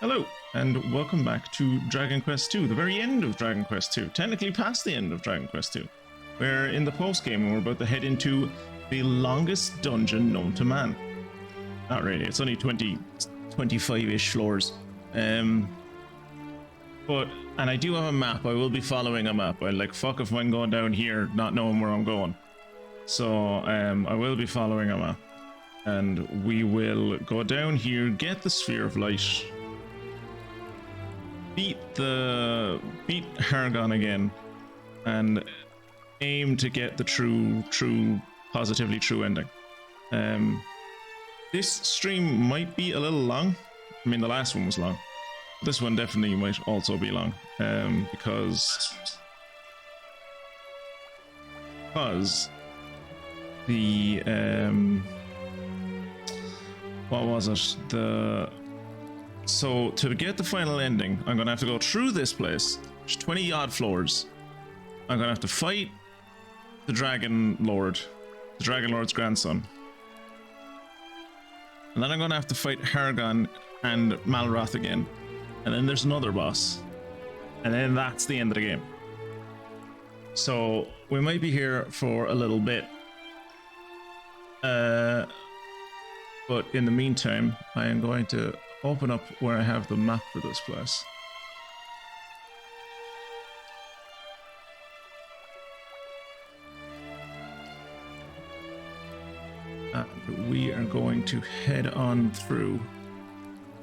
Hello, and welcome back to Dragon Quest II, the very end of Dragon Quest II, technically past the end of Dragon Quest II. We're in the post-game and we're about to head into the longest dungeon known to man. Not really, it's only 25-ish floors. And I do have a map. I will be following a map. I like fuck if I'm going down here not knowing where I'm going. So I will be following a map. And we will go down here, get the Sphere of Light, beat Hargon again, and aim to get the positively true ending. This stream might be a little long. I mean, the last one was long. This one definitely might also be long, because the what was it? So to get the final ending, I'm gonna have to go through this place. There's 20 odd floors. I'm gonna have to fight the Dragon Lord, the Dragon Lord's grandson. And then I'm gonna have to fight Hargon and Malroth again. And then there's another boss. And then that's the end of the game. So we might be here for a little bit. But in the meantime, I am going to open up where I have the map for this place. And we are going to head on through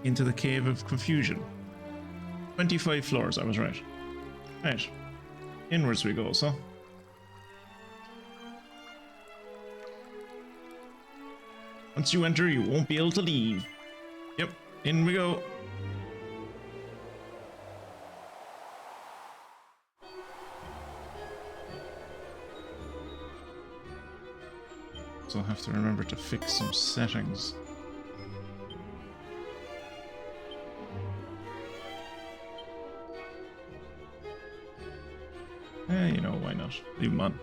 into the Cave of Confusion. 25 floors, I was right. Right. Inwards we go, so. Once you enter, you won't be able to leave. Yep, in we go. So I'll have to remember to fix some settings. You know, why not? Leave them on.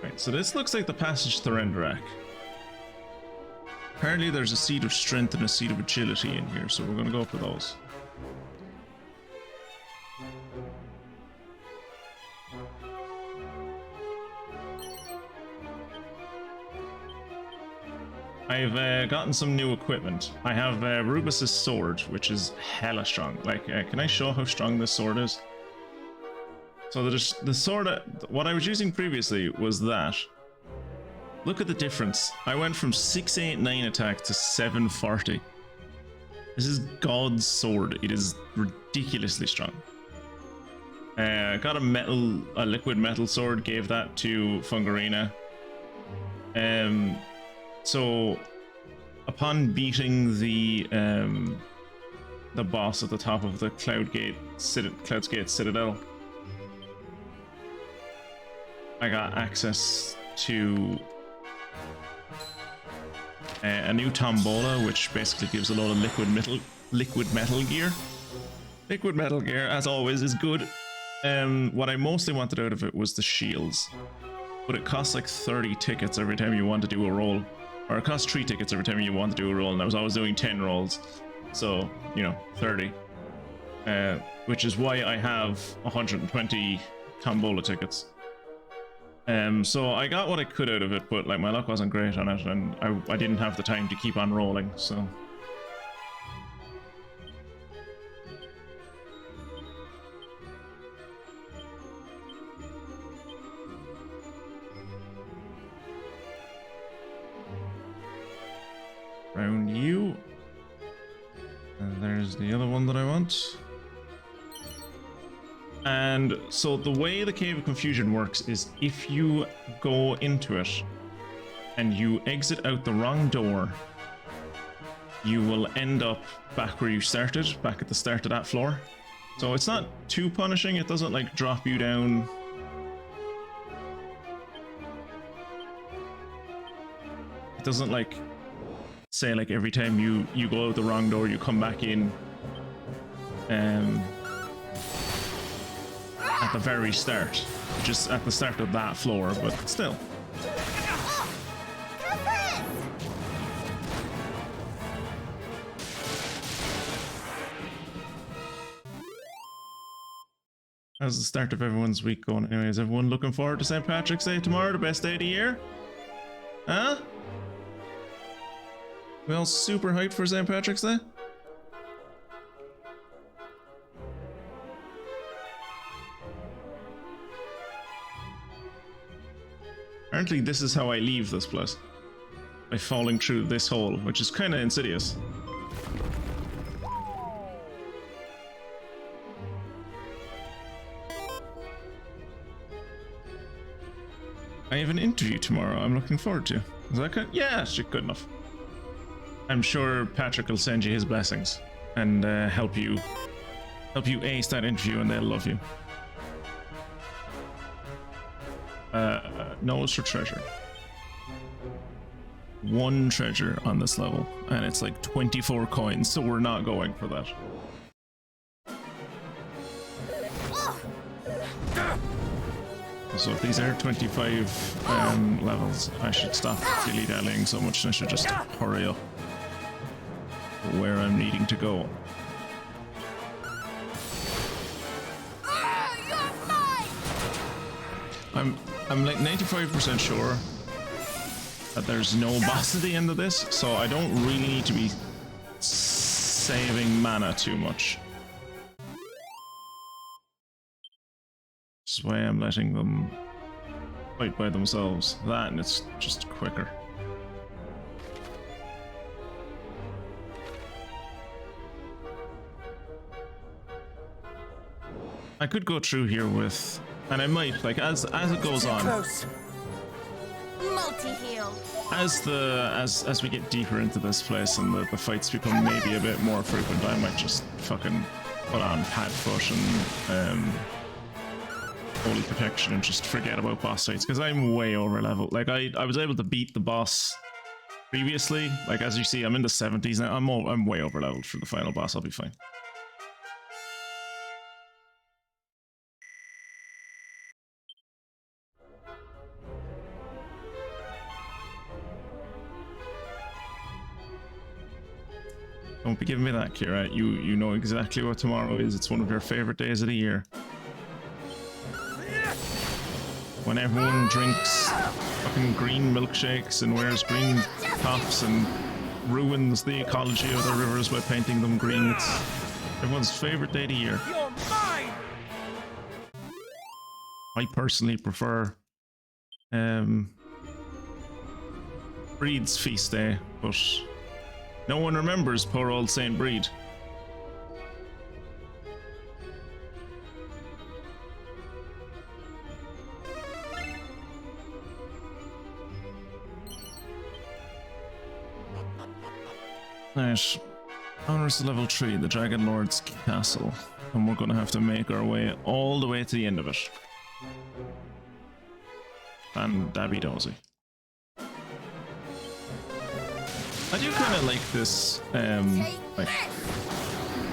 Right, so this looks like the passage to Erdrick. Apparently there's a seed of strength and a seed of agility in here, so we're going to go for those. I've gotten some new equipment. I have Rubus's sword, which is hella strong. Like, can I show how strong this sword is? So the sword, what I was using previously was that. Look at the difference. I went from 689 attack to 740. This is God's sword. It is ridiculously strong. I got a liquid metal sword, gave that to Fungarina. So upon beating the boss at the top of the Cloud's Gate Citadel, I got access to a new Tombola, which basically gives a lot of liquid metal gear. Liquid metal gear, as always, is good. What I mostly wanted out of it was the shields, but it costs like 30 tickets every time you want to do a roll, or it costs 3 tickets every time you want to do a roll, and I was always doing 10 rolls, so you know, 30. Which is why I have 120 Tombola tickets. So I got what I could out of it, but like my luck wasn't great on it, and I didn't have the time to keep on rolling, so. Round you. And there's the other one that I want. And so the way the Cave of Confusion works is if you go into it and you exit out the wrong door, you will end up back where you started, back at the start of that floor. So it's not too punishing, it doesn't like drop you down. It doesn't like say like every time you go out the wrong door you come back in. At the very start, just at the start of that floor, but still. How's the start of everyone's week going? Anyways, everyone looking forward to St. Patrick's Day tomorrow, the best day of the year? Huh? We all super hyped for St. Patrick's Day? Apparently this is how I leave this place. By falling through this hole, which is kind of insidious. I have an interview tomorrow I'm looking forward to. Is that good? Yeah, it's good enough. I'm sure Patrick will send you his blessings and help you ace that interview, and they'll love you. No, it's for treasure. 1 treasure on this level, and it's like 24 coins, so we're not going for that. So if these are 25 levels, I should stop dilly-dallying so much, and I should just hurry up where I'm needing to go. I'm like 95% sure that there's no boss at the end of this, so I don't really need to be saving mana too much. This is why I'm letting them fight by themselves. That, and it's just quicker. I could go through here with, and I might, like, as it goes on. Multi-heal. As we get deeper into this place and the fights become maybe a bit more frequent, I might just fucking put on pad foot and holy protection and just forget about boss fights, because I'm way over leveled. Like I was able to beat the boss previously. Like, as you see, I'm in the 70s now. I'm way over leveled for the final boss. I'll be fine. Don't be giving me that, Kira. You know exactly what tomorrow is. It's one of your favorite days of the year. When everyone drinks fucking green milkshakes and wears green tops and ruins the ecology of the rivers by painting them green. It's everyone's favorite day of the year. I personally prefer Breed's feast day, but no one remembers poor old Saint Breed. Right, honors level 3, the Dragon Lord's castle, and we're gonna have to make our way all the way to the end of it. And Dabby Dozy. I do kind of like this, like,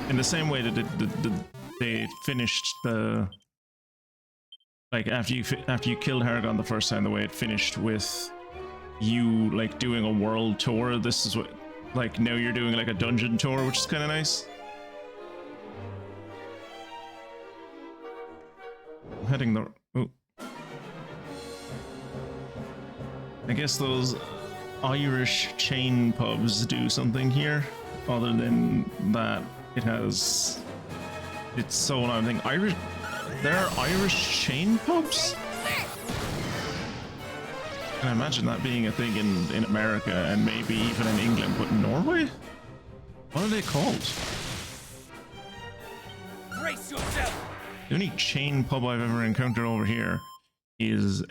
in the same way that they finished the, like, after you killed Hargon the first time, the way it finished with you, like, doing a world tour. This is what, like, now you're doing like a dungeon tour, which is kind of nice. I'm heading the, oh. I guess those Irish chain pubs do something here, other than that it has its soul. I'm thinking Irish, there are Irish chain pubs? Can I imagine that being a thing in America and maybe even in England, but Norway? What are they called? Brace yourself. The only chain pub I've ever encountered over here is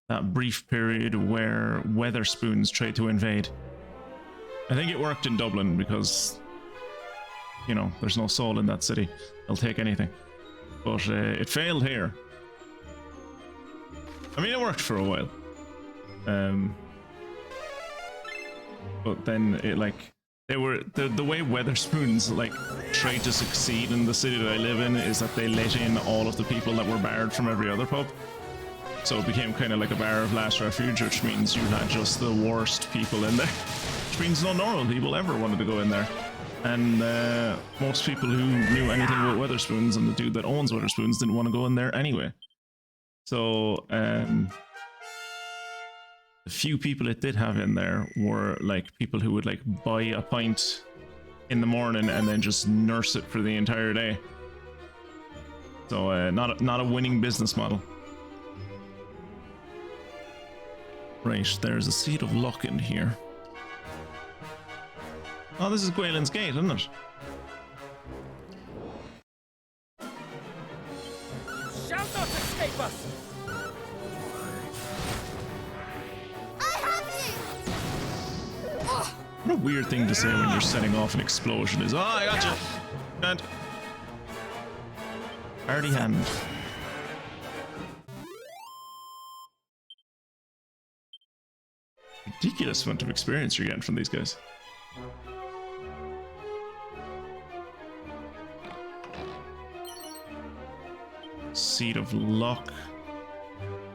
that brief period where Weatherspoons tried to invade. I think it worked in Dublin because, you know, there's no soul in that city. They'll take anything. But it failed here. I mean, it worked for a while. But then it, like, they were the way Weatherspoons like tried to succeed in the city that I live in is that they let in all of the people that were barred from every other pub. So it became kind of like a bar of last refuge, which means you had just the worst people in there. Which means no normal people ever wanted to go in there. And most people who knew anything about Weatherspoons and the dude that owns Weatherspoons didn't want to go in there anyway. So the few people it did have in there were like people who would like buy a pint in the morning and then just nurse it for the entire day. So not a winning business model. Right, there's a seed of luck in here. Oh, this is Gwaelin's Gate, isn't it? Shall not escape us! I have you! What a weird thing to say when you're setting off an explosion is, oh, I got you! And hardy hand. Ridiculous amount of experience you're getting from these guys. Seed of luck.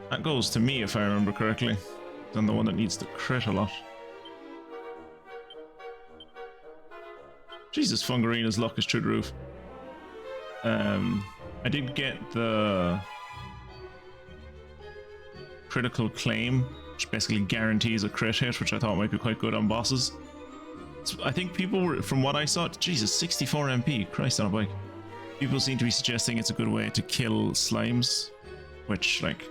That goes to me if I remember correctly. I'm the one that needs to crit a lot. Jesus, Fungarina's luck is through the roof. I did get the critical claim, which basically guarantees a crit hit, which I thought might be quite good on bosses. I think people were, from what I saw, Jesus, 64 MP, Christ on a bike. People seem to be suggesting it's a good way to kill slimes, which, like,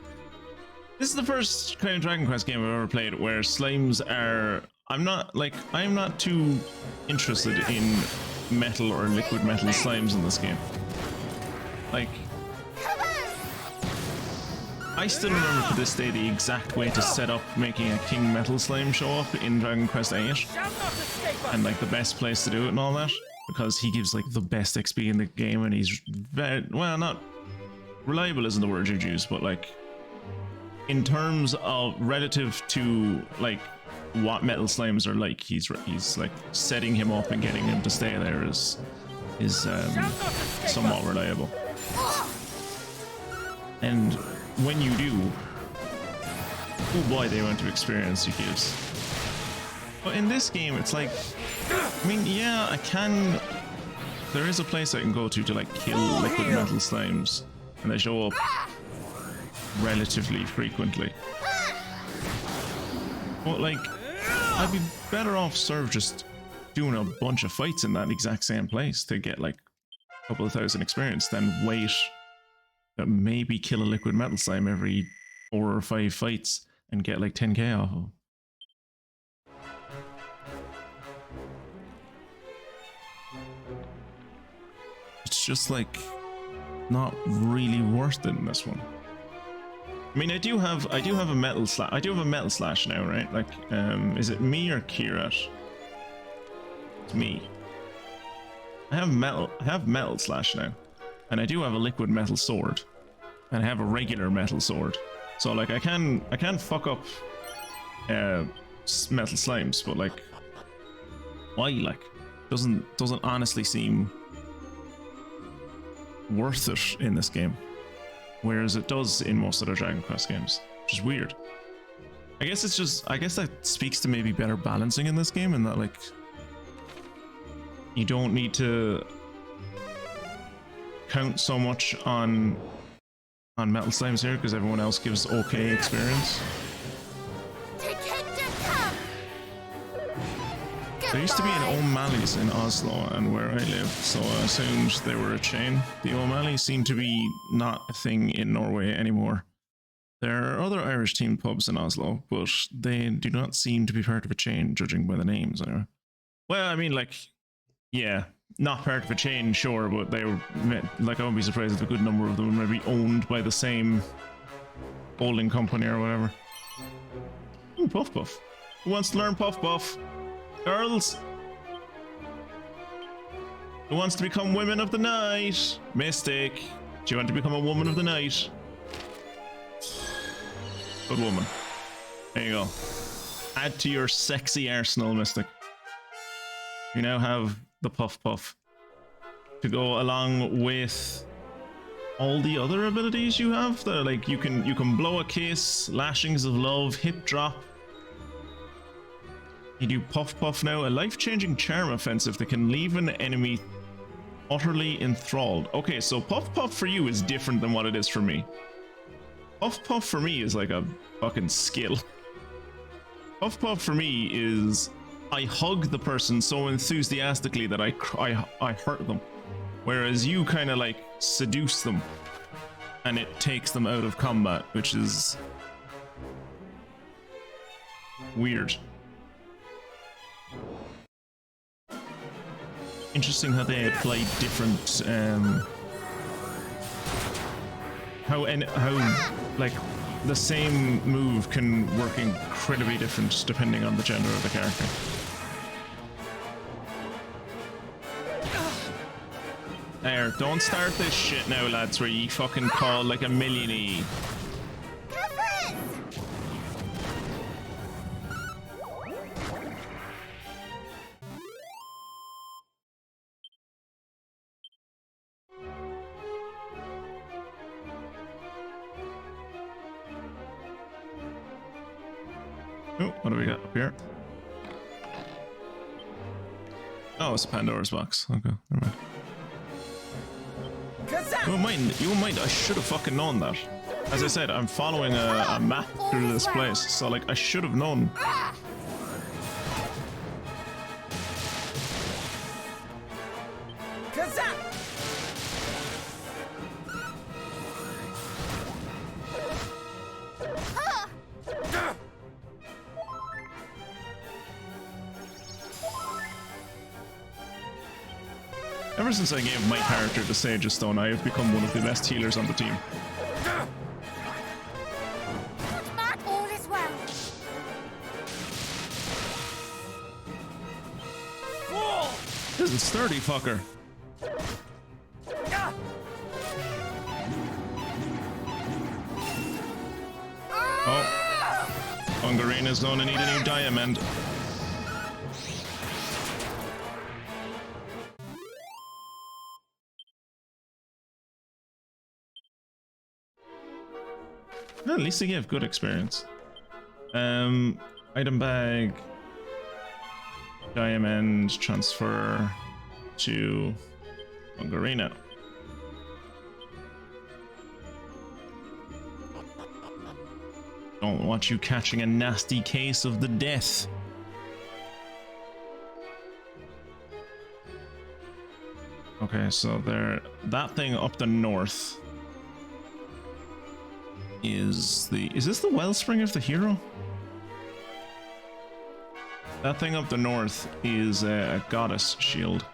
this is the first kind of Dragon Quest game I've ever played where slimes are, I'm not too interested in metal or liquid metal slimes in this game. Like, I still remember to this day the exact way to set up making a King Metal slime show up in Dragon Quest VIII, and like the best place to do it and all that, because he gives like the best XP in the game, and he's very, well, not reliable isn't the word you'd use, but like in terms of relative to like what metal slimes are like, he's like setting him up and getting him to stay there is somewhat reliable. And when you do, oh boy, the amount of experience he gives. But in this game, it's like, I mean, yeah, I can, there is a place I can go to like kill liquid metal slimes, and they show up relatively frequently. But like, I'd be better off served just doing a bunch of fights in that exact same place to get like a couple of thousand experience than wait, maybe kill a liquid metal slime every 4 or 5 fights and get like 10k off of. It's just like not really worth it in this one. I mean, I do have a metal slash now, right? Like, is it me or Kirat? It's me. I have metal slash now, and I do have a liquid metal sword, and I have a regular metal sword. So like, I can fuck up metal slimes, but like, why? Like, doesn't honestly seem worth it in this game, whereas it does in most other Dragon Quest games, which is weird. I guess that speaks to maybe better balancing in this game, and that like you don't need to count so much on metal slimes here because everyone else gives okay experience. There used to be an O'Malley's in Oslo and where I live, so I assumed they were a chain. The O'Malley's seem to be not a thing in Norway anymore. There are other Irish themed pubs in Oslo, but they do not seem to be part of a chain, judging by the names anyway. Well, I mean, like, yeah, not part of a chain, sure, but they were, like, I wouldn't be surprised if a good number of them were maybe owned by the same holding company or whatever. Ooh, Puff Puff. Who wants to learn Puff Puff? Girls? Who wants to become women of the night? Mystic, do you want to become a woman of the night? Good woman. There you go. Add to your sexy arsenal, Mystic. You now have the Puff Puff to go along with all the other abilities you have. That are like, you can blow a kiss, lashings of love, hip drop. You do Puff Puff now, a life-changing charm offensive that can leave an enemy utterly enthralled. Okay, so Puff Puff for you is different than what it is for me. Puff Puff for me is like a fucking skill. Puff Puff for me is I hug the person so enthusiastically that I hurt them. Whereas you kind of like seduce them and it takes them out of combat, which is weird. Interesting how they apply different how like the same move can work incredibly different depending on the gender of the character. There, don't start this shit now, lads, where you fucking call like a million-y. Oh, what do we got up here? Oh, it's a Pandora's box. Okay, never mind. You won't mind, I should have fucking known that. As I said, I'm following a map through this place, so like, I should have known. Ever since I gave my character the Sage of Stone, I have become one of the best healers on the team. All is well. This is sturdy fucker. Oh, Hungarina's gonna need a new diamond. Well, at least they give good experience. Item bag. Diamond transfer to Hungarina. Don't want you catching a nasty case of the death. Okay, so there, that thing up the north is this the wellspring of the hero? That thing up the north is a goddess shield.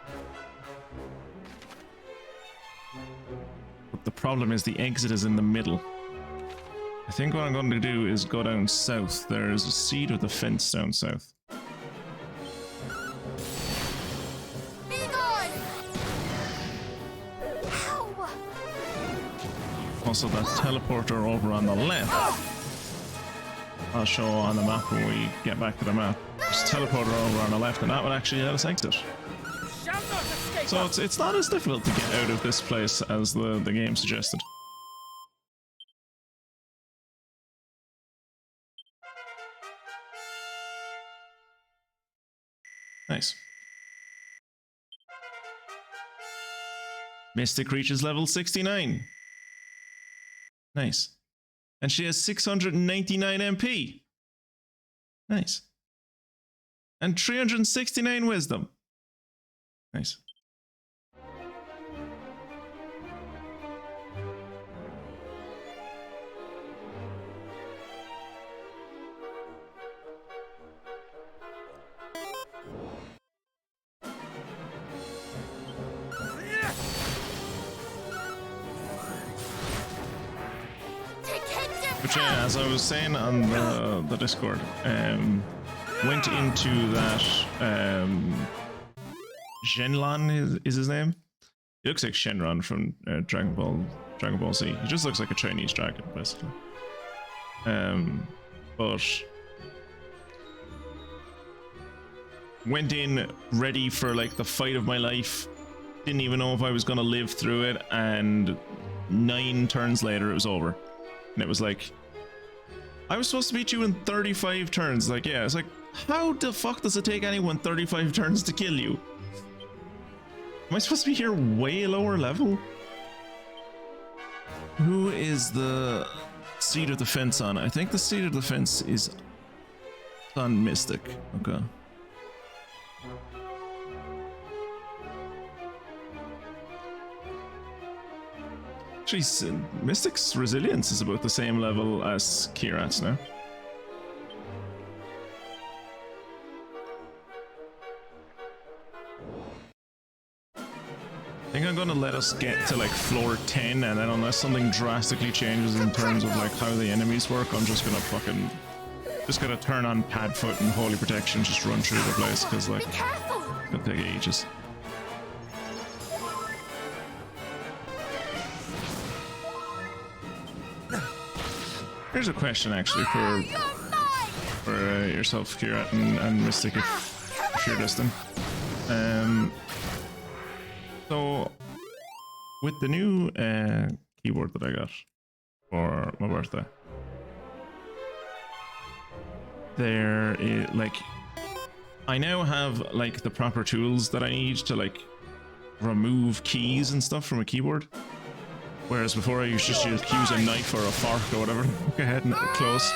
But the problem is the exit is in the middle. I think what I'm going to do is go down south. There's a seed of the fence down south. Also, that teleporter over on the left, I'll show on the map when we get back to the map. There's a teleporter over on the left, and that would actually let us exit. So it's not as difficult to get out of this place as the game suggested. Nice. Mystic reaches level 69. Nice. And she has 699 MP. Nice. And 369 wisdom. Nice. But yeah, as I was saying on the Discord, went into that Shenlan is his name. He looks like Shenron from Dragon Ball Z. He just looks like a Chinese dragon, basically. But went in ready for like the fight of my life. Didn't even know if I was gonna live through it, and 9 turns later it was over. And it was like, I was supposed to beat you in 35 turns. Like, yeah, it's like, How the fuck does it take anyone 35 turns to kill you? Am I supposed to be here way lower level? Who is the seat of defense on? I think the seat of defense is on Mystic. Okay. Jeez, Mystic's resilience is about the same level as Kirat's now. I think I'm gonna let us get to like floor 10, and then unless something drastically changes in terms of like how the enemies work, I'm just gonna fucking turn on Padfoot and Holy Protection, just run through the place, because like it'll take ages. Here's a question actually for yourself, Kirat, and Mystic, if you're listening. So with the new keyboard that I got for my birthday, there is like, I now have like the proper tools that I need to like remove keys and stuff from a keyboard. Whereas before I used to just use a knife or a fork or whatever, go ahead and close,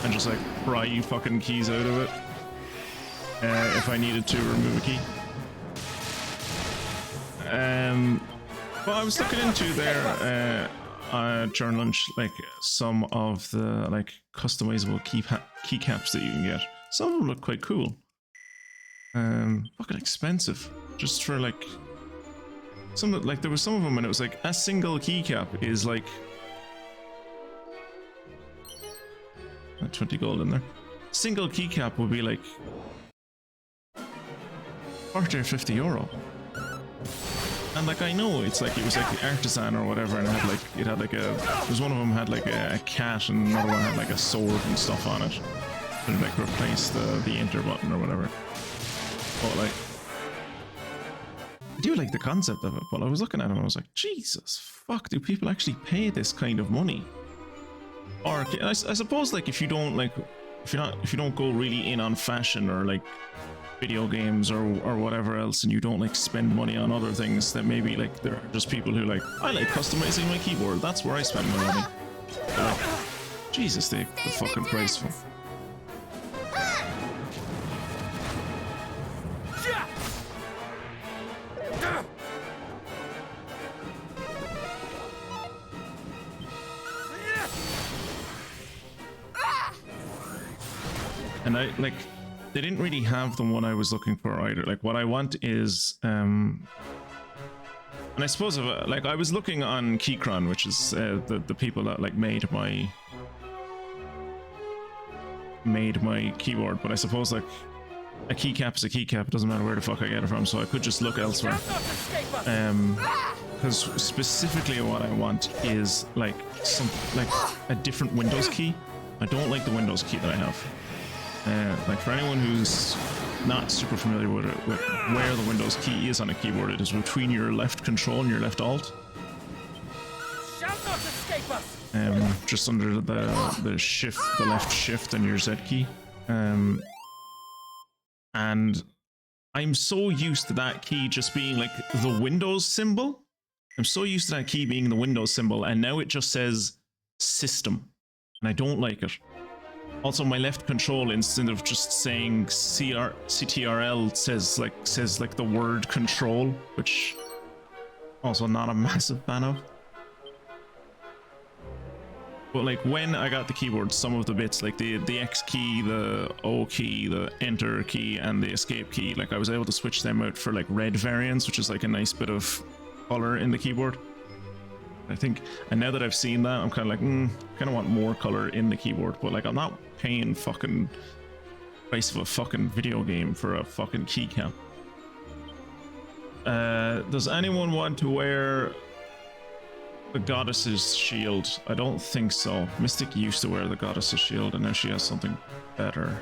and just like pry fucking keys out of it if I needed to remove a key. But I was looking into there during lunch, like some of the like customizable keycaps that you can get. Some of them look quite cool. Fucking expensive, just for like some, like there was some of them and it was like a single keycap is like 20 gold in there. Single keycap would be like 40 or 50 euro. And like I know it's like, it was like the artisan or whatever, and it had like a, there's one of them had like a cat, and another one had like a sword and stuff on it, and like replace the enter button or whatever. But like, I do like the concept of it, but I was looking at him and I was like, Jesus fuck, do people actually pay this kind of money? Or I suppose like if you don't like, if you don't go really in on fashion or like video games or whatever else, and you don't like spend money on other things, that maybe like there are just people who like, I like customizing my keyboard, that's where I spend my money. Like, Jesus, the fucking price for. And I like, they didn't really have the one I was looking for either. Like what I want is, and I suppose like I was looking on Keychron, which is the people that like made my keyboard, but I suppose like a keycap is a keycap. It doesn't matter where the fuck I get it from, so I could just look elsewhere. Because specifically what I want is like some like a different Windows key. I don't like the Windows key that I have. Like for anyone who's not super familiar with it, with where the Windows key is on a keyboard, it is between your left control and your left alt. Shall not escape us. Just under the shift, the left shift, and your Z key. And I'm so used to that key just being like the Windows symbol. I'm so used to that key being the Windows symbol, and now it just says system, and I don't like it. Also, my left control, instead of just saying CTRL, says like the word control, which also not a massive fan of. But like when I got the keyboard, some of the bits, like the X key, the O key, the Enter key, and the Escape key, like I was able to switch them out for like red variants, which is like a nice bit of color in the keyboard. I think, and now that I've seen that, I'm kind of like, kind of want more color in the keyboard, but like I'm not paying fucking price of a fucking video game for a fucking keycap. Does anyone want to wear the Goddess's shield? I don't think so. Mystic used to wear the Goddess's shield, and now she has something better.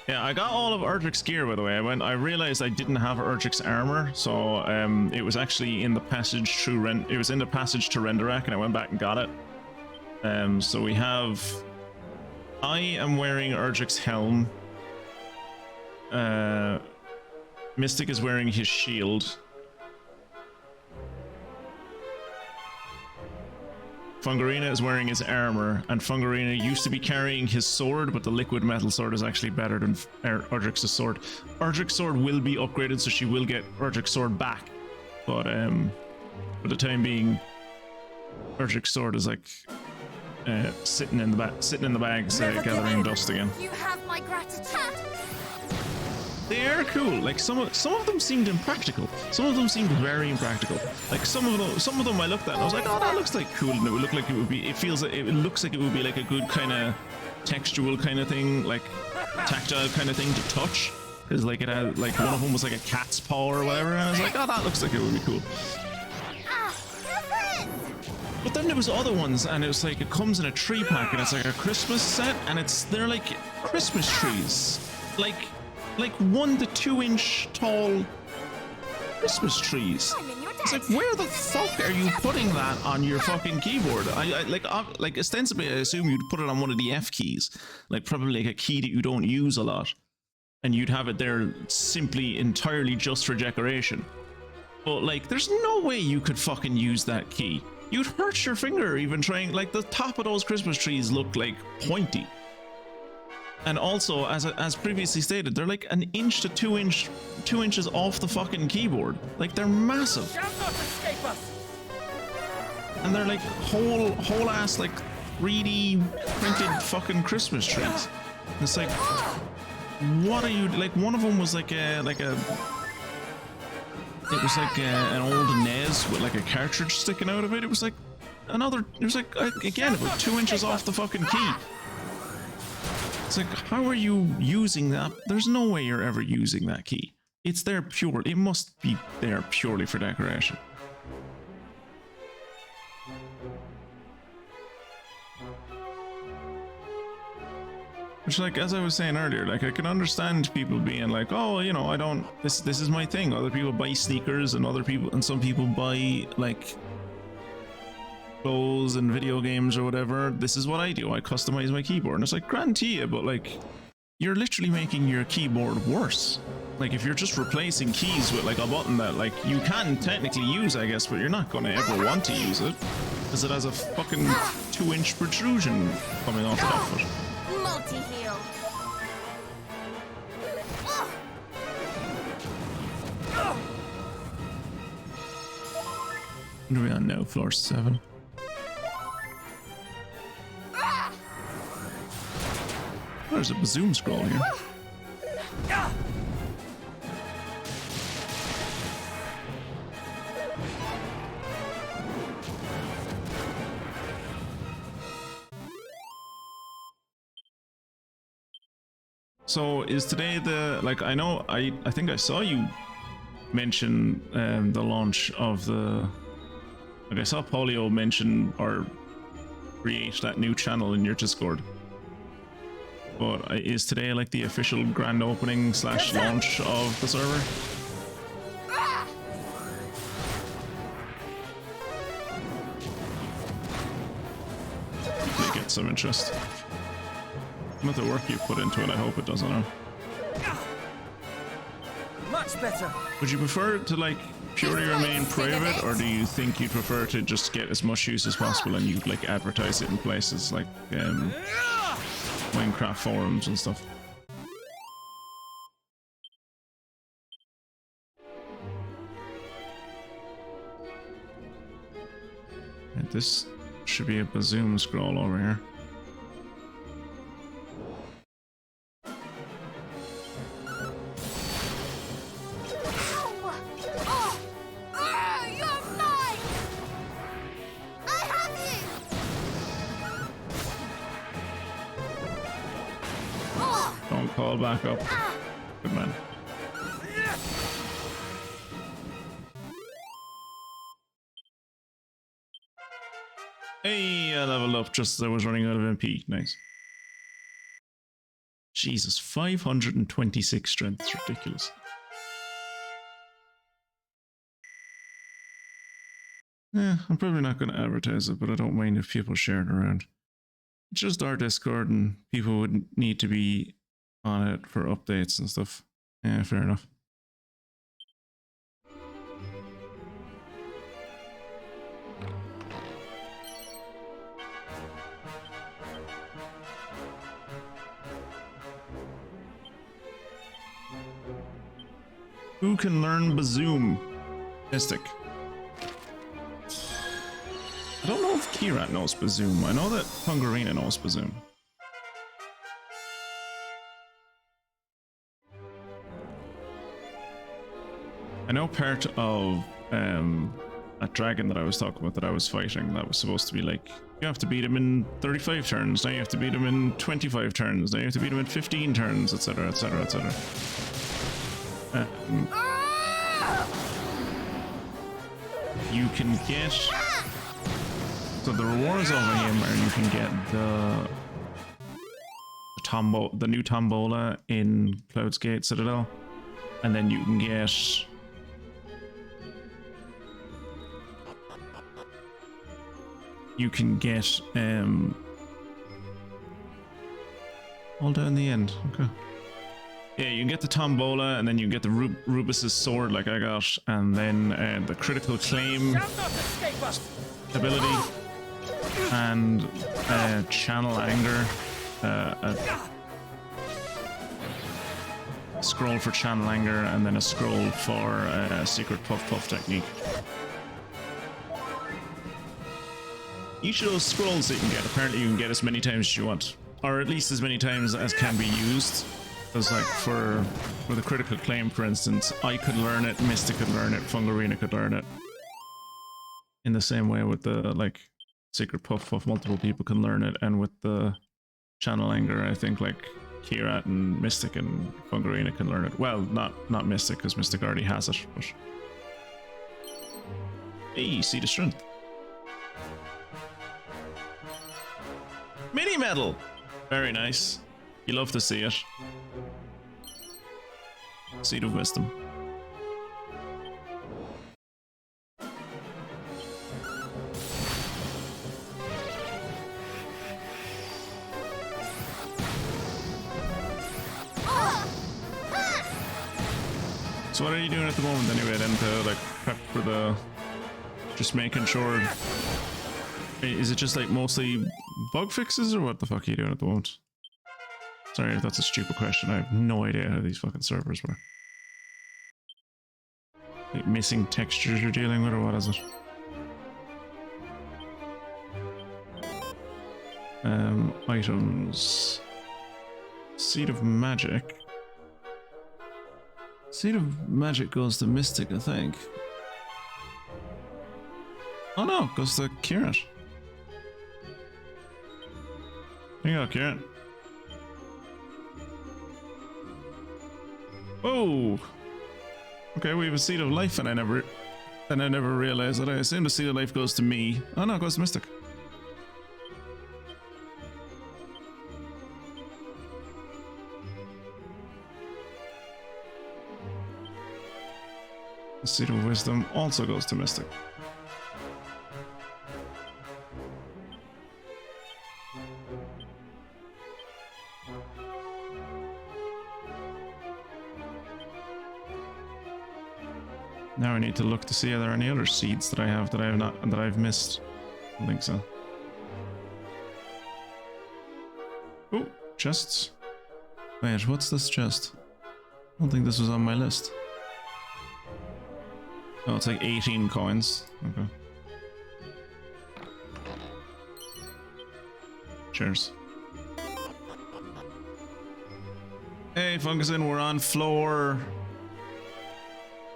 Yeah, I got all of Erdrick's gear, by the way. I realized I didn't have Erdrick's armor, so it was actually in the passage through it was in the passage to Erdrick, and I went back and got it. So we have I am wearing Erdrick's helm. Mystic is wearing his shield. Fungarina is wearing his armor, and Fungarina used to be carrying his sword, but the liquid metal sword is actually better than Erdrick's sword. Erdrick's sword will be upgraded, so she will get Erdrick's sword back. But for the time being, Erdrick's sword is like sitting in the bags, gathering dust again. You have my gratitude. They are cool. Like some of them seemed impractical. Some of them seemed very impractical. Like some of them I looked at and I was like, oh, that looks like cool, and it would look like it would be. It looks like it would be like a good kind of textual kind of thing, like tactile kind of thing to touch. Because like it had like one of them was like a cat's paw or whatever, and I was like, oh, that looks like it would be cool. But then there was other ones, and it was like it comes in a tree pack, and it's like a Christmas set, and they're like Christmas trees, like 1 to 2 inch tall Christmas trees. It's like, where the fuck are you putting that on your fucking keyboard? Like ostensibly, I assume you'd put it on one of the F keys, like probably like a key that you don't use a lot, and you'd have it there simply entirely just for decoration. But like, there's no way you could fucking use that key. You'd hurt your finger even trying. Like the top of those Christmas trees look like pointy. And also, as previously stated, they're like 1 inch to 2 inches off the fucking keyboard. Like they're massive. Shall not escape us. And they're like whole ass like 3D printed fucking Christmas trees. And it's like, what are you like? One of them was like a. It was like an old NES with like a cartridge sticking out of it. It was like another. It was like again about 2 inches off the fucking key. It's like, how are you using that? There's no way you're ever using that key. It's there pure. It must be there purely for decoration. Which, like, as I was saying earlier, like, I can understand people being like, oh, you know, I don't, this is my thing. Other people buy sneakers, and some people buy, like, clothes and video games or whatever. This is what I do. I customize my keyboard. And it's like, grand to you, but, like, you're literally making your keyboard worse. Like, if you're just replacing keys with, like, a button that, like, you can technically use, I guess, but you're not going to ever want to use it, because it has a fucking 2-inch protrusion coming off the top of it. Multi-heal. What are we on now? Floor 7. There's a bazoom scroll here. So is today the, like, I know I think I saw you mention the launch of the, like, I saw Polio mention or create that new channel in your Discord. But is today like the official grand opening / launch of the server? They get some interest. With the work you put into it, I hope it doesn't know. Much better. Would you prefer to like purely remain private, or do you think you'd prefer to just get as much use as possible and you like advertise it in places like Minecraft forums and stuff? Right, this should be a bazoom scroll over here. Call back up. Good man. Hey, I leveled up just as I was running out of MP. Nice. Jesus, 526 strength. It's ridiculous. Yeah, I'm probably not going to advertise it, but I don't mind if people share it around. just our Discord, and people would need to be on it for updates and stuff. Yeah, fair enough. Who can learn Bazoom? Mystic. I don't know if Kirat knows Bazoom. I know that Hungarina knows Bazoom. I know part of a dragon that I was talking about that I was fighting that was supposed to be like, you have to beat him in 35 turns, now you have to beat him in 25 turns, now you have to beat him in 15 turns, etc, etc, etc. You can get, so the rewards over here are you can get the new Tombola in Cloud's Gate Citadel, and then you can get all down the end. Okay. Yeah, you can get the Tombola, and then you can get the Rubus's sword like I got, and then the critical claim ability, and channel anger, a scroll for channel anger, and then a scroll for secret puff technique. Each of those scrolls that you can get, apparently you can get as many times as you want, or at least as many times as can be used. Because like for the critical claim, for instance, I could learn it, Mystic could learn it, Fungarina could learn it. In the same way with the like secret puff, multiple people can learn it, and with the channel anger, I think like Kirat and Mystic and Fungarina can learn it. Well, not Mystic, because Mystic already has it, but hey, see the strength. Mini medal! Very nice. You love to see it. Seed of Wisdom. So what are you doing at the moment anyway then to like prep for the... just making sure... Is it just like mostly bug fixes or what the fuck are you doing at the moment? Sorry if that's a stupid question, I have no idea how these fucking servers work. Like missing textures you're dealing with, or what is it? Items... Seed of Magic. Seed of Magic goes to Mystic, I think. Oh no, it goes to Kirat. There you go, Kirat. Oh! Okay, we have a Seed of Life, and I never realized that. I assume the Seed of Life goes to me. Oh no, it goes to Mystic. The Seed of Wisdom also goes to Mystic. Now I need to look to see are there any other seeds that I have that I've missed. I don't think so. Oh, chests. Wait, what's this chest? I don't think this was on my list. Oh, it's like 18 coins. Okay. Cheers. Hey, Fungusin, we're on floor...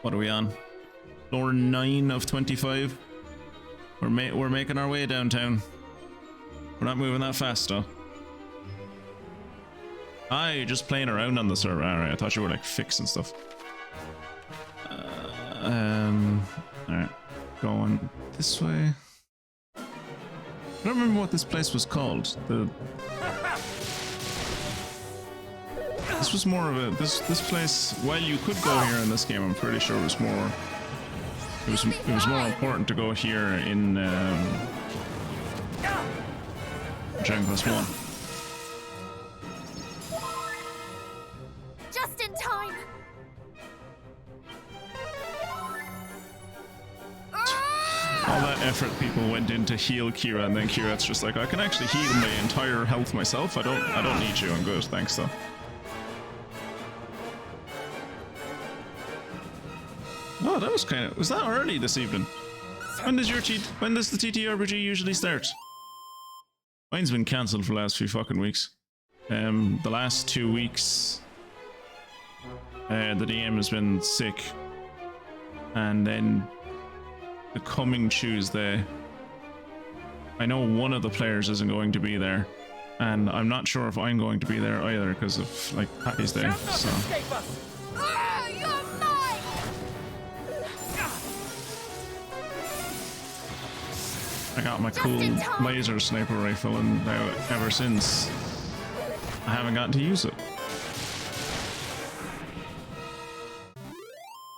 What are we on? Floor 9 of 25. We're making our way downtown. We're not moving that fast, though. Ah, you're just playing around on the server. Alright, I thought you were like fixing stuff. Alright. Going this way. I don't remember what this place was called. This was more of a this place. While you could go here in this game, I'm pretty sure it was more. It was more important to go here in Dragon Quest 1. Just in time. All that effort people went in to heal Kira, and then Kira's just like, I can actually heal my entire health myself. I don't need you. I'm good. Thanks though. Oh, that was kind of... Was that early this evening? When does the TTRPG usually start? Mine's been cancelled for the last few fucking weeks. The last 2 weeks, the DM has been sick, and then the coming Tuesday, I know one of the players isn't going to be there, and I'm not sure if I'm going to be there either because of like Patty's Day. So. I got my cool laser sniper rifle, and ever since I haven't gotten to use it.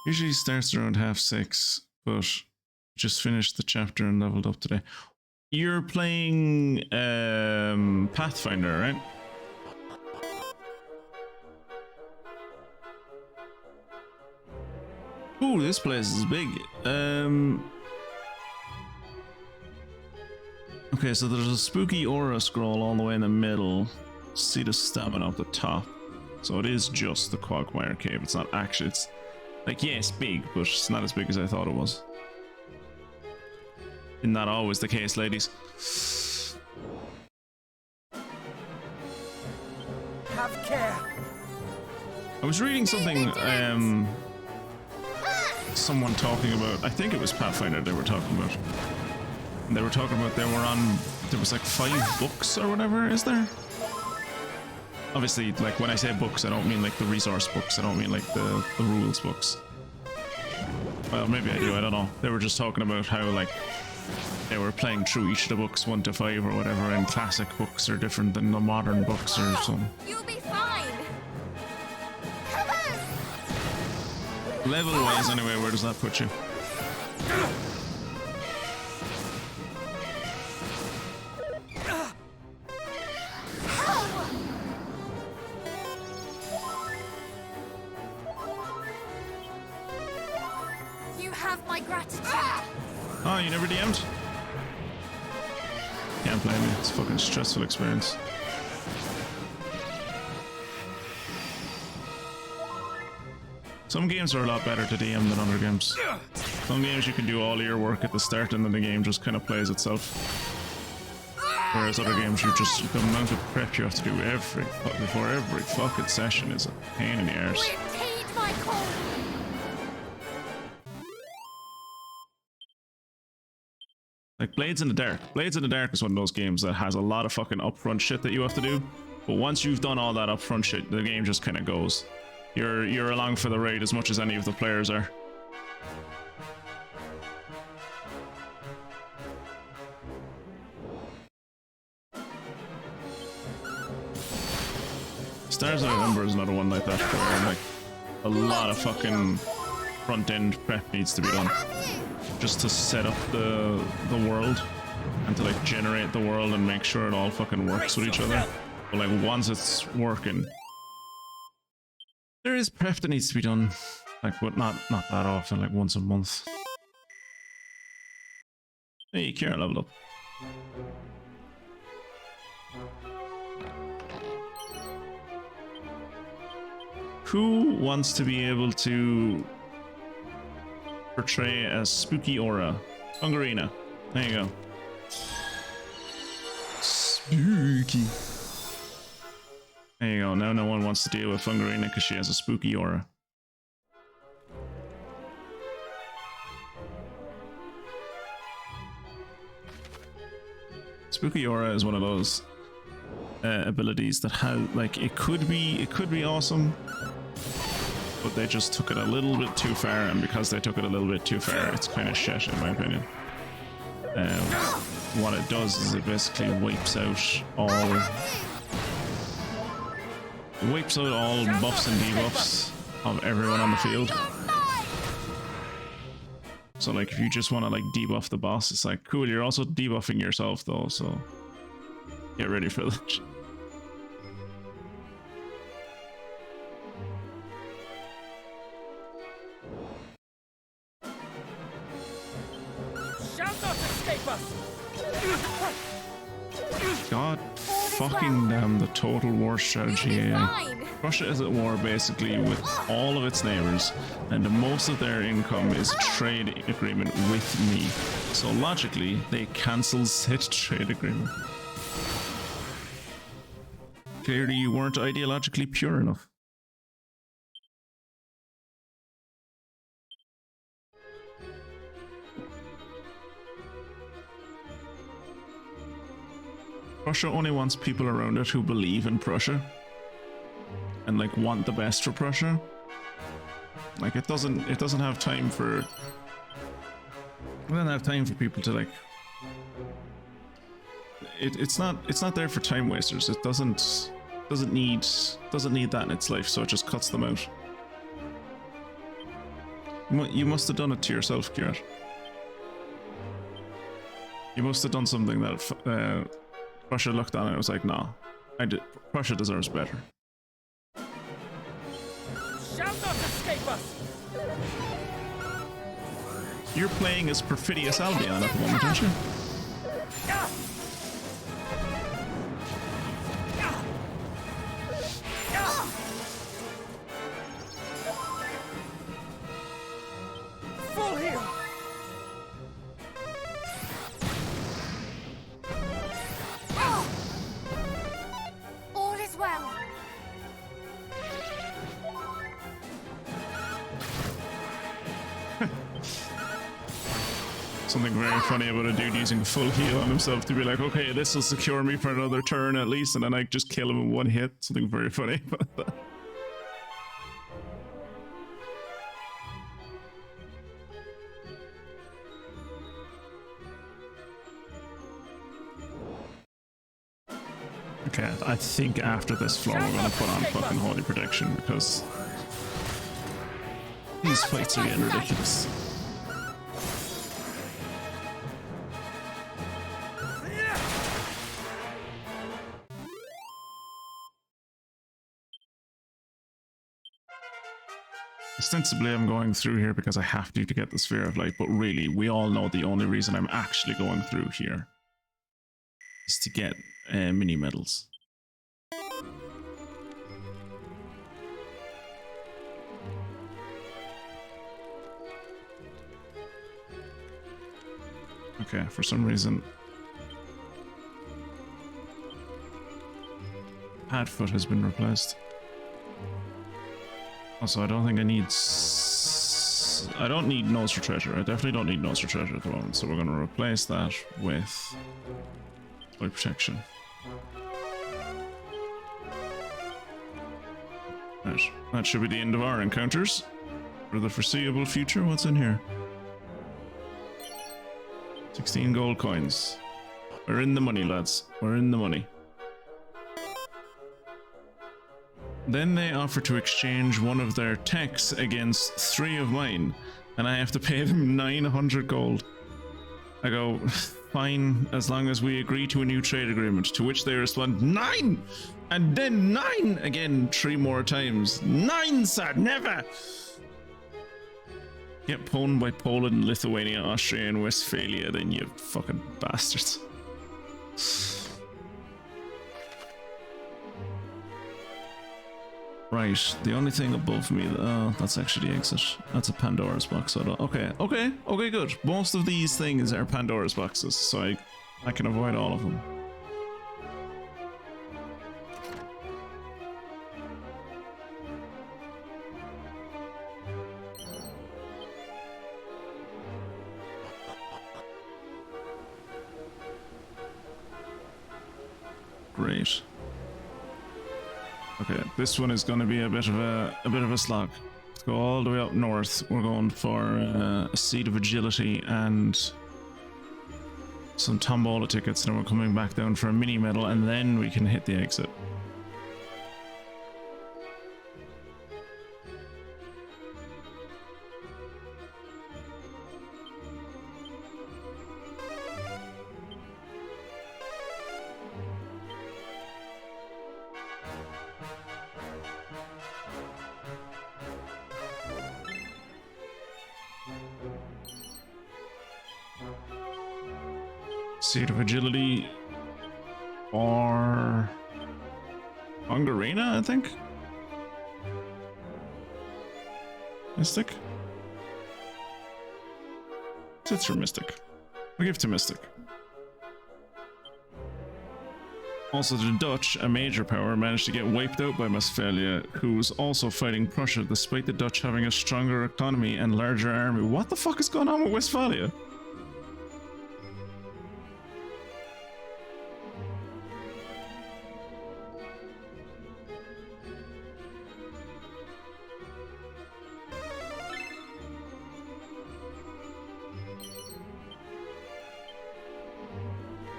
Usually starts around 6:30, but just finished the chapter and leveled up today. You're playing Pathfinder, right? Ooh, this place is big. Okay, so there's a spooky aura scroll all the way in the middle. See the stamina up the top. So it is just the Quagmire Cave. It's not actually, it's like, yeah, it's big, but it's not as big as I thought it was. Isn't that always the case, ladies? Have care. I was reading something, someone talking about, I think it was Pathfinder they were talking about. And they were talking about there was like 5 books or whatever, is there? Obviously, like when I say books, I don't mean like the resource books, I don't mean like the rules books. Well, maybe I do, I don't know. They were just talking about how like they were playing through each of the books 1 to 5 or whatever, and classic books are different than the modern books or something. You'll be fine. Level wise anyway, where does that put you? Oh, you never DM'd? Can't blame me, it's a fucking stressful experience. Some games are a lot better to DM than other games. Some games you can do all of your work at the start and then the game just kind of plays itself. Whereas other games, the amount of prep you have to do before every fucking session is a pain in the arse. Like Blades in the Dark. Blades in the Dark is one of those games that has a lot of fucking upfront shit that you have to do. But once you've done all that upfront shit, the game just kind of goes. You're along for the ride as much as any of the players are. Stars of November is another one like that, where like a lot of fucking front end prep needs to be done. Just to set up the world and to like generate the world and make sure it all fucking works with each other. But like once it's working, there is prep that needs to be done, like but not that often, like once a month. Hey, Kira leveled up. Who wants to be able to portray a spooky aura? Fungarina. There you go. Spooky. There you go. Now no one wants to deal with Fungarina because she has a spooky aura. Spooky aura is one of those abilities that has like it could be awesome, but they just took it a little bit too far, and because they took it a little bit too far, it's kind of shit in my opinion. What it does is it basically wipes out all buffs and debuffs of everyone on the field. So like if you just want to like debuff the boss, it's like cool, you're also debuffing yourself though, so Get ready for that. Shall not escape us! God fucking damn the total war strategy AI. Fine! Russia is at war basically with all of its neighbors, and most of their income is trade agreement with me. So logically, they cancel said trade agreement. Clearly, you weren't ideologically pure enough. Prussia only wants people around it who believe in Prussia and like want the best for Prussia. Like it doesn't have time for people to like it's not there for time wasters. It doesn't need that in its life, so it just cuts them out. You must have done it to yourself, Kieran. You must have done something that Prussia looked on and it was like, nah, Prussia deserves better. Shall not escape us! You're playing as Perfidious Albion at the moment, aren't you? Full heal! All is well. Something very funny about a dude using full heal on himself to be like, okay, this will secure me for another turn at least, and then I just kill him in one hit. Something very funny about that. Okay, I think after this floor we're gonna put on fucking Holy Protection because these fights are getting ridiculous. Ostensibly I'm going through here because I have to get the Sphere of Light, but really we all know the only reason I'm actually going through here is to get mini medals. Okay, for some reason Padfoot has been replaced. Also, I don't think I need... I don't need Nose for Treasure. I definitely don't need Nose for Treasure at the moment, so we're going to replace that with Holy Protection. Right, that should be the end of our encounters. For the foreseeable future, what's in here? 16 gold coins. We're in the money, lads. We're in the money. Then they offer to exchange one of their techs against 3 of mine, and I have to pay them 900 gold. I go, fine, as long as we agree to a new trade agreement, to which they respond, 9! And then 9 again 3 more times. 9, sir, never! Get pwned by Poland, Lithuania, Austria, and Westphalia, then you fucking bastards. Right, the only thing above me, that's actually the exit. That's a Pandora's box. So okay, good. Most of these things are Pandora's boxes, so I can avoid all of them. Great. Okay, this one is going to be a bit of a slog. Let's go all the way up north. We're going for a Seed of Agility and some Tombola tickets, and then we're coming back down for a mini medal, and then we can hit the exit. Seed of Agility or Hungarina, I think. Mystic? It's for Mystic. I'll give it to Mystic. Also, the Dutch, a major power, managed to get wiped out by Westphalia, who was also fighting Prussia, despite the Dutch having a stronger economy and larger army. What the fuck is going on with Westphalia?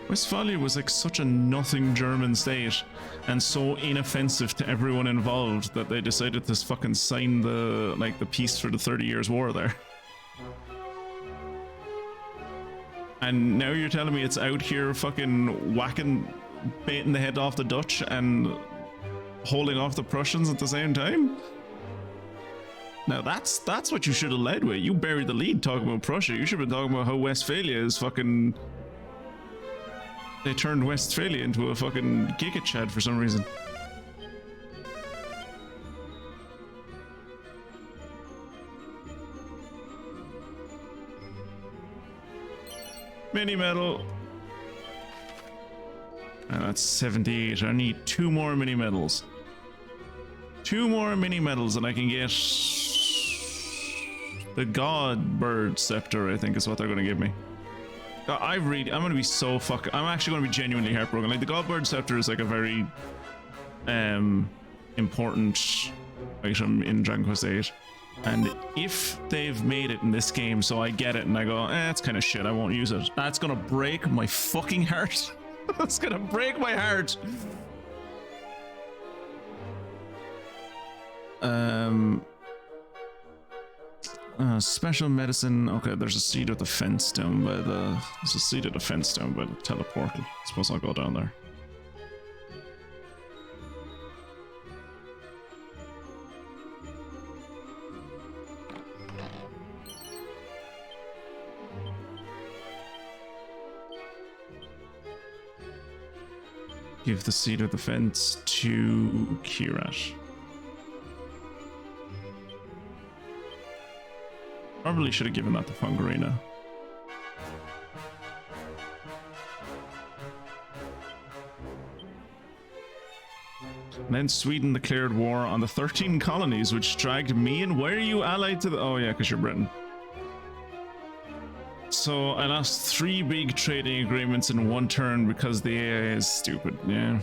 Westphalia was like such a nothing German state and so inoffensive to everyone involved that they decided to fucking sign the peace for the 30 Years' War there. And now you're telling me it's out here fucking baiting the head off the Dutch and holding off the Prussians at the same time? Now that's what you should have led with. You buried the lead talking about Prussia. You should have been talking about how Westphalia is fucking... They turned Westphalia into a fucking giga-chad for some reason. Mini medal. That's 78. I need 2 more mini medals. 2 more mini medals and I can get the God Bird Scepter, I think is what they're going to give me. I'm going to be so I'm actually going to be genuinely heartbroken. Like, the Godbird Scepter is like a very important item in Dragon Quest VIII. And if they've made it in this game so I get it and I go, it's kind of shit, I won't use it, that's going to break my fucking heart. That's going to break my heart. Special medicine. Okay, there's a seed of defense down by the. There's a seed of defense down by the teleportal. I suppose I'll go down there. Give the seed of defense to Kirat. Probably should have given that to Fungarina. And then Sweden declared war on the 13 colonies which dragged me in. Why are you allied to the... Oh yeah, because you're Britain. So I lost 3 big trading agreements in 1 turn because the AI is stupid. Yeah.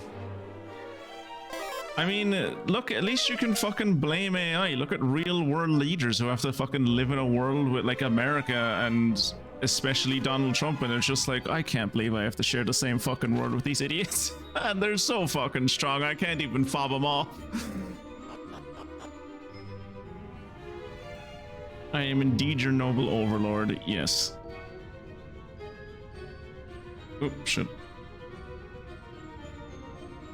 I mean, look, at least you can fucking blame AI. Look at real world leaders who have to fucking live in a world with like America and especially Donald Trump, and it's just like, I can't believe I have to share the same fucking world with these idiots. And they're so fucking strong, I can't even fob them off. I am indeed your noble overlord, yes. Oh, shit.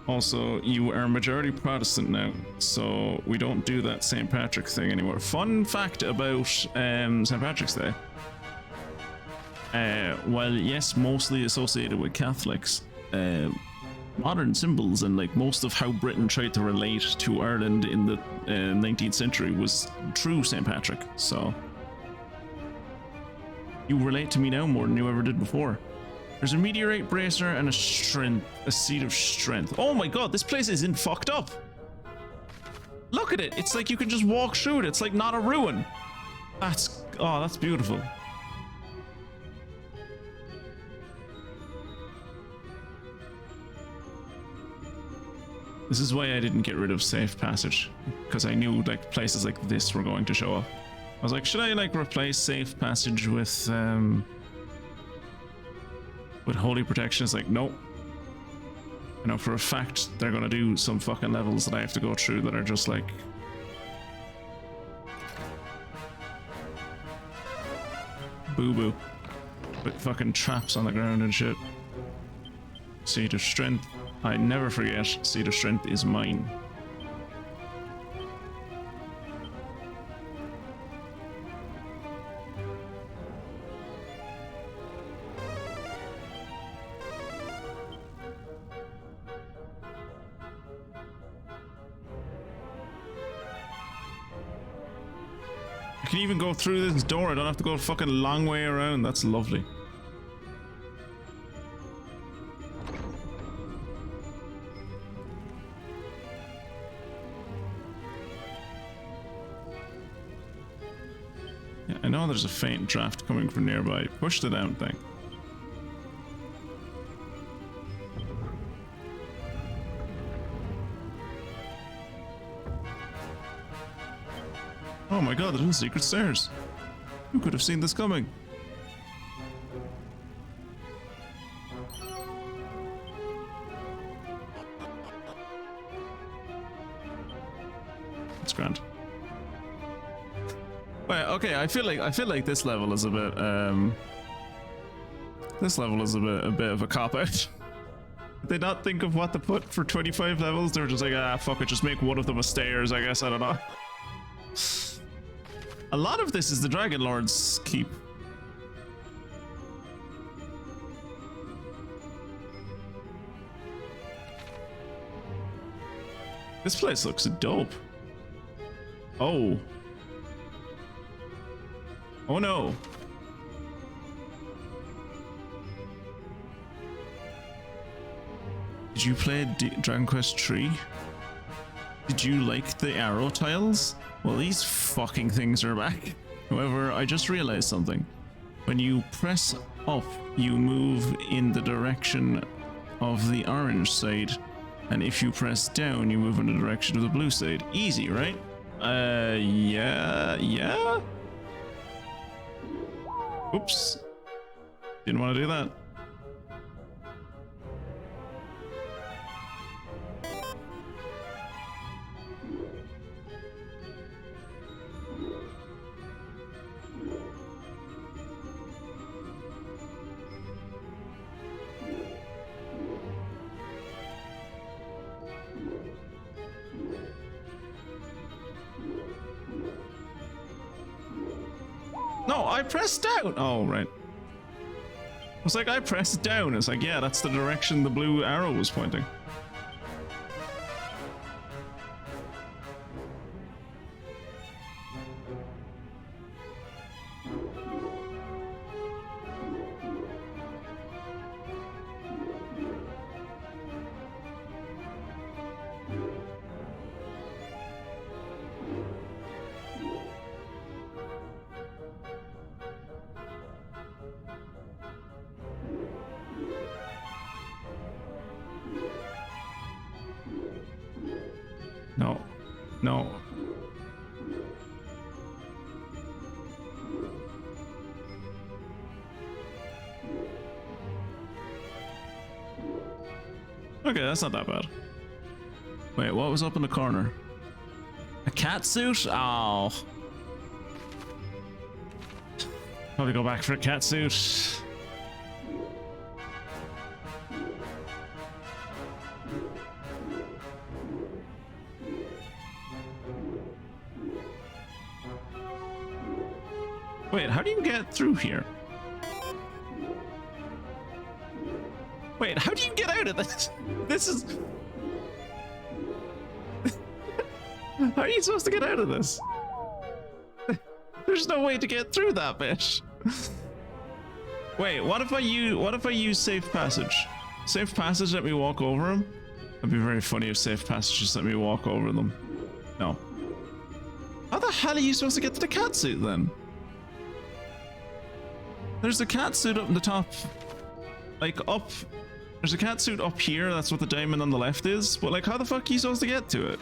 Also, you are majority Protestant now, so we don't do that St. Patrick thing anymore. Fun fact about St. Patrick's Day. While yes, mostly associated with Catholics, modern symbols and like most of how Britain tried to relate to Ireland in the 19th century was through St. Patrick. So you relate to me now more than you ever did before. There's a meteorite bracer and a seed of strength. Oh my god, this place isn't fucked up. Look at it. It's like you can just walk through it. It's like not a ruin. That's beautiful. This is why I didn't get rid of safe passage, because I knew like places like this were going to show up. I was like, should I like replace safe passage with holy protection? It's like, nope. I know for a fact they're gonna do some fucking levels that I have to go through that are just like boo-boo with fucking traps on the ground and shit. Seed of strength. I never forget, seed of strength is mine. I can even go through this door. I don't have to go a fucking long way around. That's lovely. Yeah, I know there's a faint draft coming from nearby. Push the down thing. Oh my god, there's secret stairs. Who could have seen this coming? It's grand. Wait, okay, I feel like this level is a bit this level is a bit of a cop-out. Did they not think of what to put for 25 levels? They were just like, ah, fuck it, just make one of them a stairs, I guess, I don't know. A lot of this is the Dragon Lord's keep. This place looks dope. Oh. Oh no. Did you play Dragon Quest 3? Did you like the arrow tiles? Well, these fucking things are back. However, I just realized something. When you press up, you move in the direction of the orange side. And if you press down, you move in the direction of the blue side. Easy, right? Yeah? Oops. Didn't want to do that. No, I pressed down. Oh, right. I was like, I pressed down. It's like, yeah, that's the direction the blue arrow was pointing. No. No. Okay, that's not that bad. Wait, what was up in the corner? A cat suit? Oh. Probably go back for a cat suit. Wait, how do you get through here? Wait, how do you get out of this? This is... How are you supposed to get out of this? There's no way to get through that bit. Wait, what if I use safe passage? Safe passage let me walk over him? That'd be very funny if safe passage just let me walk over them. No. How the hell are you supposed to get to the cat suit then? There's a cat suit up in the top. Like up. There's a cat suit up here. That's what the diamond on the left is. But like, how the fuck are you supposed to get to it?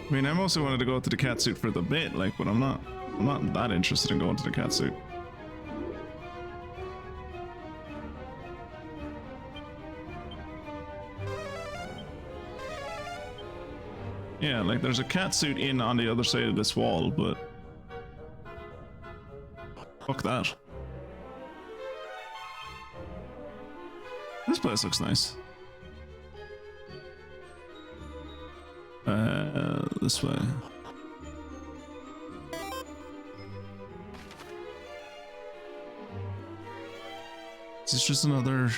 I mean, I mostly wanted to go to the cat suit for the bit, like, but I'm not that interested in going to the cat suit. Yeah, like there's a cat suit in on the other side of this wall, but fuck that. This place looks nice. This way. Is this just another...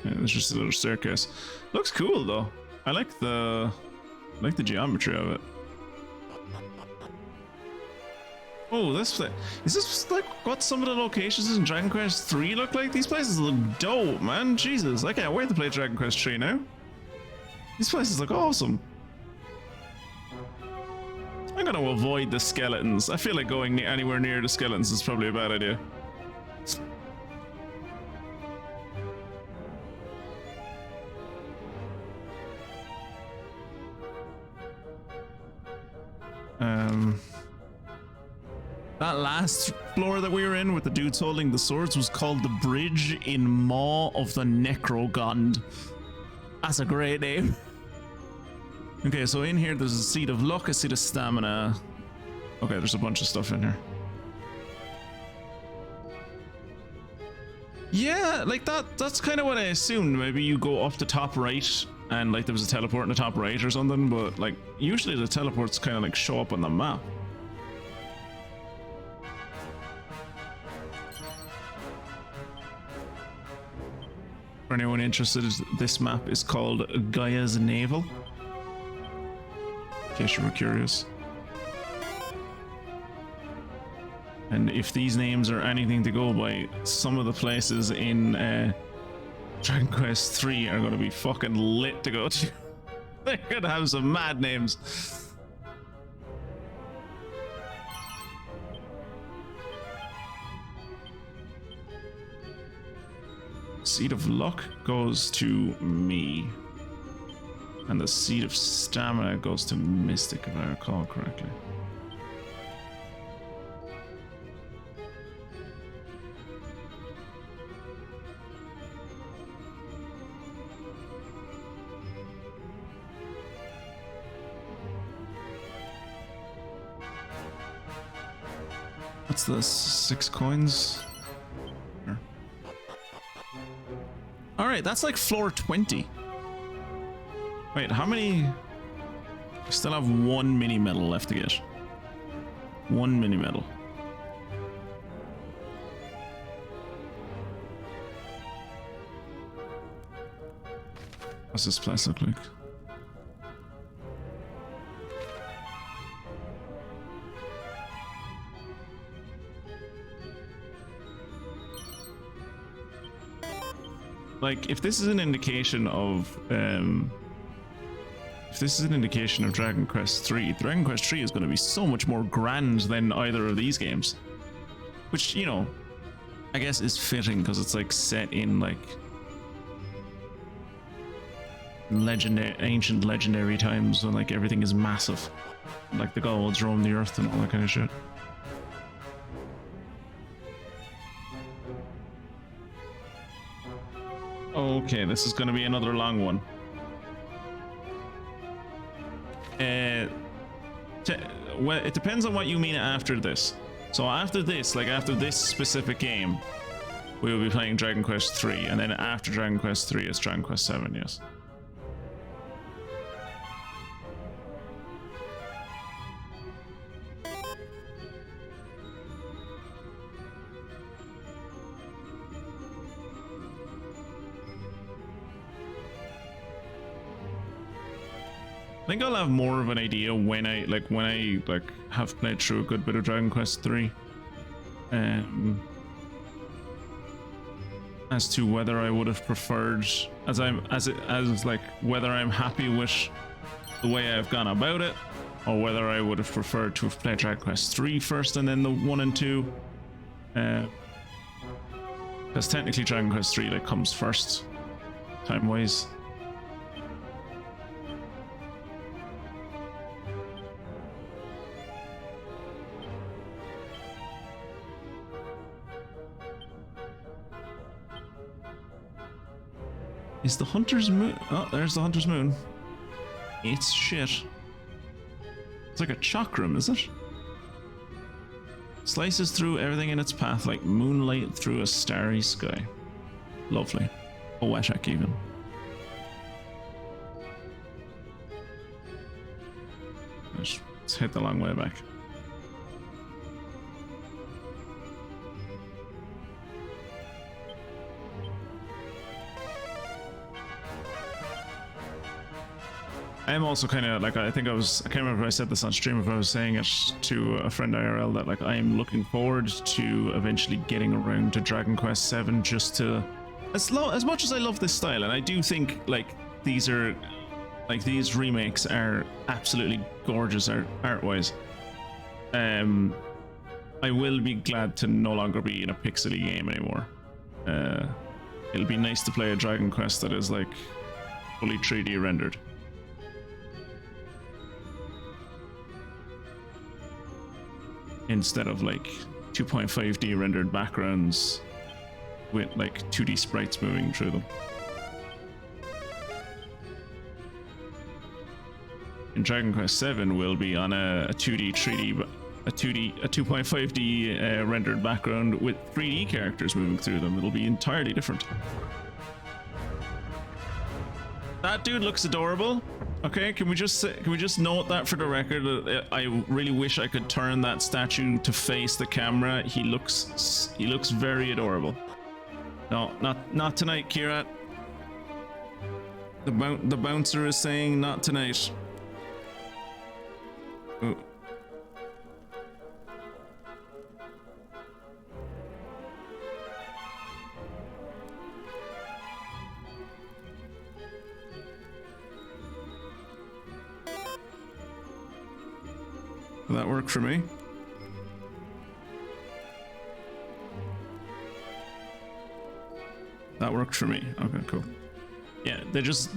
Yeah, it's just another staircase. Looks cool though. I like the geometry of it. Oh, this is this like what some of the locations in Dragon Quest 3 look like? These places look dope, man. Jesus, I can't wait to play Dragon Quest 3 now. These places look awesome. I'm gonna avoid the skeletons. I feel like going anywhere near the skeletons is probably a bad idea. That last floor that we were in with the dudes holding the swords was called the Bridge in Maw of the Necrogond. That's a great name. Okay, so in here there's a seed of luck, a seed of stamina. Okay, there's a bunch of stuff in here. Yeah, like that's kind of what I assumed. Maybe you go up the top right and like there was a teleport in the top right or something, but like usually the teleports kind of like show up on the map. For anyone interested, this map is called Gaia's Navel. In case you were curious. And if these names are anything to go by, some of the places in Dragon Quest 3 are going to be fucking lit to go to. They're going to have some mad names. Seed of Luck goes to me. And the Seed of Stamina goes to Mystic, if I recall correctly. What's this? 6 coins? Here. Alright, that's like floor 20. Wait, how many? I still have 1 mini medal left to get. 1 mini medal. What's this place look like? Like, if this is an indication of Dragon Quest 3, Dragon Quest 3 is going to be so much more grand than either of these games. Which, you know, I guess is fitting because it's like set in like ancient legendary times when like everything is massive. Like the gods roam the earth and all that kind of shit. Okay, this is going to be another long one. Well, it depends on what you mean after this. So after this, like after this specific game, we will be playing Dragon Quest 3, and then after Dragon Quest 3 it's Dragon Quest 7, yes. I think I'll have more of an idea when I have played through a good bit of Dragon Quest 3, as to whether I would have preferred, whether I'm happy with the way I've gone about it, or whether I would have preferred to have played Dragon Quest 3 first and then the 1 and 2, because technically Dragon Quest 3 like comes first, time wise. Is the Hunter's Moon? Oh, there's the Hunter's Moon. It's shit. It's like a chakram, is it? Slices through everything in its path like moonlight through a starry sky. Lovely. Poetic even. Let's hit the long way back. I am also kind of like, I can't remember if I said this on stream, if I was saying it to a friend IRL, that like I am looking forward to eventually getting around to Dragon Quest VII, just to, as much as I love this style, and I do think like these remakes are absolutely gorgeous art wise. I will be glad to no longer be in a pixely game anymore. It'll be nice to play a Dragon Quest that is like fully 3D rendered. Instead of like 2.5D rendered backgrounds with like 2D sprites moving through them. In Dragon Quest VII will be on a 2D, 3D, a 2.5D rendered background with 3D characters moving through them. It'll be entirely different. That dude looks adorable. Okay, can we just note that for the record? I really wish I could turn that statue to face the camera. He looks very adorable. No, not tonight, Kirat. The bouncer is saying not tonight. Ooh. Will that work for me? That worked for me. Okay, cool. Yeah, they just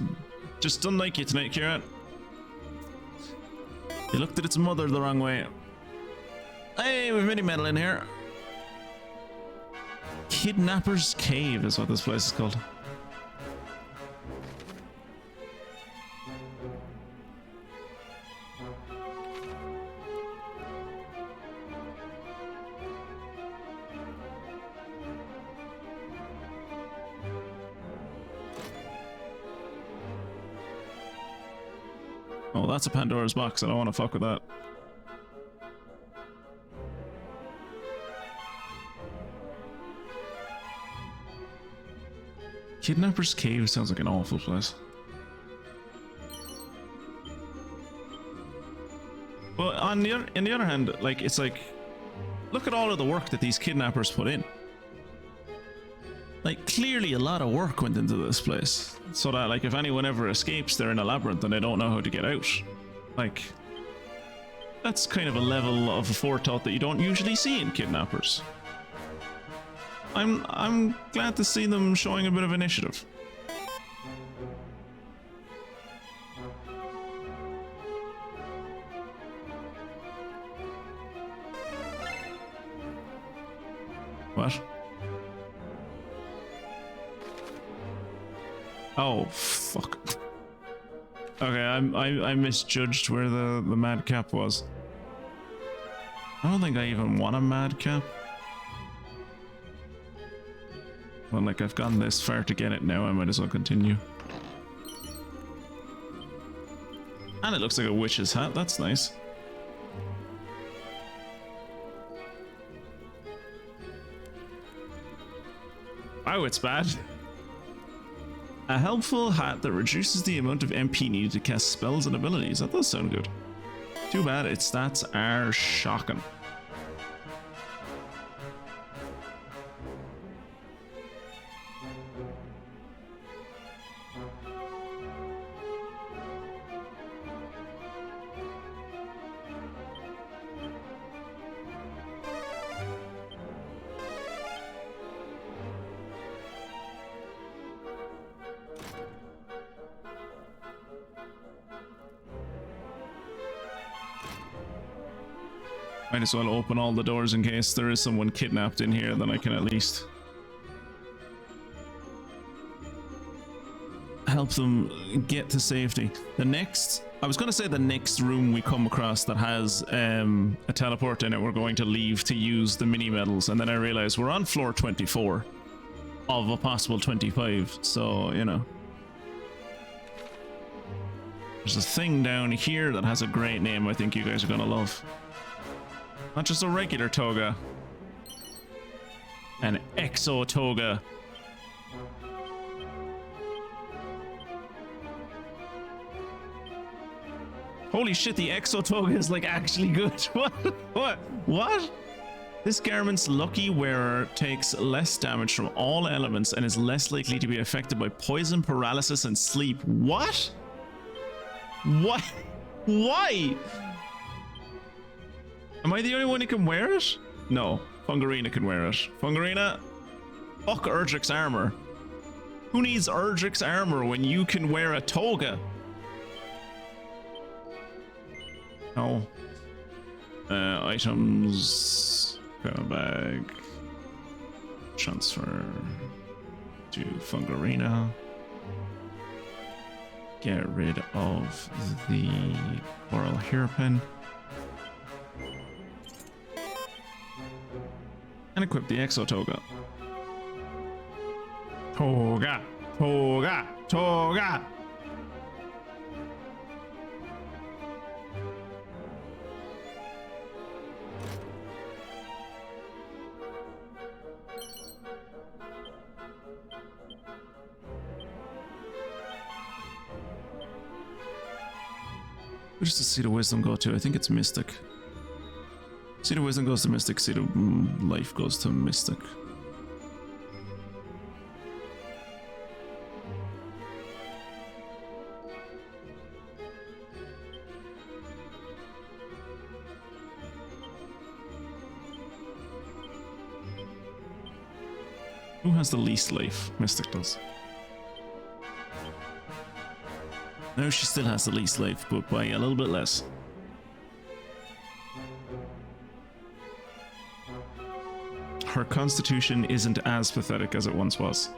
don't like you tonight, Kirat. You looked at its mother the wrong way. Hey, we've mini metal in here. Kidnapper's Cave is what this place is called. Oh, that's a Pandora's box. I don't want to fuck with that. Kidnapper's Cave sounds like an awful place. But on the other hand, like, it's like, look at all of the work that these kidnappers put in. Like, clearly a lot of work went into this place, so that like if anyone ever escapes, they're in a labyrinth and they don't know how to get out. Like, that's kind of a level of forethought that you don't usually see in kidnappers. I'm glad to see them showing a bit of initiative. What? Oh, fuck. Okay, I misjudged where the madcap was. I don't think I even want a madcap. Well, like, I've gone this far to get it now, I might as well continue. And it looks like a witch's hat, that's nice. Wow, it's bad. A helpful hat that reduces the amount of MP needed to cast spells and abilities. That does sound good. Too bad its stats are shocking. Might as well open all the doors in case there is someone kidnapped in here, then I can at least help them get to safety. The next, I was going to say the next room we come across that has a teleport in it, we're going to leave to use the mini medals, and then I realized we're on floor 24 of a possible 25, so, you know. There's a thing down here that has a great name I think you guys are going to love. Not just a regular toga. An exo toga. Holy shit, the exo toga is like actually good. What? This garment's lucky wearer takes less damage from all elements and is less likely to be affected by poison, paralysis, and sleep. What? What? Why? Am I the only one who can wear it? No, Fungarina can wear it. Fungarina, fuck Erdrick's armor. Who needs Erdrick's armor when you can wear a toga? No. Items. Bag. Transfer to Fungarina. Get rid of the Coral Hairpin. And equip the Exo Toga. Toga! Toga! Toga! Where does the Seed of Wisdom go to? I think it's Mystic. Seed of Wisdom goes to Mystic, Seed of Life goes to Mystic. Who has the least life? Mystic does. No, she still has the least life, but by a little bit less. Her constitution isn't as pathetic as it once was.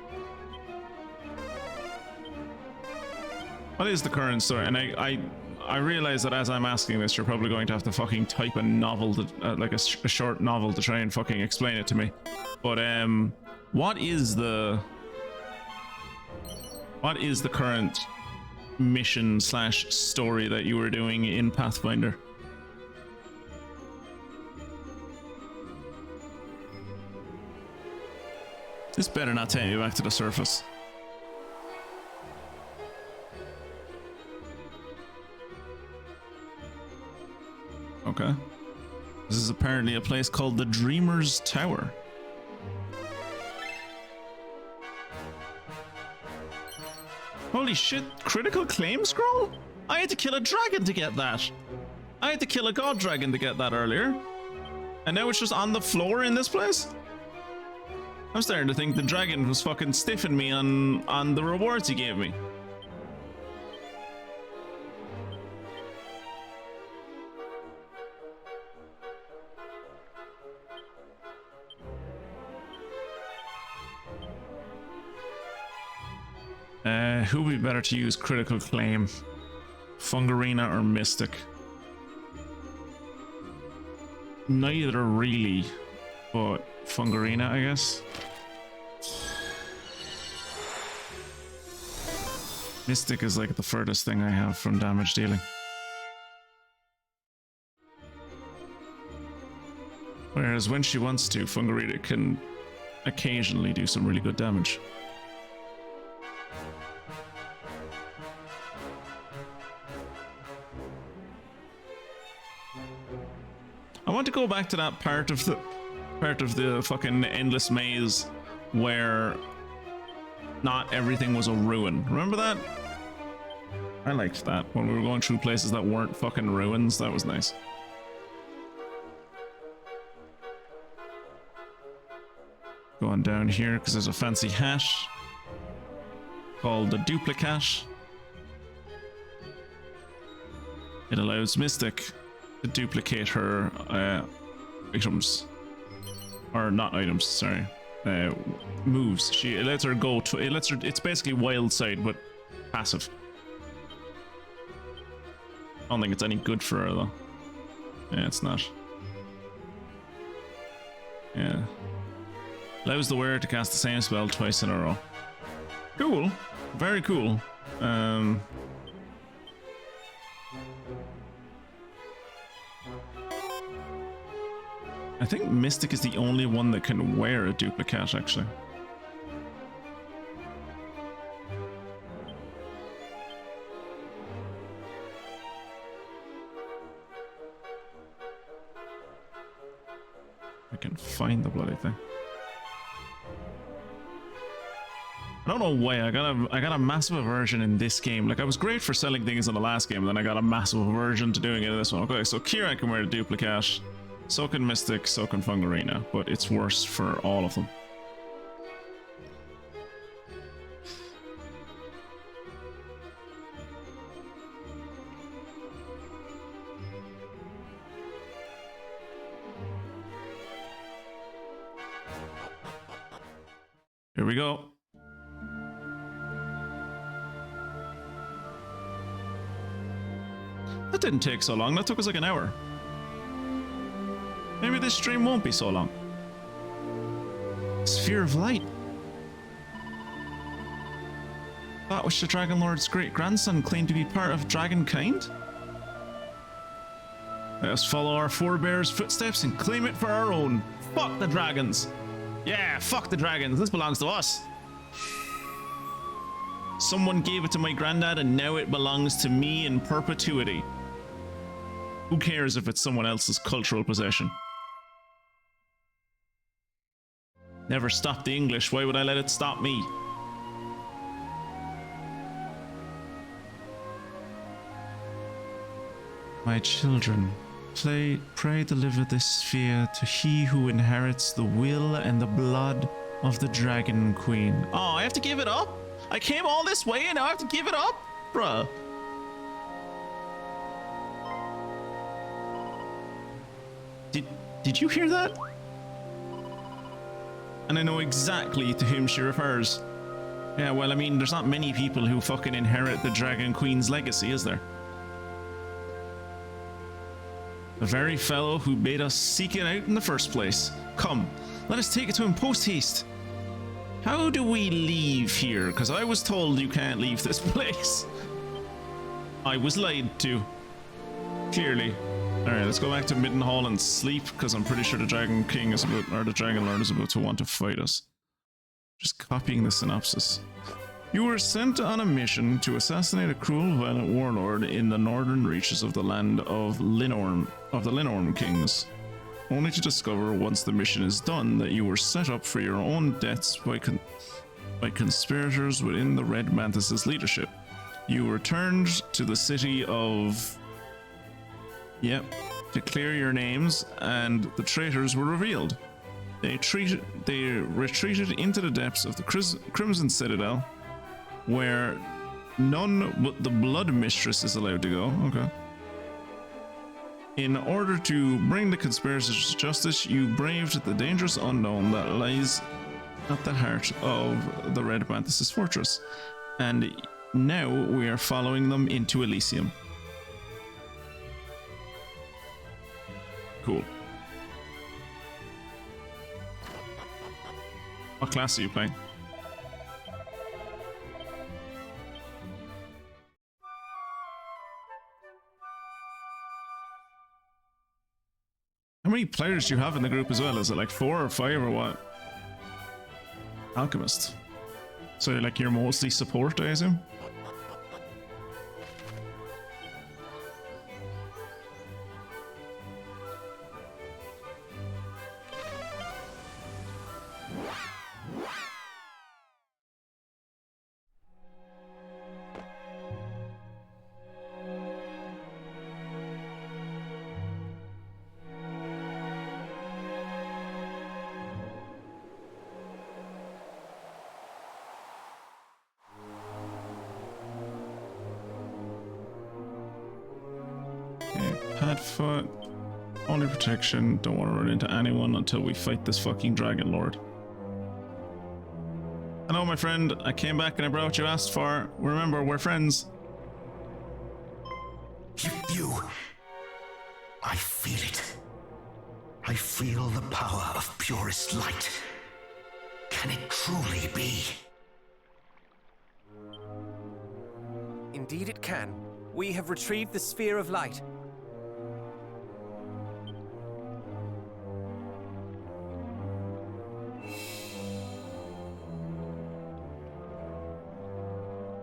What is the current story? And I realize that as I'm asking this, you're probably going to have to fucking type a novel, to, like a short novel to try and fucking explain it to me. But what is the current mission / story that you were doing in Pathfinder? This better not take me back to the surface. Okay. This is apparently a place called the Dreamer's Tower. Holy shit, critical claim scroll? I had to kill a dragon to get that. I had to kill a god dragon to get that earlier. And now it's just on the floor in this place? I'm starting to think the dragon was fucking stiffing me on the rewards he gave me. Who would be better to use critical claim? Fungarina or Mystic? Neither really, but Fungarina, I guess. Mystic is like the furthest thing I have from damage dealing. Whereas when she wants to, Fungarina can occasionally do some really good damage. I want to go back to that part of the fucking endless maze where not everything was a ruin. Remember that? I liked that when we were going through places that weren't fucking ruins. That was nice. Going down here because there's a fancy hat called the Duplicate. It allows Mystic to duplicate her items, or not items, sorry, moves. It lets her go to, it's basically wild side but passive. I don't think it's any good for her though. Yeah, it's not. Yeah, allows the wearer to cast the same spell twice in a row. Cool, very cool. I think Mystic is the only one that can wear a duplicate, actually. I can find the bloody thing. I don't know why I got a massive aversion in this game. Like, I was great for selling things in the last game, and then I got a massive aversion to doing it in this one. Okay, so Kira can wear a duplicate, so can Mystic, so can Fungarina, but it's worse for all of them. Here we go. That didn't take so long. That took us like an hour. Maybe this stream won't be so long. Sphere of Light. That was the Dragon Lord's great grandson claimed to be part of dragonkind. Let us follow our forebears' footsteps and claim it for our own. Fuck the dragons. Yeah, fuck the dragons. This belongs to us. Someone gave it to my granddad and now it belongs to me in perpetuity. Who cares if it's someone else's cultural possession? Never stopped the English. Why would I let it stop me? My children, pray deliver this sphere to he who inherits the will and the blood of the Dragon Queen. Oh, I have to give it up? I came all this way and now I have to give it up? Bruh. Did you hear that? And I know exactly to whom she refers. Yeah, well, I mean, there's not many people who fucking inherit the Dragon Queen's legacy, is there? The very fellow who made us seek it out in the first place. Come, let us take it to him post-haste. How do we leave here? Because I was told you can't leave this place. I was lied to. Clearly. Alright, let's go back to Middenhall and sleep, because I'm pretty sure the Dragon King is about, or the Dragon Lord is about to want to fight us. Just copying the synopsis. You were sent on a mission to assassinate a cruel, violent warlord in the northern reaches of the land of the Linorm Kings, only to discover once the mission is done that you were set up for your own deaths by conspirators within the Red Mantis's leadership. You returned to the city of... Yep, to clear your names, and the traitors were revealed. They retreated into the depths of the Crimson Citadel, where none but the Blood Mistress is allowed to go. Okay. In order to bring the conspirators to justice, you braved the dangerous unknown that lies at the heart of the Red Mantis' fortress, and now we are following them into Elysium. Cool. What class are you playing? How many players do you have in the group as well? Is it like 4 or 5 or what? Alchemist. So like you're mostly support, I assume? Padfoot, only protection, don't want to run into anyone until we fight this fucking Dragon Lord. Hello my friend, I came back and I brought what you asked for. Remember, we're friends. You. I feel it. I feel the power of purest light. Can it truly be? Indeed it can. We have retrieved the Sphere of Light.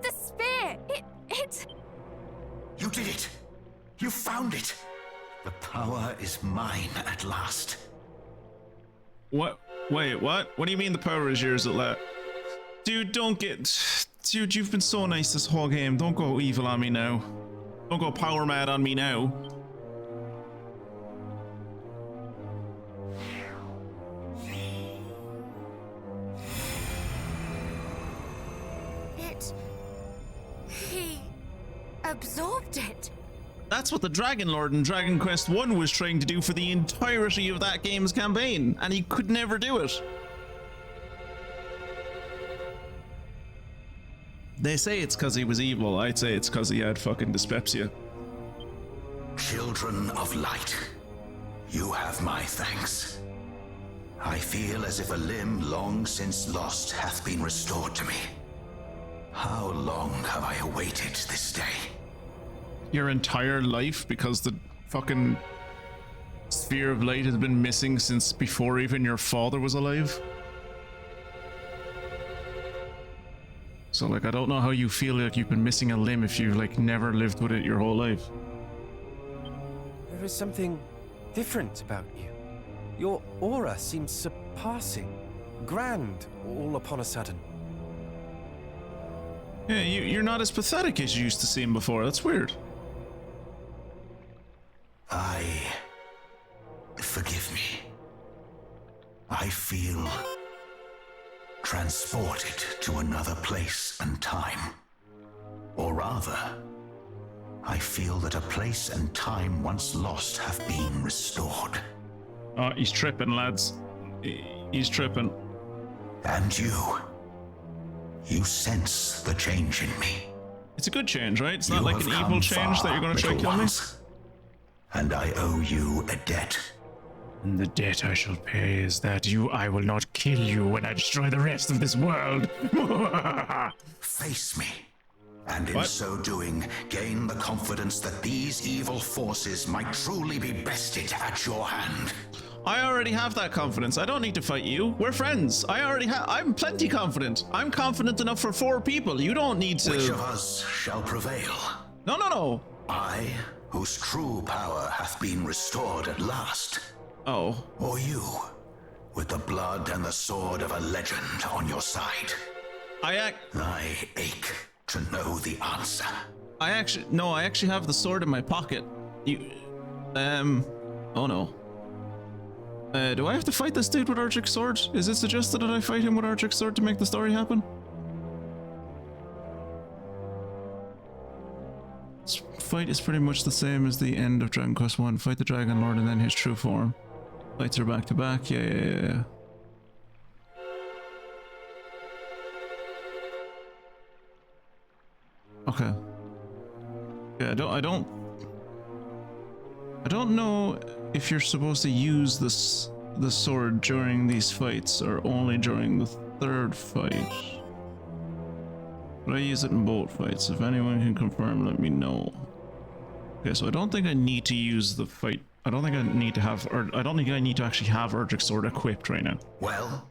The sphere! It... You did it! You found it! The power is mine at last. What? Wait, what? What do you mean the power is yours at that? Dude, don't get... Dude, you've been so nice this whole game. Don't go evil on me now. Don't go power mad on me now. He absorbed it. That's what the Dragon Lord in Dragon Quest 1 was trying to do for the entirety of that game's campaign, and he could never do it. They say it's because he was evil. I'd say it's because he had fucking dyspepsia. Children of light, you have my thanks. I feel as if a limb long since lost hath been restored to me. How long have I awaited this day? Your entire life, because the fucking sphere of light has been missing since before even your father was alive. So like, I don't know how you feel like you've been missing a limb if you've like never lived with it your whole life. There is something different about you. Your aura seems surpassing, grand all upon a sudden. Yeah, you're not as pathetic as you used to seem before. That's weird. Forgive me. I feel transported to another place and time. Or rather, I feel that a place and time once lost have been restored. Oh, he's tripping, lads. He's tripping. And you sense the change in me. It's a good change, right? It's not like an evil change that you're going to try and kill me. And I owe you a debt. And the debt I shall pay is that I will not kill you when I destroy the rest of this world. Face me, and in so doing, gain the confidence that these evil forces might truly be bested at your hand. I already have that confidence. I don't need to fight you. We're friends. I'm plenty confident. I'm confident enough for 4 people. You don't need to... Which of us shall prevail? No. I, whose true power hath been restored at last. Oh. Or you, with the blood and the sword of a legend on your side. I ache to know the answer. I actually have the sword in my pocket. Oh no. Do I have to fight this dude with Erdrick's sword? Is it suggested that I fight him with Erdrick's sword to make the story happen? This fight is pretty much the same as the end of Dragon Quest 1. Fight the Dragon Lord and then his true form. Fights are back to back. Yeah. Okay. Yeah, I don't know if you're supposed to use the sword during these fights or only during the 3rd fight. But I use it in both fights. If anyone can confirm, let me know. Okay, so I don't think I need to use the fight. I don't think I need to have, or I don't think I need to actually have Erdrick's sword equipped right now. Well,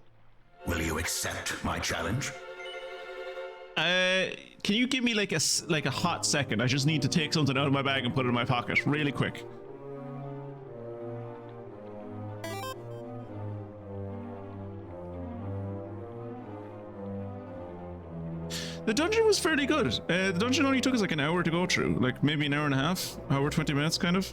will you accept my challenge? Can you give me like a hot second? I just need to take something out of my bag and put it in my pocket really quick. The dungeon was fairly good. The dungeon only took us like an hour to go through, like maybe an hour and a half, hour 20 minutes kind of.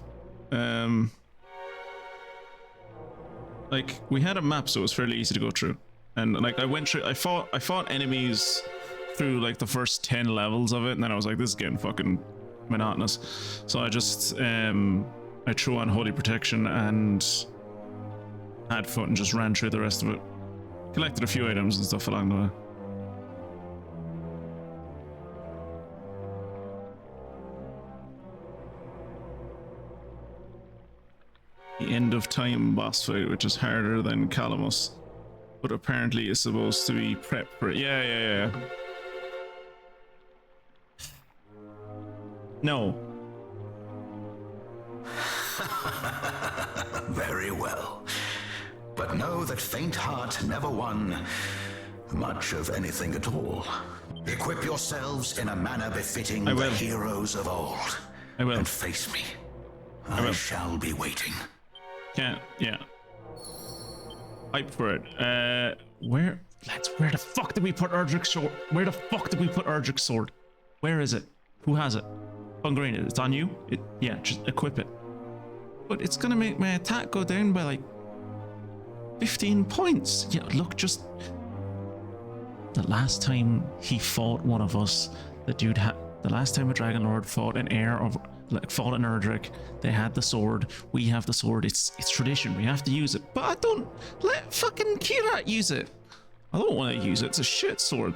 Like we had a map, so it was fairly easy to go through. And like I fought enemies through like the first 10 levels of it, and then I was like, this is getting fucking monotonous. So I just I threw on Holy Protection and had foot and just ran through the rest of it. Collected a few items and stuff along the way. The end of time boss fight, which is harder than Calamus, but apparently is supposed to be prep for it. Yeah. No. Very well. But know that faint heart never won much of anything at all. Equip yourselves in a manner befitting the heroes of old. I will. And face me. I shall be waiting. Yeah. hyped for it. Where the fuck did we put Erdrick's sword? Where the fuck did we put Erdrick's sword? Where is it? Who has it? Ungreen, it's on you? Yeah, just equip it. But it's gonna make my attack go down by like 15 points. Yeah, look, just the last time he fought one of us, the dude had the last time a Dragon Lord fought an heir of like fought an Erdrick, they had the sword. We have the sword. It's tradition. We have to use it. But I don't let fucking Kirat use it. I don't want to use it. It's a shit sword.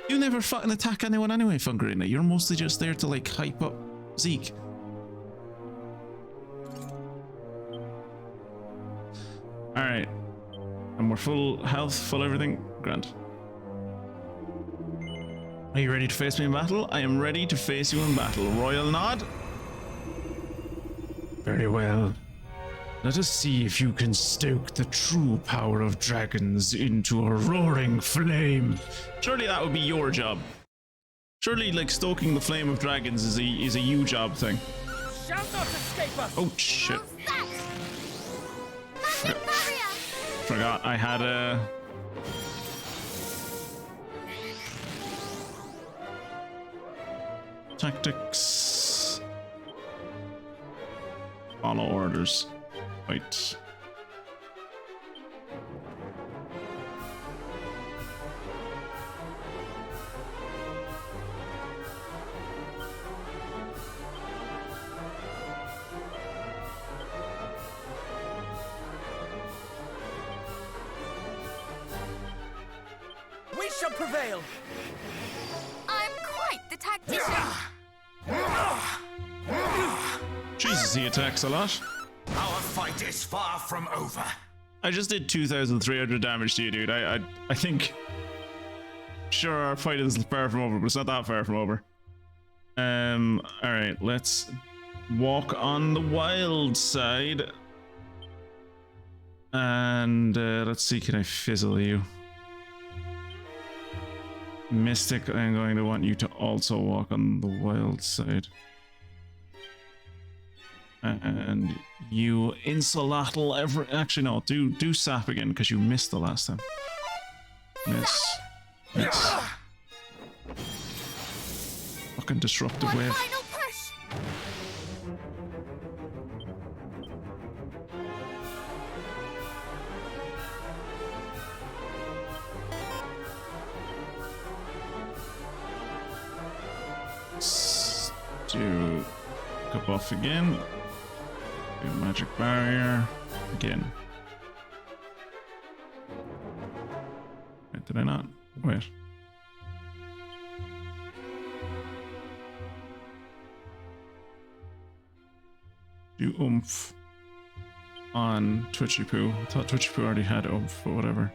You never fucking attack anyone anyway, Fungarina. You're mostly just there to like hype up Zeke. Alright. And we're full health, full everything. Grand. Are you ready to face me in battle? I am ready to face you in battle. Royal nod? Very well. Let us see if you can stoke the true power of dragons into a roaring flame. Surely that would be your job. Surely, like, stoking the flame of dragons is a you job thing. Shall not escape us! Oh, shit. Magic barrier! Forgot I had a... Tactics. Follow orders. Wait. We shall prevail! I'm quite the tactician. Jesus, he attacks a lot. Our fight is far from over. I just did 2,300 damage to you, dude. I think... Sure, our fight is far from over, but it's not that far from over. Alright, let's walk on the wild side. And, let's see, can I fizzle you? Mystic, I'm going to want you to also walk on the wild side. And you insulattle actually no, do sap again because you missed the last time. Miss. Fucking disruptive One wave. final push. Let's do a buff again. Do magic barrier again. Wait, did I not? Wait. Do oomph on Twitchy Poo. I thought Twitchy Poo already had oomph, but whatever.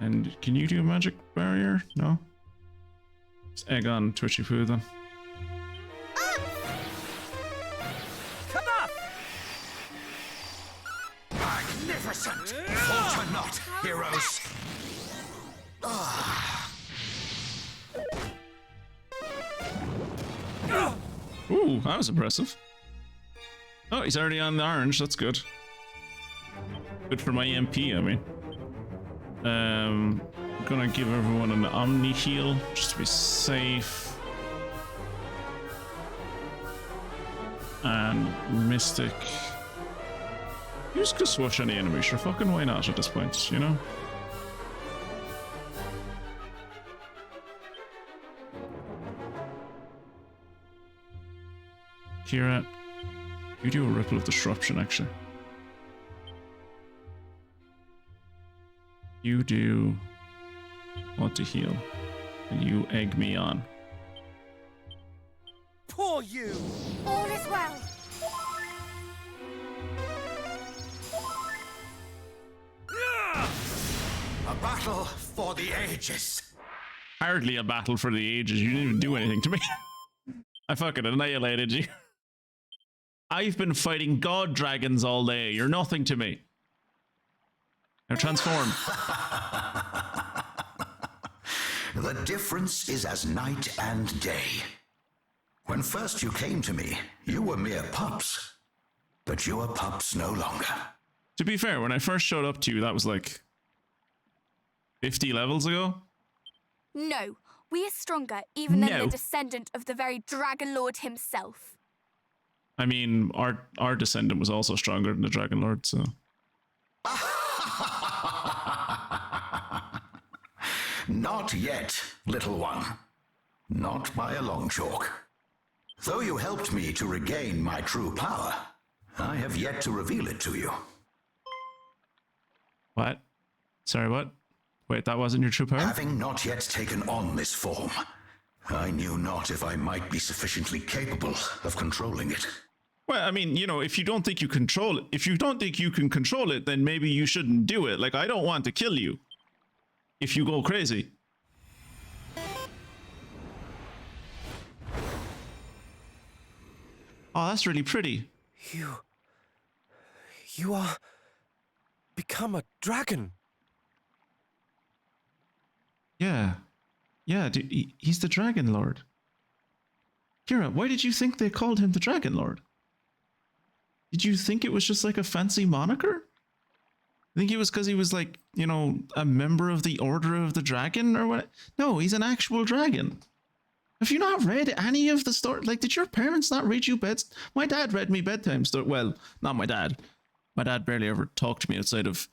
And can you do a magic barrier? No? Just egg on Twitchy Poo then. Come up! Magnificent! Falter not, heroes! Ooh, that was impressive. Oh, he's already on the orange. That's good. Good for my MP, I mean. I'm gonna give everyone an Omni heal just to be safe. And Mystic. You just could switch any enemy, sure fucking why not at this point, you know? Kira, you do a Ripple of Disruption actually. You do want to heal, and you egg me on. Poor you! All is well. A battle for the ages. Hardly a battle for the ages. You didn't even do anything to me. I fucking annihilated you. I've been fighting god dragons all day. You're nothing to me. Now transform. The difference is as night and day. When first you came to me, you were mere pups. But you are pups no longer. To be fair, when I first showed up to you, that was like 50 levels ago. No, we are stronger even than No. the descendant of the very Dragon Lord himself. I mean, our descendant was also stronger than the Dragon Lord, so. Not yet, little one. Not by a long chalk. Though you helped me to regain my true power, I have yet to reveal it to you. What? Sorry, what? Wait, that wasn't your true power? Having not yet taken on this form, I knew not if I might be sufficiently capable of controlling it. Well, I mean, you know, if you don't think you control it, if you don't think you can control it, then maybe you shouldn't do it. Like, I don't want to kill you if you go crazy. Oh, that's really pretty. You are... become a dragon. Yeah. Yeah, dude, he's the Dragon Lord. Kira, why did you think they called him the Dragon Lord? Did you think it was just like a fancy moniker? I think it was because he was like, you know, a member of the Order of the Dragon or what? No, he's an actual dragon. Have you not read any of the story? Like, did your parents not read you beds? My dad read me bedtime story. Well, not my dad. My dad barely ever talked to me outside of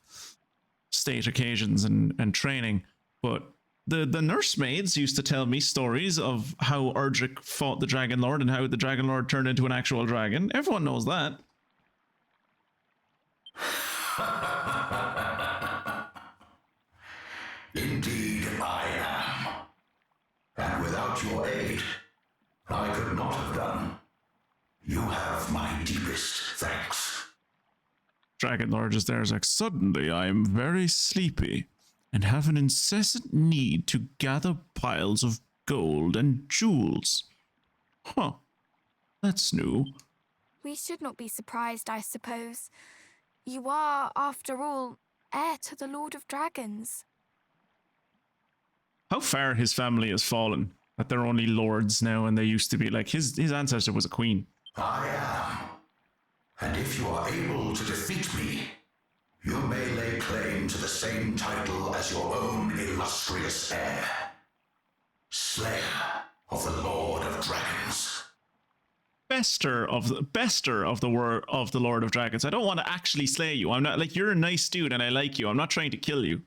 state occasions and training. But the nursemaids used to tell me stories of how Erdrick fought the Dragon Lord and how the Dragon Lord turned into an actual dragon. Everyone knows that. Indeed, I am. And without your aid, I could not have done. You have my deepest thanks. Dragon Lord is there is like, suddenly I am very sleepy and have an incessant need to gather piles of gold and jewels. Huh. That's new. We should not be surprised, I suppose. You are, after all, heir to the Lord of Dragons. How far his family has fallen. That they're only lords now and they used to be like, his ancestor was a queen. I am. And if you are able to defeat me, you may lay claim to the same title as your own illustrious heir. Slayer of the Lord of Dragons. Bester of the Lord of Dragons. I don't want to actually slay you. I'm not like, you're a nice dude and I like you. I'm not trying to kill you.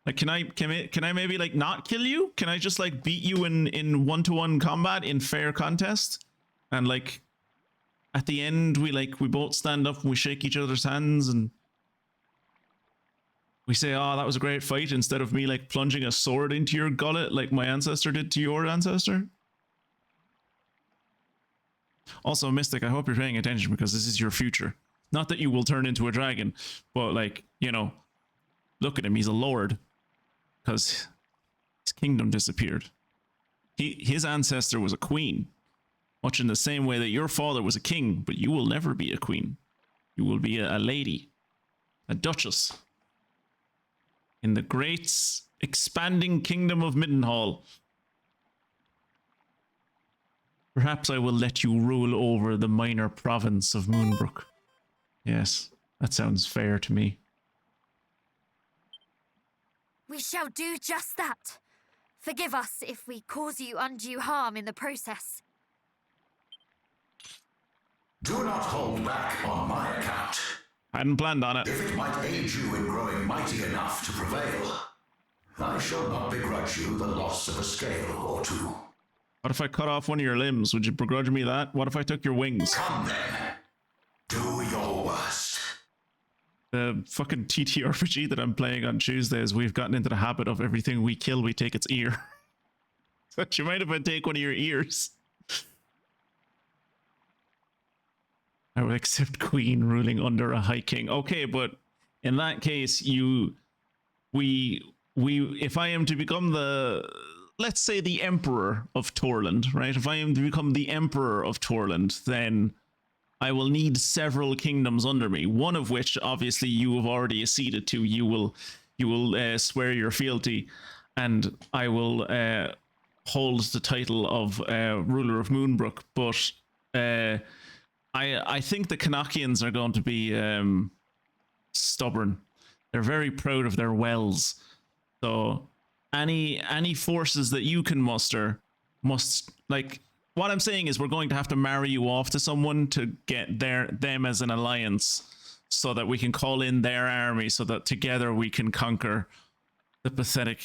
Like, can I maybe like not kill you? Can I just like beat you in one-to-one combat in fair contest? And like at the end we both stand up and we shake each other's hands and we say, oh, that was a great fight, instead of me like plunging a sword into your gullet like my ancestor did to your ancestor. Also, Mystic, I hope you're paying attention because this is your future. Not that you will turn into a dragon, but like, you know, look at him, he's a lord. Because his kingdom disappeared. His ancestor was a queen. Much in the same way that your father was a king, but you will never be a queen. You will be a lady. A duchess. In the great expanding kingdom of Middenhall. Perhaps I will let you rule over the minor province of Moonbrook. Yes, that sounds fair to me. We shall do just that. Forgive us if we cause you undue harm in the process. Do not hold back on my account. Hadn't planned on it. If it might aid you in growing mighty enough to prevail, I shall not begrudge you the loss of a scale or two. What if I cut off one of your limbs? Would you begrudge me that? What if I took your wings? Come then. Do your worst. The fucking TTRPG that I'm playing on Tuesdays, we've gotten into the habit of everything we kill, we take its ear. So you mind if I take one of your ears? I will accept queen ruling under a high king. Okay, but in that case, if I am to become let's say the Emperor of Torland, right? If I am to become the Emperor of Torland, then I will need several kingdoms under me, one of which obviously you have already acceded to. You will swear your fealty, and I will holds the title of ruler of Moonbrook, but I think the Kanakians are going to be stubborn. They're very proud of their wells. So any forces that you can muster must, like, what I'm saying is we're going to have to marry you off to someone to get them as an alliance, so that we can call in their army, so that together we can conquer the pathetic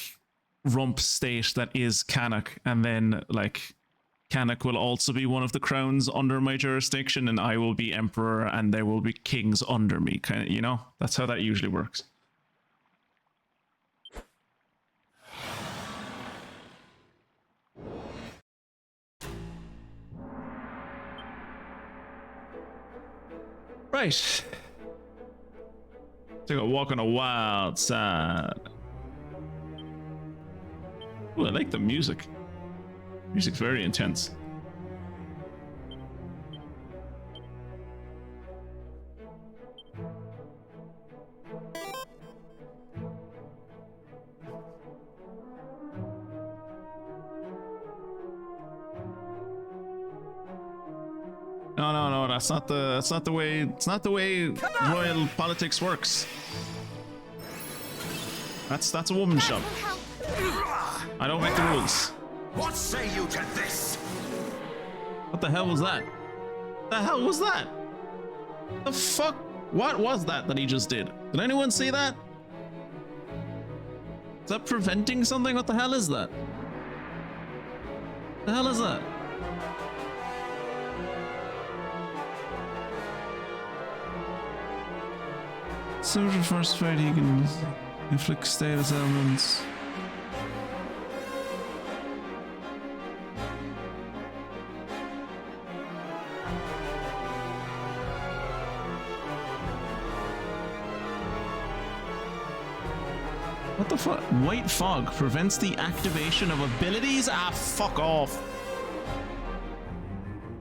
rump state that is Canuck. And then, like, Canuck will also be one of the crowns under my jurisdiction, and I will be emperor, and there will be kings under me, kind of, you know? That's how that usually works. Right. Take a walk on a wild side. Ooh, I like the music. Music's very intense. No, that's not the way royal politics works. That's a woman's job. I don't make the rules. What say you to this? What the hell was that? The hell was that? The fuck? What was that he just did? Did anyone see that? Is that preventing something? What the hell is that? The hell is that? Similar to first fight, he can inflict status elements. What the fuck? White fog prevents the activation of abilities? Ah, fuck off.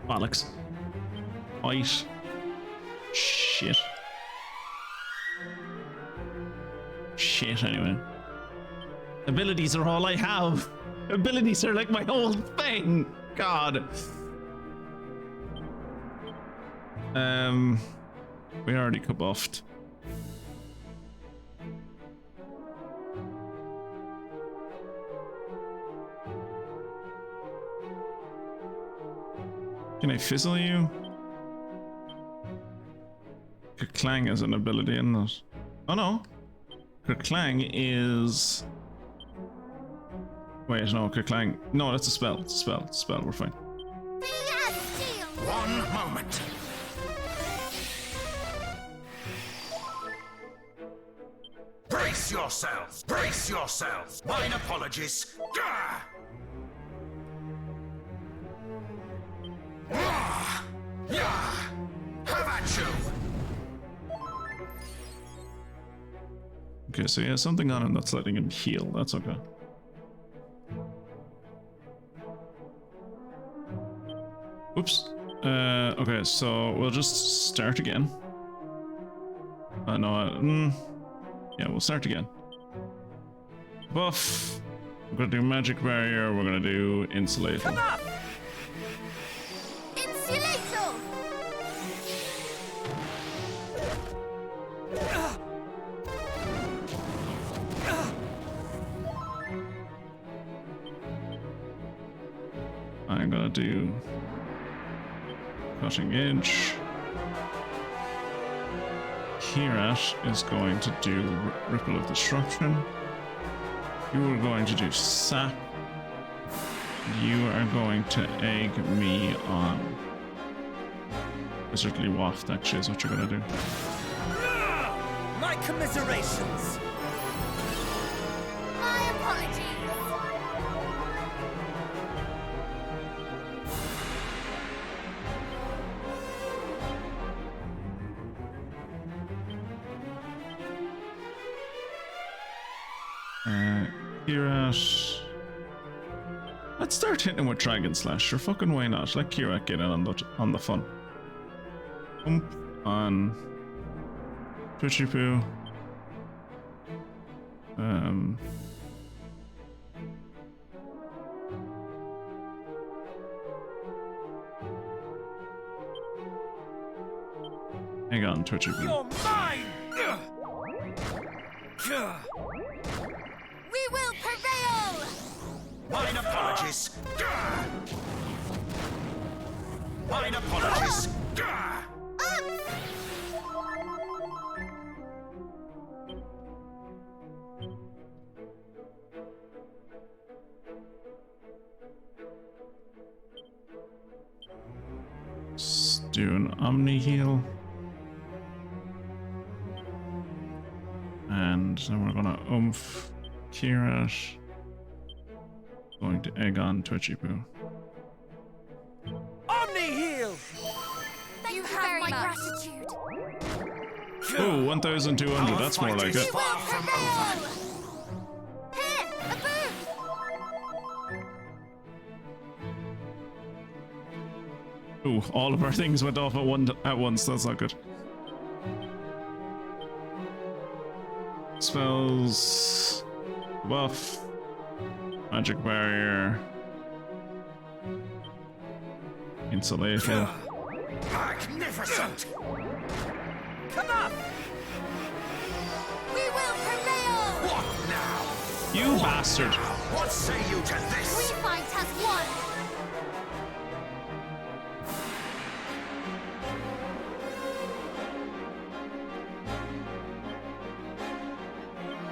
Bollocks. White. Shit. Shit, anyway. Abilities are all I have. Abilities are like my whole thing. God. We already kabuffed. Can I fizzle you? Kerklang is an ability, isn't it? Oh no. Kerklang is... Wait, no, Kerklang... No, that's a spell. It's a spell. It's a spell. We're fine. One moment. Brace yourselves! Brace yourselves! Mine apologies. Gah! Yeah! Have at you! Okay, so he has something on him that's letting him heal. That's okay. Oops. Okay, so we'll just start again. No, yeah, we'll start again. Buff. We're gonna do magic barrier. We're gonna do insulate. Come up! Insulator! I'm gonna do cutting edge. Kirat is going to do ripple of disruption. You are going to do sap. You are going to egg me on. Wizardly waft, actually, is what you're gonna do. My commiserations! My apologies! Kirat. Let's start hitting him with Dragon Slash. Sure, fucking why not? Let Kirat get in on the fun. Pump on Twitchy Poo. Hang on, Twitchy. You're mine! We will prevail! Mine apologies. Mine apologies. Let's do an Omni heal. And then we're gonna oomph Kirat. Going to egg on Twitchy Poo. Omni heal! Thank you have very my much. gratitude. Oh, 1,200. Our That's more fight like is it. far from over. Here, a booth! Ooh, all of our things went off at once. That's not good. Spells, buff, magic barrier, insulated. Magnificent. Come on! We will prevail! What now? You bastard! What say you to this? Fight has won.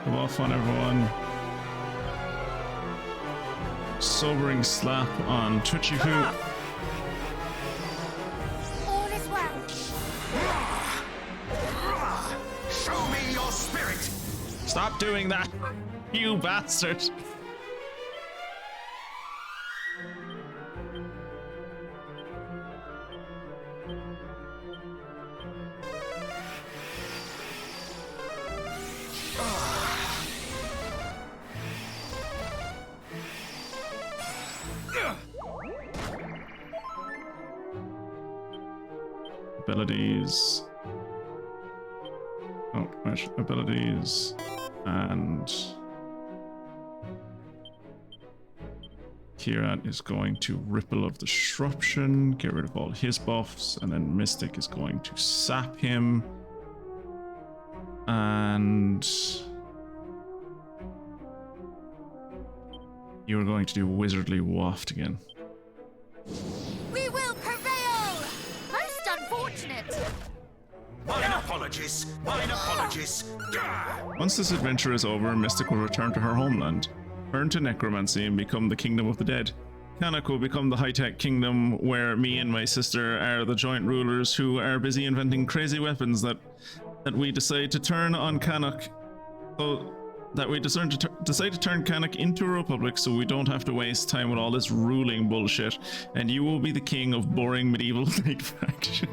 Come off on everyone. Sobering slap on Twitchy Poo. All is well. Show me your spirit. Stop doing that, you bastard! Abilities. Oh, wait, abilities. And Kirat is going to Ripple of Disruption, get rid of all his buffs, and then Mystic is going to sap him. And you are going to do Wizardly Waft again. We will prevail! Most unfortunate. Mine apologies. Mine apologies. Once this adventure is over, Mystic will return to her homeland, turn to necromancy, and become the kingdom of the dead. Canuck will become the high-tech kingdom where me and my sister are the joint rulers who are busy inventing crazy weapons that we decide to turn on Canuck. So that we decide to turn Canuck into a republic so we don't have to waste time with all this ruling bullshit, and you will be the king of boring medieval knight faction.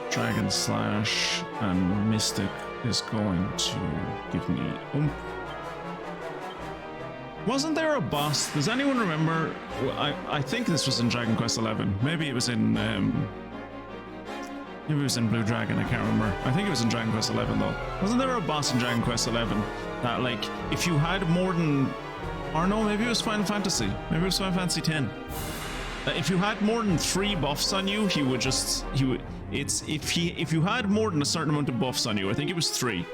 Dragon Slash and Mystic is going to give me Wasn't there a boss? Does anyone remember? I think this was in Dragon Quest XI. Maybe it was in maybe it was in Blue Dragon, I can't remember. I think it was in Dragon Quest XI though. Wasn't there a boss in Dragon Quest XI that, like, if you had more than, or no, maybe it was Final Fantasy. Maybe it was Final Fantasy X. If you had more than 3 buffs on you, if you had more than a certain amount of buffs on you, I think it was 3. If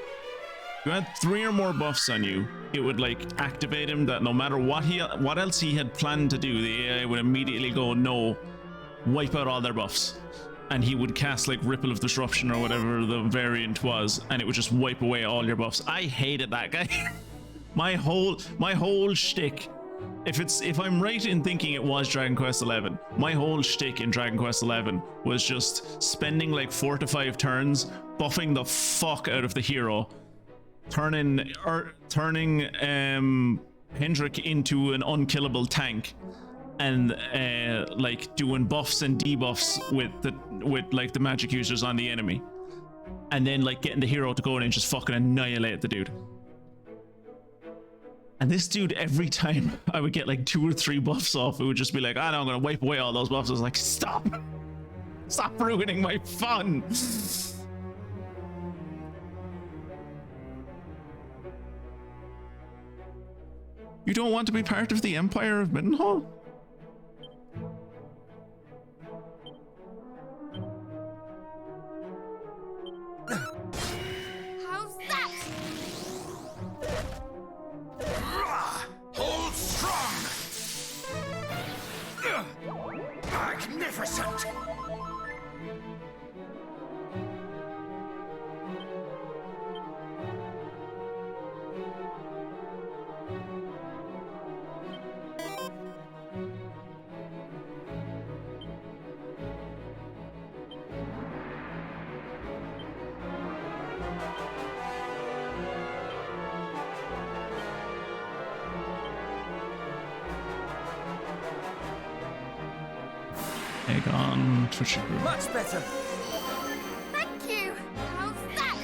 you had 3 or more buffs on you, it would, like, activate him that no matter what else he had planned to do, the AI would immediately go, no, wipe out all their buffs. And he would cast, like, Ripple of Disruption or whatever the variant was, and it would just wipe away all your buffs. I hated that guy. my whole shtick, if I'm right in thinking it was Dragon Quest XI, my whole shtick in Dragon Quest XI was just spending like 4 to 5 turns buffing the fuck out of the hero, turning Erdrick into an unkillable tank, and like doing buffs and debuffs with like the magic users on the enemy, and then like getting the hero to go in and just fucking annihilate the dude. And this dude, every time I would get like 2 or 3 buffs off, it would just be like, ah, no, I'm gonna wipe away all those buffs. I was like, stop! Stop ruining my fun! You don't want to be part of the Empire of Midenhall? How's that? Hold strong! Magnificent! Hargon, Twitch. Much better. Thank you. How's that?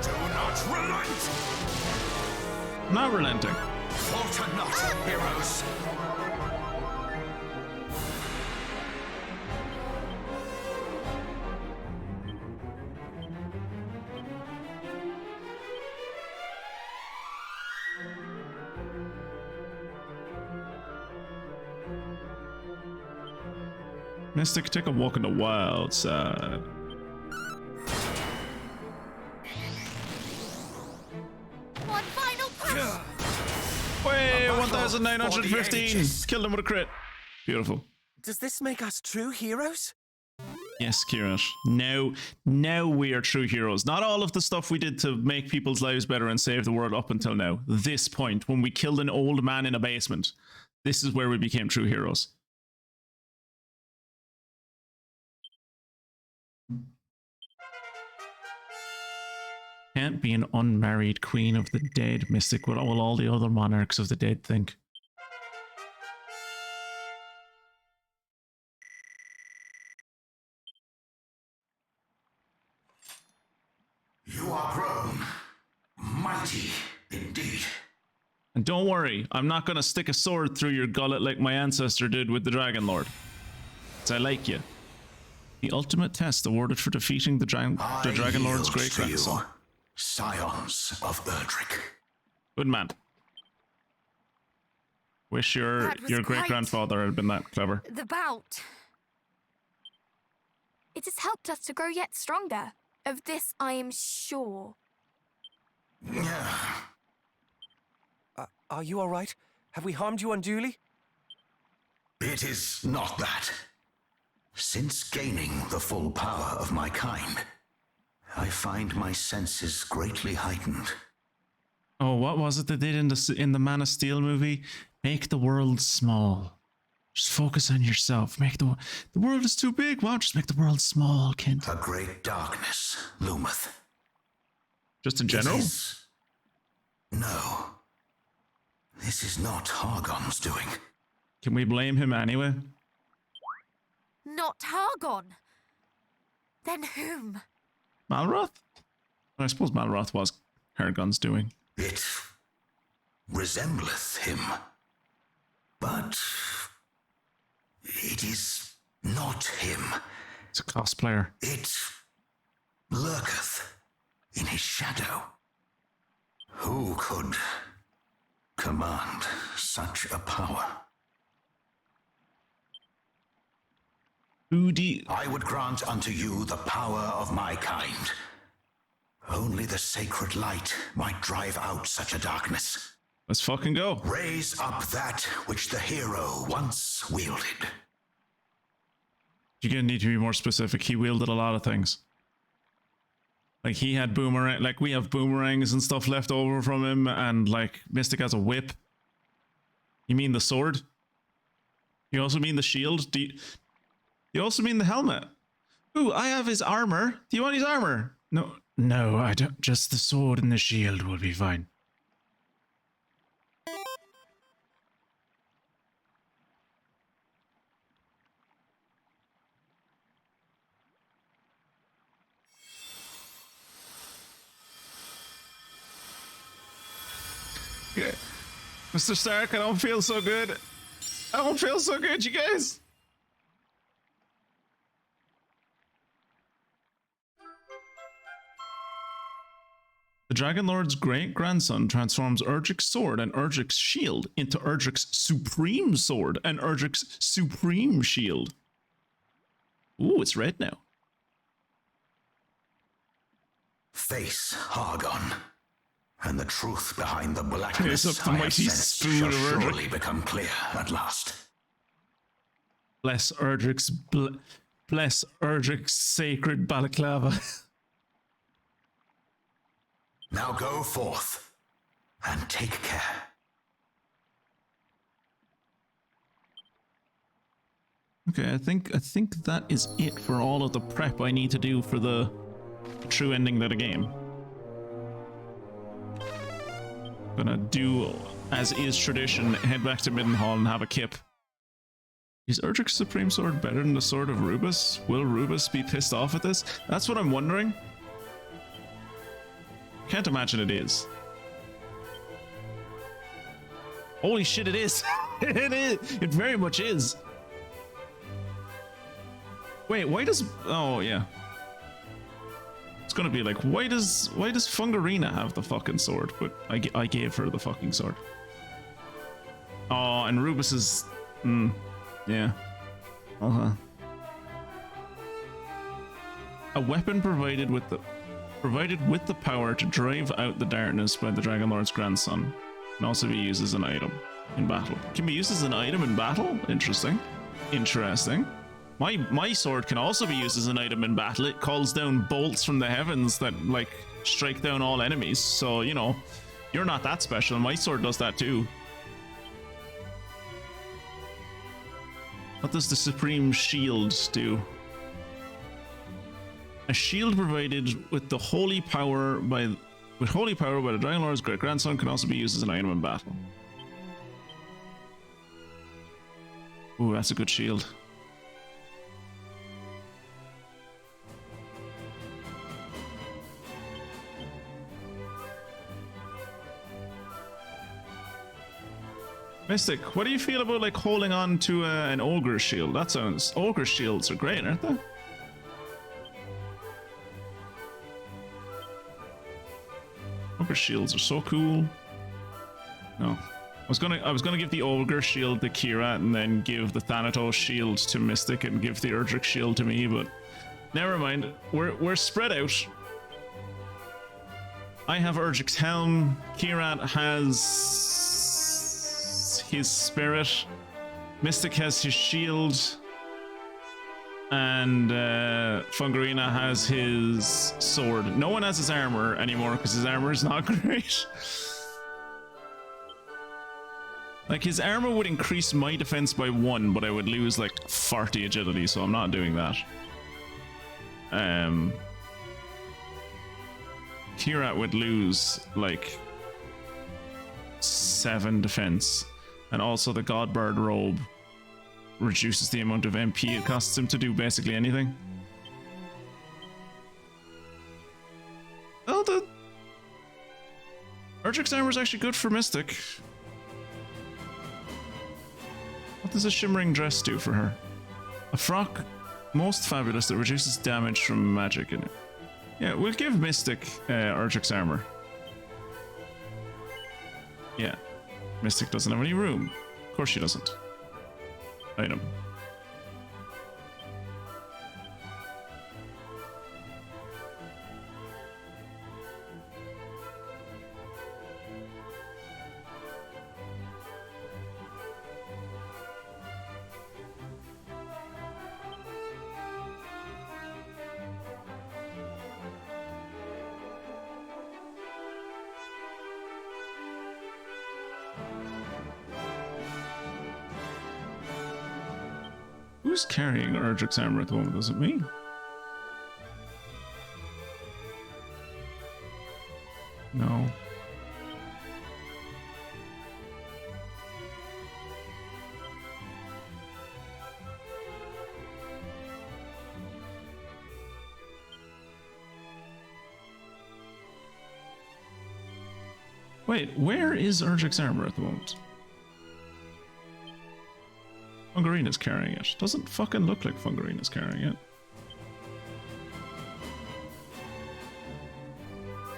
Do not relent! Not relenting. Falter not, heroes! Mystic, take a walk in the wild side. One final push. Way, battle 1915. for the ages. Killed him with a crit. Beautiful. Does this make us true heroes? Yes, Kirat. Now we are true heroes. Not all of the stuff we did to make people's lives better and save the world up until now. This point, when we killed an old man in a basement, this is where we became true heroes. Can't be an unmarried queen of the dead, Mystic. What will all the other monarchs of the dead think? You are grown. Mighty, indeed. And don't worry, I'm not going to stick a sword through your gullet like my ancestor did with the Dragon Lord. 'Cause I like you. The ultimate test awarded for defeating the Dragon Lord's great grandson. Scions of Erdrick. Good man. Wish your That was great grandfather had been that clever. The bout. It has helped us to grow yet stronger. Of this I am sure. Are you all right? Have we harmed you unduly? It is not that. Since gaining the full power of my kind, I find my senses greatly heightened. Oh, what was it they did in the Man of Steel movie? Make the world small. Just focus on yourself. Make the world is too big. Well, just make the world small, Kent. A great darkness loometh. Just in general. No. This is not Hargon's doing. Can we blame him anyway? Not Hargon. Then whom? Malroth? I suppose Malroth was Hargon's doing. It resembleth him. But it is not him. It's a cosplayer. It lurketh in his shadow. Who could command such a power? Udi. I would grant unto you the power of my kind. Only the sacred light might drive out such a darkness. Let's fucking go. Raise up that which the hero once wielded. You're gonna need to be more specific. He wielded a lot of things. Like he had boomerang, like we have boomerangs and stuff left over from him, and like Mystic has a whip. You mean the sword? You also mean the shield? You also mean the helmet? Ooh, I have his armor. Do you want his armor? No, I don't. Just the sword and the shield will be fine. Okay. Mr. Stark, I don't feel so good. I don't feel so good, you guys. The Dragon Lord's great-grandson transforms Erdrick's sword and Erdrick's shield into Erdrick's supreme sword and Erdrick's supreme shield. Ooh, it's red now. Face Hargon, and the truth behind the blackness Face up the I have mighty sensed spoon shall of Erdrick. surely become clear at last. Bless Erdrick's sacred balaclava. Now go forth and take care. Okay, I think that is it for all of the prep I need to do for the true ending of the game. Gonna do as is tradition, head back to Middenhall and have a kip. Is Erdrick's Supreme Sword better than the Sword of Rubus? Will Rubus be pissed off at this? That's what I'm wondering. Can't imagine it is. Holy shit, it is! It is! It very much is! Wait, why does... Oh, yeah. It's gonna be like, why does Fungarina have the fucking sword? But I gave her the fucking sword. Oh, and Rubus is... yeah. Uh-huh. A weapon provided with the power to drive out the darkness by the Dragon Lord's grandson can also be used as an item in battle. Can be used as an item in battle? Interesting. Interesting. My sword can also be used as an item in battle. It calls down bolts from the heavens that, like, strike down all enemies. So, you know, you're not that special. My sword does that too. What does the Supreme Shield do? A shield provided with the holy power by the Dragon Lord's great grandson can also be used as an item in battle. Ooh, that's a good shield. Mystic, what do you feel about, like, holding on to an ogre shield? That sounds... Ogre shields are great, aren't they? Ogre shields are so cool. No. I was gonna give the ogre shield to Kira and then give the Thanatos shield to Mystic and give the Erdrick shield to me, but never mind. We're spread out. I have Erdrick's helm. Kirat has his spirit. Mystic has his shield. And Fungarina has his sword. No one has his armor anymore because his armor is not great. Like, his armor would increase my defense by 1, but I would lose like 40 agility, so I'm not doing that. Kirat would lose like 7 defense, and also the Godbird robe reduces the amount of MP it costs him to do basically anything. Oh, the Erdrick's armor is actually good for Mystic. What does a shimmering dress do for her? A frock most fabulous that reduces damage from magic in it. Yeah, we'll give Mystic Erdrick's armor. Yeah, Mystic doesn't have any room. Of course she doesn't. Item. Who's carrying Erdrick's armor at the moment? Was it me? No. Wait, where is Erdrick's armor at the moment? Fungarina's carrying it. Doesn't fucking look like Fungarina's carrying it.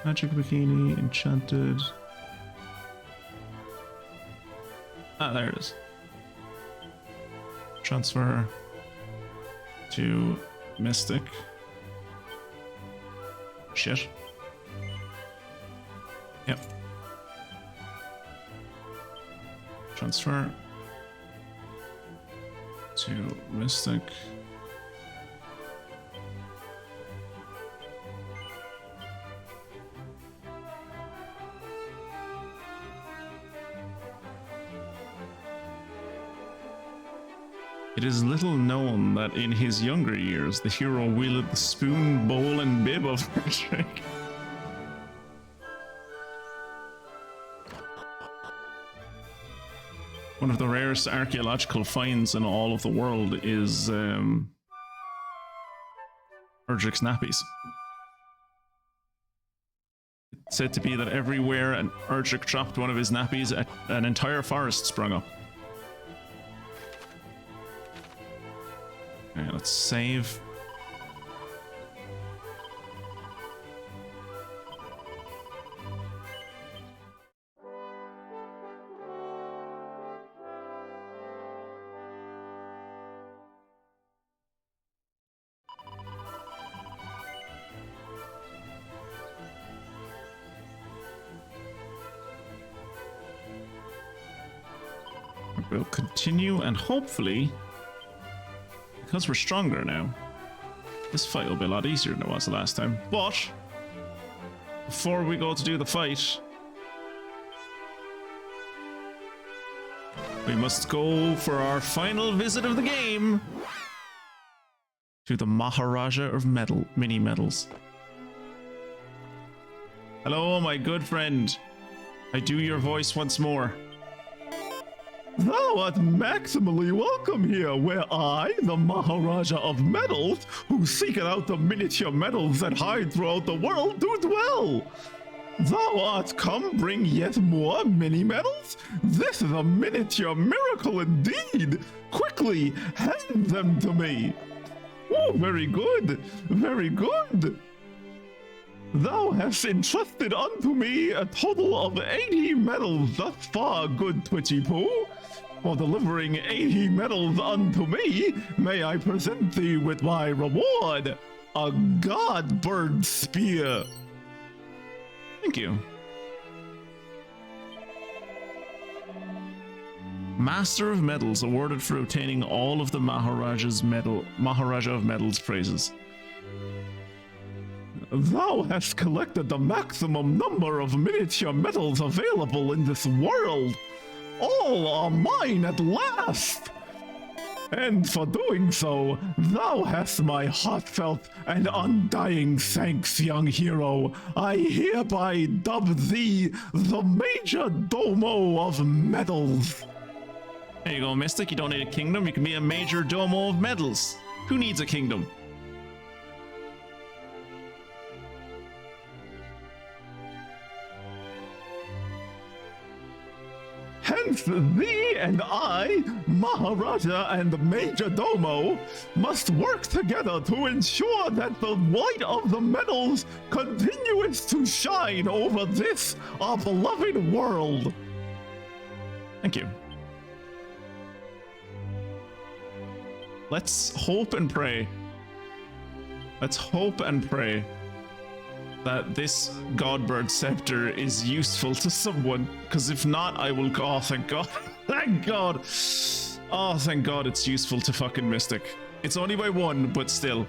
Magic bikini, enchanted. Ah, there it is. Transfer to Mystic. Shit. Yep. Transfer to Mystic. It is little known that in his younger years, the hero wielded the spoon, bowl, and bib of Erdrick. One of the rarest archaeological finds in all of the world is Erdrick's nappies. It's said to be that everywhere an Erdrick dropped one of his nappies, an entire forest sprung up. Okay, let's save. We'll continue, and hopefully, because we're stronger now, this fight will be a lot easier than it was the last time. But before we go to do the fight, we must go for our final visit of the game to the Maharaja of Mini Medals. Hello, my good friend. I do your voice once more. Thou art maximally welcome here, where I, the Maharaja of Medals, who seeketh out the miniature medals that hide throughout the world, do dwell. Thou art come bring yet more mini medals? This is a miniature miracle indeed. Quickly, hand them to me. Oh, very good, very good. Thou hast entrusted unto me a total of 80 medals thus far, good Twitchy Poo. For delivering 80 medals unto me, may I present thee with my reward, a god bird spear. Thank you. Master of Medals awarded for obtaining all of the Maharaja of Medals praises. Thou hast collected the maximum number of miniature medals available in this world. All are mine at last! And for doing so, thou hast my heartfelt and undying thanks, young hero. I hereby dub thee the Major Domo of Medals. There you go, Mystic. You don't need a kingdom. You can be a Major Domo of Medals. Who needs a kingdom? Hence, thee and I, Maharaja and Major Domo, must work together to ensure that the light of the medals continues to shine over this, our beloved world. Thank you. Let's hope and pray. Let's hope and pray that this Godbird scepter is useful to someone, because if not, I will. Oh, thank God. Thank God. Oh, thank God it's useful to fucking Mystic. It's only by one, but still.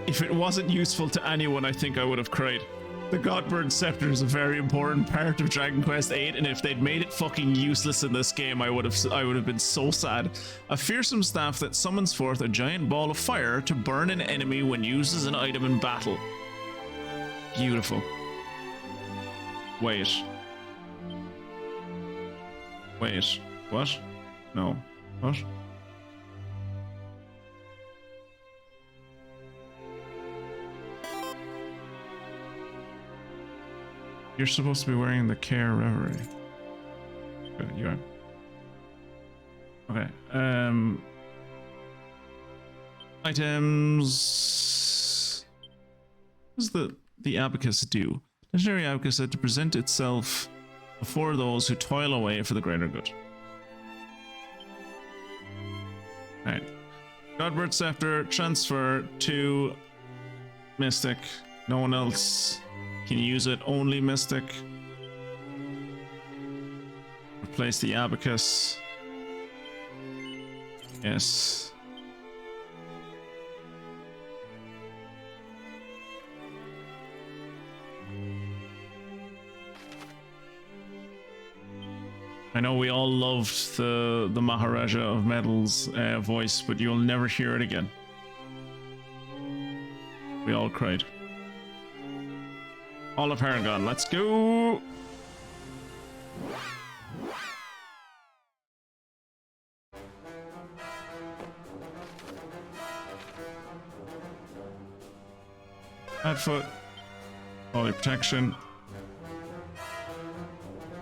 If it wasn't useful to anyone, I think I would have cried. The Godbird scepter is a very important part of Dragon Quest VIII, and if they'd made it fucking useless in this game, I would have been so sad. A fearsome staff that summons forth a giant ball of fire to burn an enemy when used as an item in battle. Beautiful. Wait. Wait. What? No. What? You're supposed to be wearing the care reverie. Okay, you are. Okay. Items. What does the abacus do? Legendary abacus said to present itself before those who toil away for the greater good. Alright. Godbird Scepter, transfer to Mystic. No one else can use it, only Mystic. Replace the abacus. Yes. I know we all loved the Maharaja of Metal's voice, but you'll never hear it again. We all cried. All of Hargon, let's go! Headfoot. Holy protection.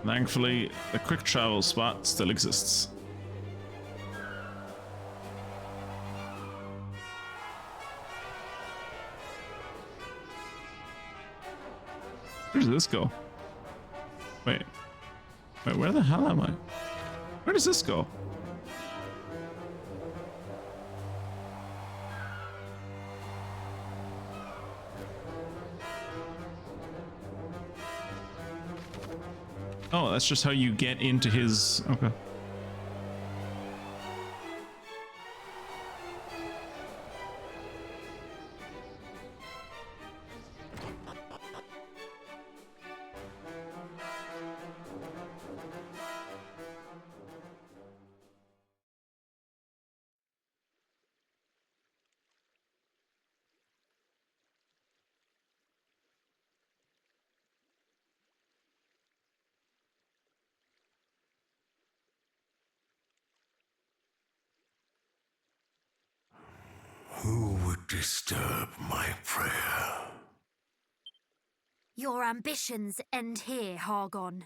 Thankfully, the quick travel spot still exists. Where does this go? Wait, where the hell am I? Where does this go? Oh, that's just how you get into his... Okay. Who would disturb my prayer? Your ambitions end here, Hargon.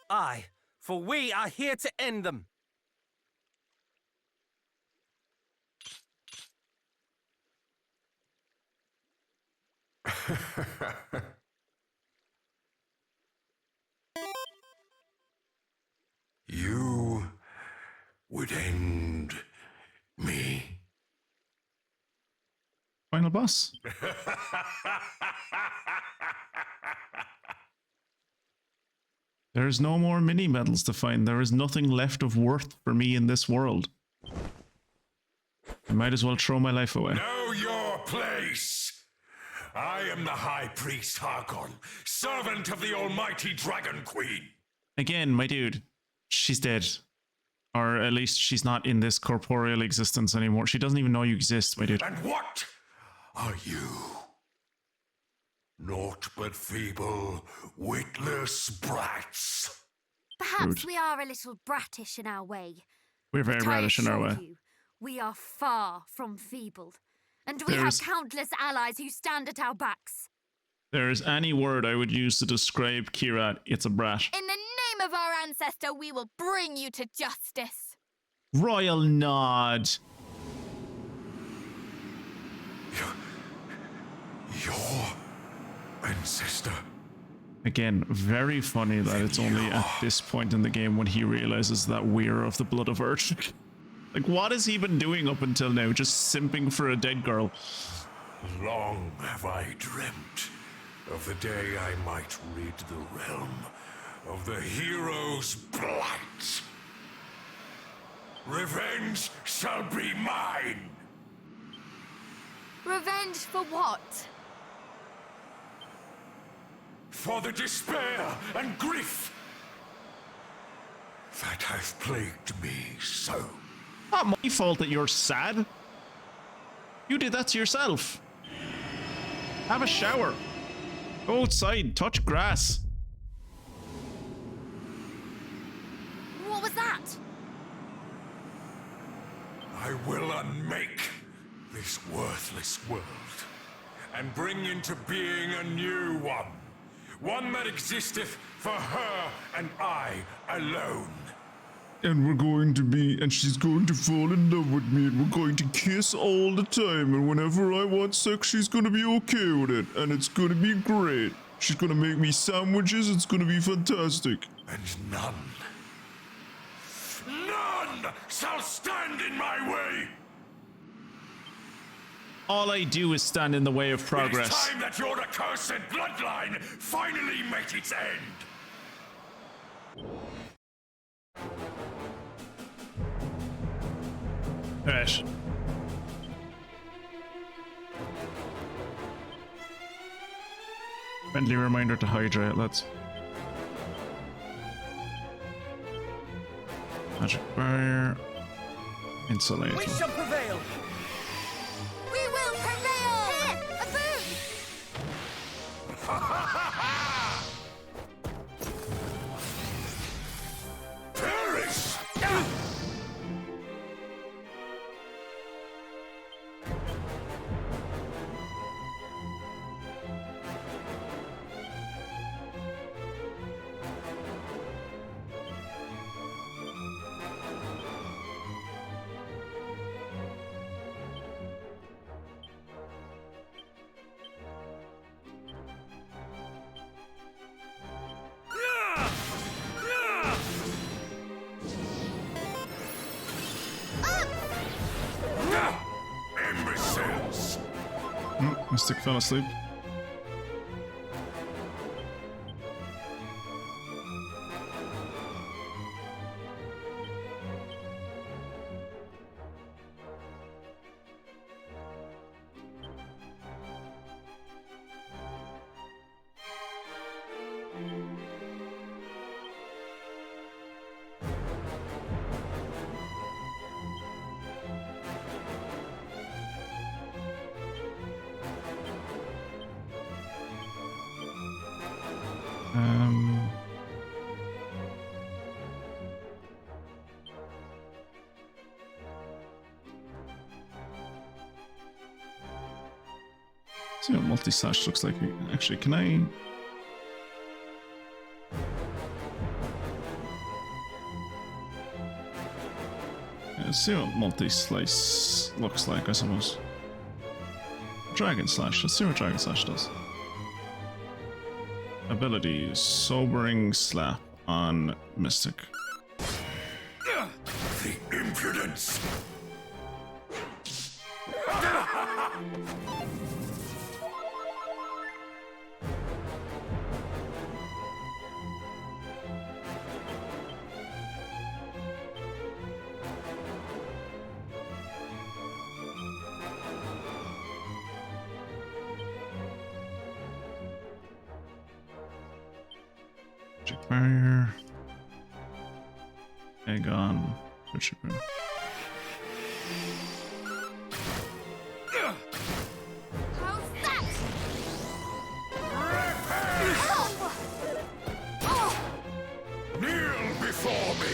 Aye, for we are here to end them. You would end me. Final boss. There is no more mini medals to find. There is nothing left of worth for me in this world. I might as well throw my life away. Know your place. I am the High Priest Hargon, servant of the Almighty Dragon Queen. Again, my dude, she's dead. Or at least she's not in this corporeal existence anymore. She doesn't even know you exist, my dude. And what are you? Naught but feeble, witless brats. Perhaps Rude. we are a little brattish in our way. We're very But I radish in our assure way. you, we are far from feeble. And we There's- have countless allies who stand at our backs. There is any word I would use to describe Kirat, it's a brat. In the name of our ancestor, we will bring you to justice. Royal nod. Your ancestor. Again, very funny that it's only at this point in the game when he realizes that we're of the blood of Erdrick. Like, what has he been doing up until now? Just simping for a dead girl. Long have I dreamt of the day I might rid the realm of the hero's blight. Revenge shall be mine. Revenge for what? For the despair and grief that have plagued me so. Not my fault that you're sad. You did that to yourself. Have a shower. Go outside, touch grass. What was that? I will unmake this worthless world and bring into being a new one that existeth for her and I alone. And she's going to fall in love with me, and we're going to kiss all the time, and whenever I want sex, she's gonna be okay with it, and it's gonna be great. She's gonna make me sandwiches, it's gonna be fantastic. And none shall stand in my way. All I do is stand in the way of progress. It's time that your accursed bloodline finally met its end. Alright. Friendly reminder to hydrate, lads. Magic barrier. Insulator. We shall prevail! We will prevail! Here, a boot! Perish! Imbeciles! Mystic fell asleep. See what multi-slash looks like. Actually, can I... Let's see what multi-slice looks like, I suppose. Dragon Slash. Let's see what Dragon Slash does. Ability, Sobering Slap on Mystic. The impudence! Magic Barrier. Hargon. Switch it. How's that? Kneel before me!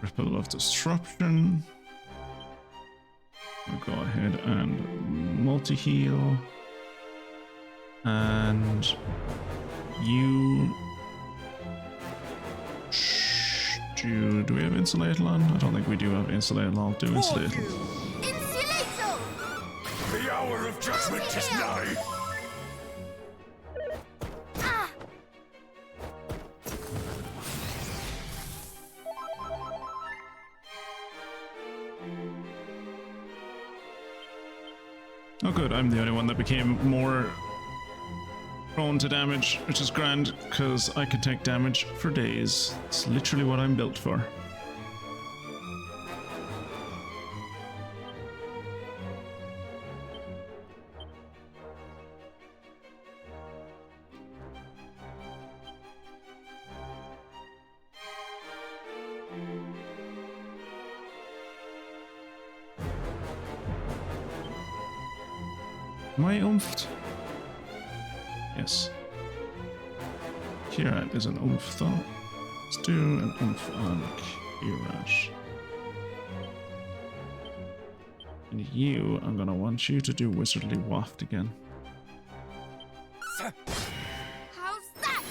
Ripple of Disruption. I'll go ahead and multi-heal. And you... Do we have Insulator on? I don't think we do have Insulator. I'll do Insulator. Insulator! The hour of judgment is nigh! Ah! Oh good, I'm the only one that became more prone to damage, which is grand, because I can take damage for days. It's literally what I'm built for. Am I oomphed? Yes. Kirat is an oomph thought. Let's do an oomph on Kirat. And you, I'm gonna want you to do Wizardly Waft again. How's that?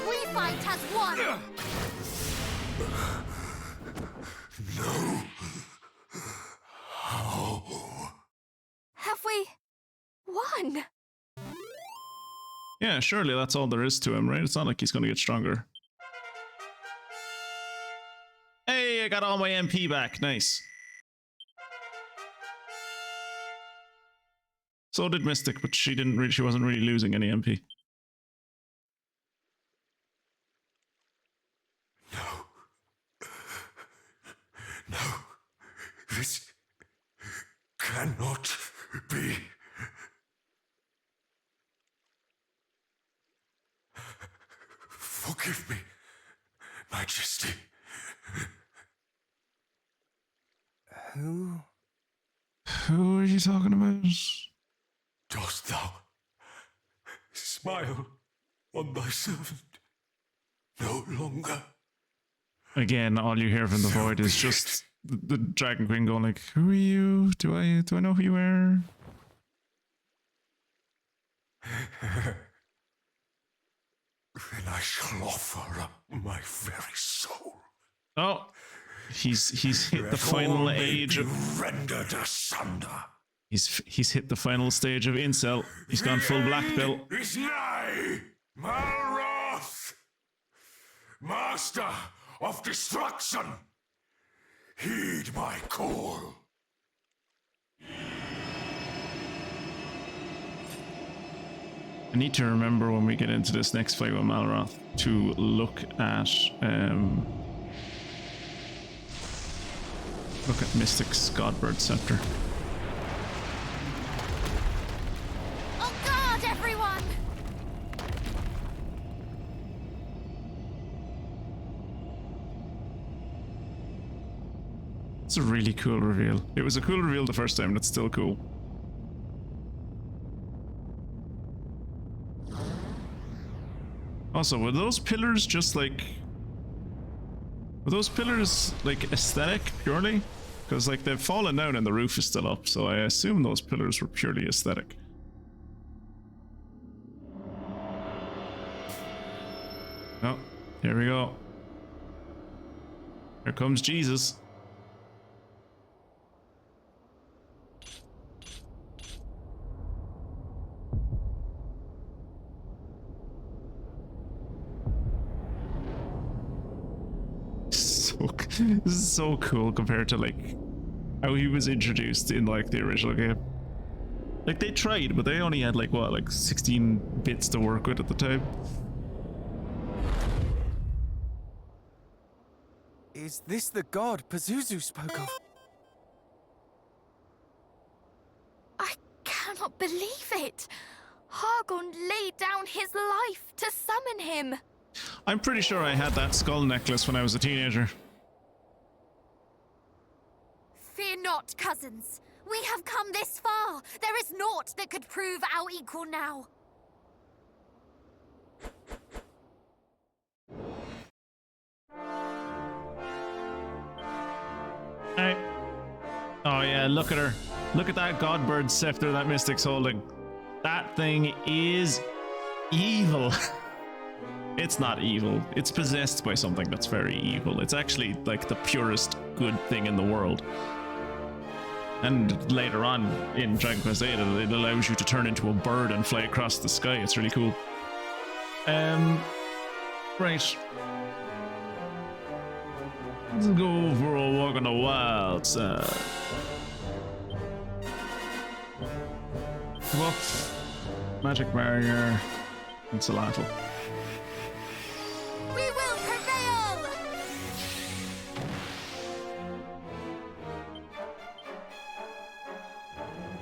We fight as one! No. How? Have we won? Yeah, surely that's all there is to him, right? It's not like he's gonna get stronger. Hey, I got all my MP back. Nice. So did Mystic, but she wasn't really losing any MP. No, this cannot be. Forgive me, Majesty. Who? Who are you talking about? Dost thou smile on thy servant no longer? Again, all you hear from the void is just the Dragon Queen going like, "Who are you? Do I know who you are?" Then I shall offer up my very soul. Oh, he's hit the That final all may age be of rendered asunder. he's hit the final stage of incel. He's gone full black belt. Is nigh, Malroth, master of destruction. Heed my call. I need to remember when we get into this next fight with Malroth to look at Mystic's Godbird Scepter. On guard, everyone! It's a really cool reveal. It was a cool reveal the first time, and it's still cool. Also, were those pillars just like... Were those pillars like aesthetic purely? Because like they've fallen down and the roof is still up, so I assume those pillars were purely aesthetic. Oh, here we go. Here comes Jesus. This is so cool compared to like how he was introduced in like the original game. Like they tried, but they only had like what, like 16 bits to work with at the time. Is this the god Pazuzu spoke of? I cannot believe it. Hargon laid down his life to summon him. I'm pretty sure I had that skull necklace when I was a teenager. Fear not, cousins. We have come this far. There is naught that could prove our equal now. Hey. Oh yeah, look at her. Look at that Godbird scepter that Mystic's holding. That thing is evil. It's not evil. It's possessed by something that's very evil. It's actually like the purest good thing in the world. And later on in Dragon Quest VIII, it allows you to turn into a bird and fly across the sky. It's really cool. Right. Let's go for a walk on the wild side. Woof. Magic barrier. And Salatl. We will prevail!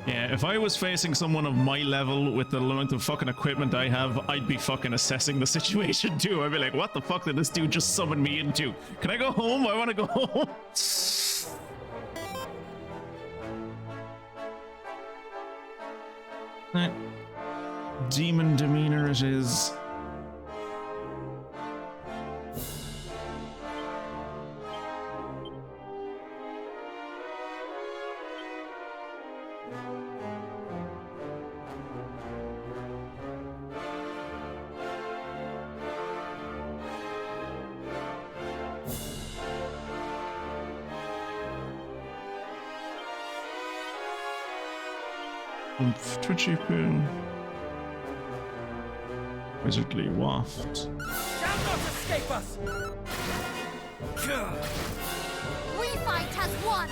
Yeah, if I was facing someone of my level with the amount of fucking equipment I have, I'd be fucking assessing the situation too. I'd be like, what the fuck did this dude just summon me into? Can I go home? I want to go home. Right. Demon demeanor it is. Twitchy poo. Wizardly waft. Shall not escape us! We fight as one!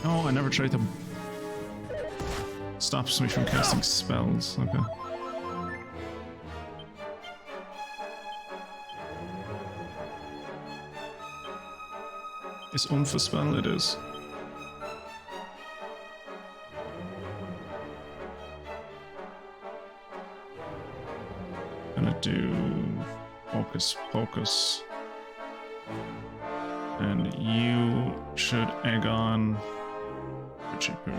Oh, I never tried them. Stops me from casting spells. Okay. Is Oomph a spell? It is. Gonna do Hocus Pocus. And you should egg on Twitchy poo.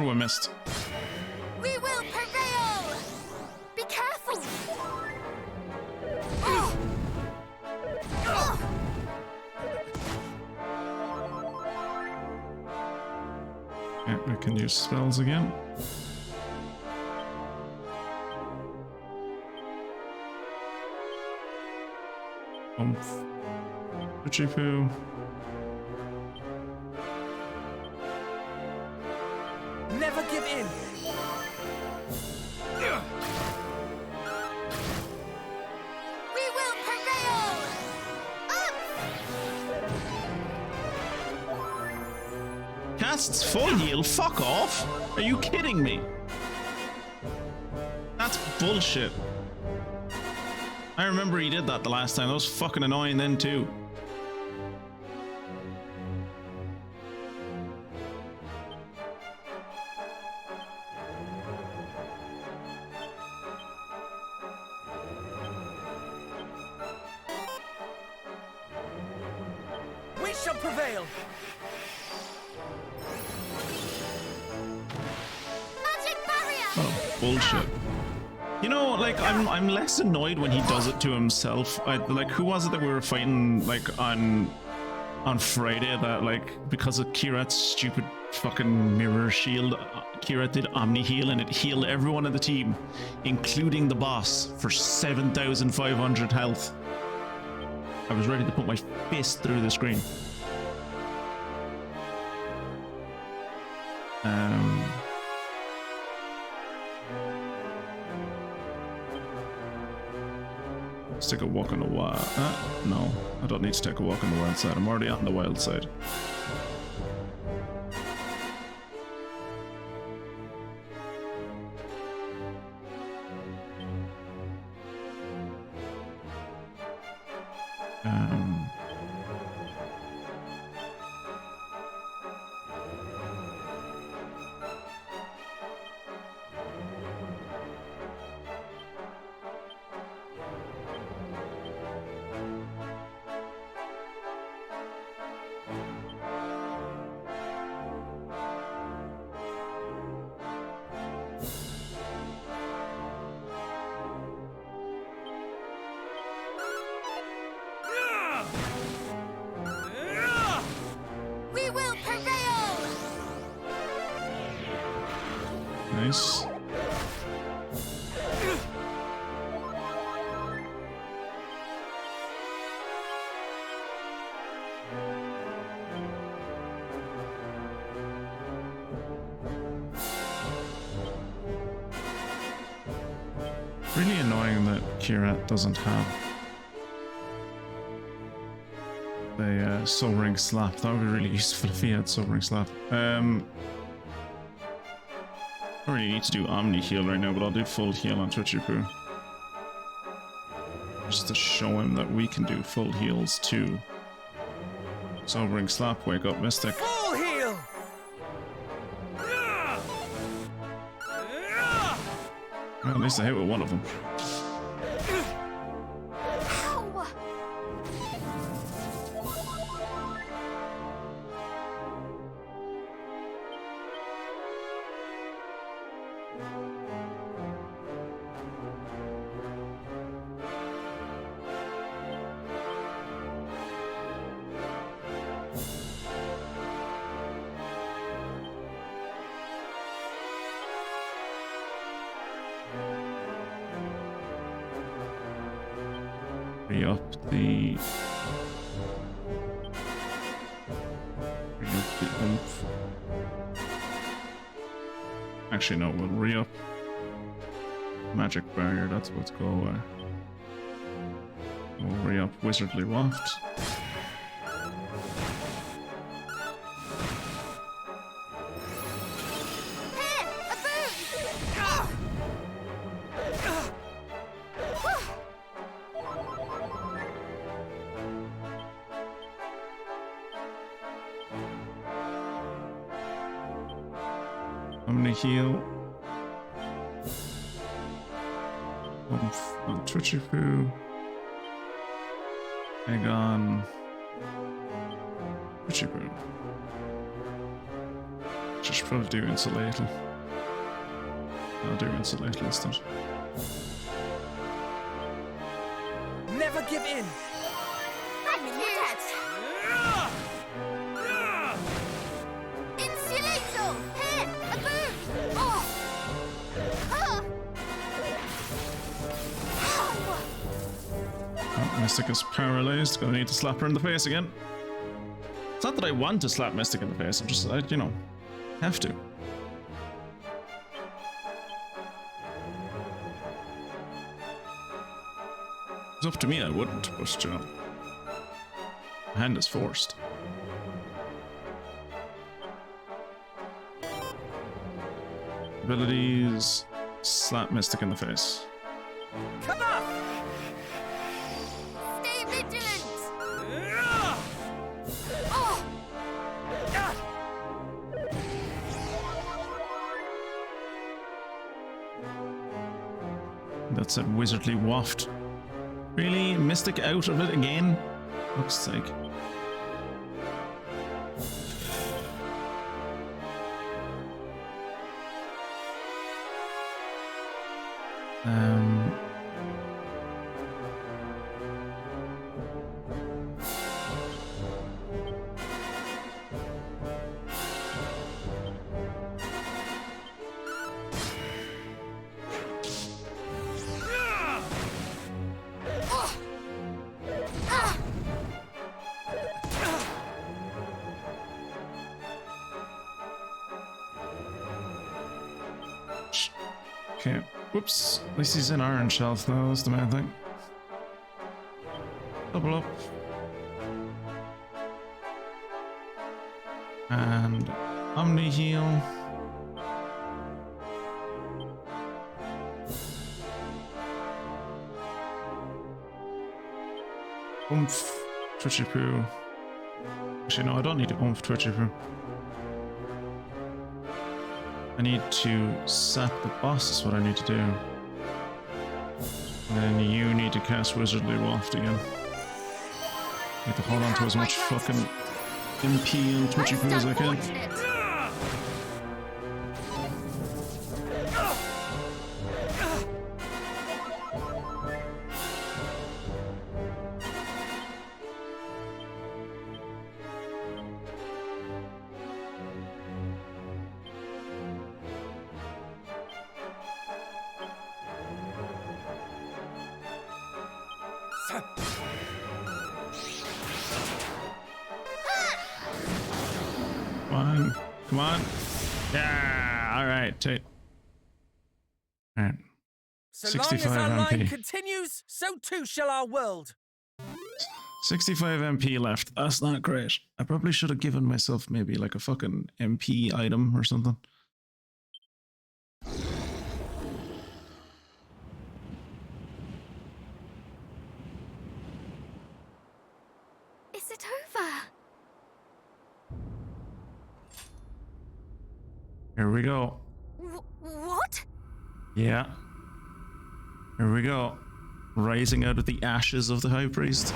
Oh, I missed. We will prevail! Be careful! Oh. Oh. Yeah, we can use spells again. Oomph. Twitchy poo. Never give in! We will prevail! Up! Casts full heal? Fuck off! Are you kidding me? That's bullshit. I remember he did that the last time. That was fucking annoying then too. We shall prevail! Magic barrier! Oh, bullshit. You know, like I'm less annoyed when he does it to himself. Like, who was it that we were fighting like on Friday that like because of Kirat's stupid fucking mirror shield, Kirat did Omni heal and it healed everyone in the team, including the boss, for 7,500 health. I was ready to put my fist through the screen. Let's take a walk on the wild. No, I don't need to take a walk on the wild side. I'm already on the wild side. We will prevail! Nice. Really annoying that Kirat doesn't have the Sobering Slap. That would be really useful if he had Sobering Slap. I don't really need to do Omni heal right now, but I'll do full heal on Twitchy poo. Just to show him that we can do full heals too. Sobering slap, wake up Mystic. Full heal! Well, at least I hit with one of them. Ow! Re-up the oomph. Actually, no, we'll re-up magic barrier. That's what's go away. We'll re-up wizardly waft. Here! A boon! I'm gonna heal. Oomph on Twitchy Poo. Hargon. Twitchy Poo. Just probably do Insulatal. I'll do Insulatal instead. Never give in! Thank you! Insulator! Here! A boon! Oh! Ow! Oh, Mystic is paralyzed. Gonna need to slap her in the face again. It's not that I want to slap Mystic in the face. I'm just, you know, have to. It's up to me, I wouldn't, but you know, my hand is forced. Abilities, slap Mystic in the face. Come on! Stay vigilant! That's a wizardly waft. Really? Mystic out of it again? Looks like. Okay, whoops. At least he's in orange health though, that's the main thing. Double up. And Omni heal. Oomph, Twitchy Poo. Actually, no, I don't need to oomph Twitchy Poo. I need to sap the boss, is what I need to do. And then you need to cast Wizardly Waft again. I need to hold on to as much fucking MP and Twitchy Poo as I can. Unfortunate. Come on. Come on. Yeah, alright. Alright. So long as 65 our line MP. continues, so too shall our world. 65 MP left. That's not great. I probably should have given myself maybe like a fucking MP item or something. Here we go. What? Yeah. Here we go. Rising out of the ashes of the High Priest.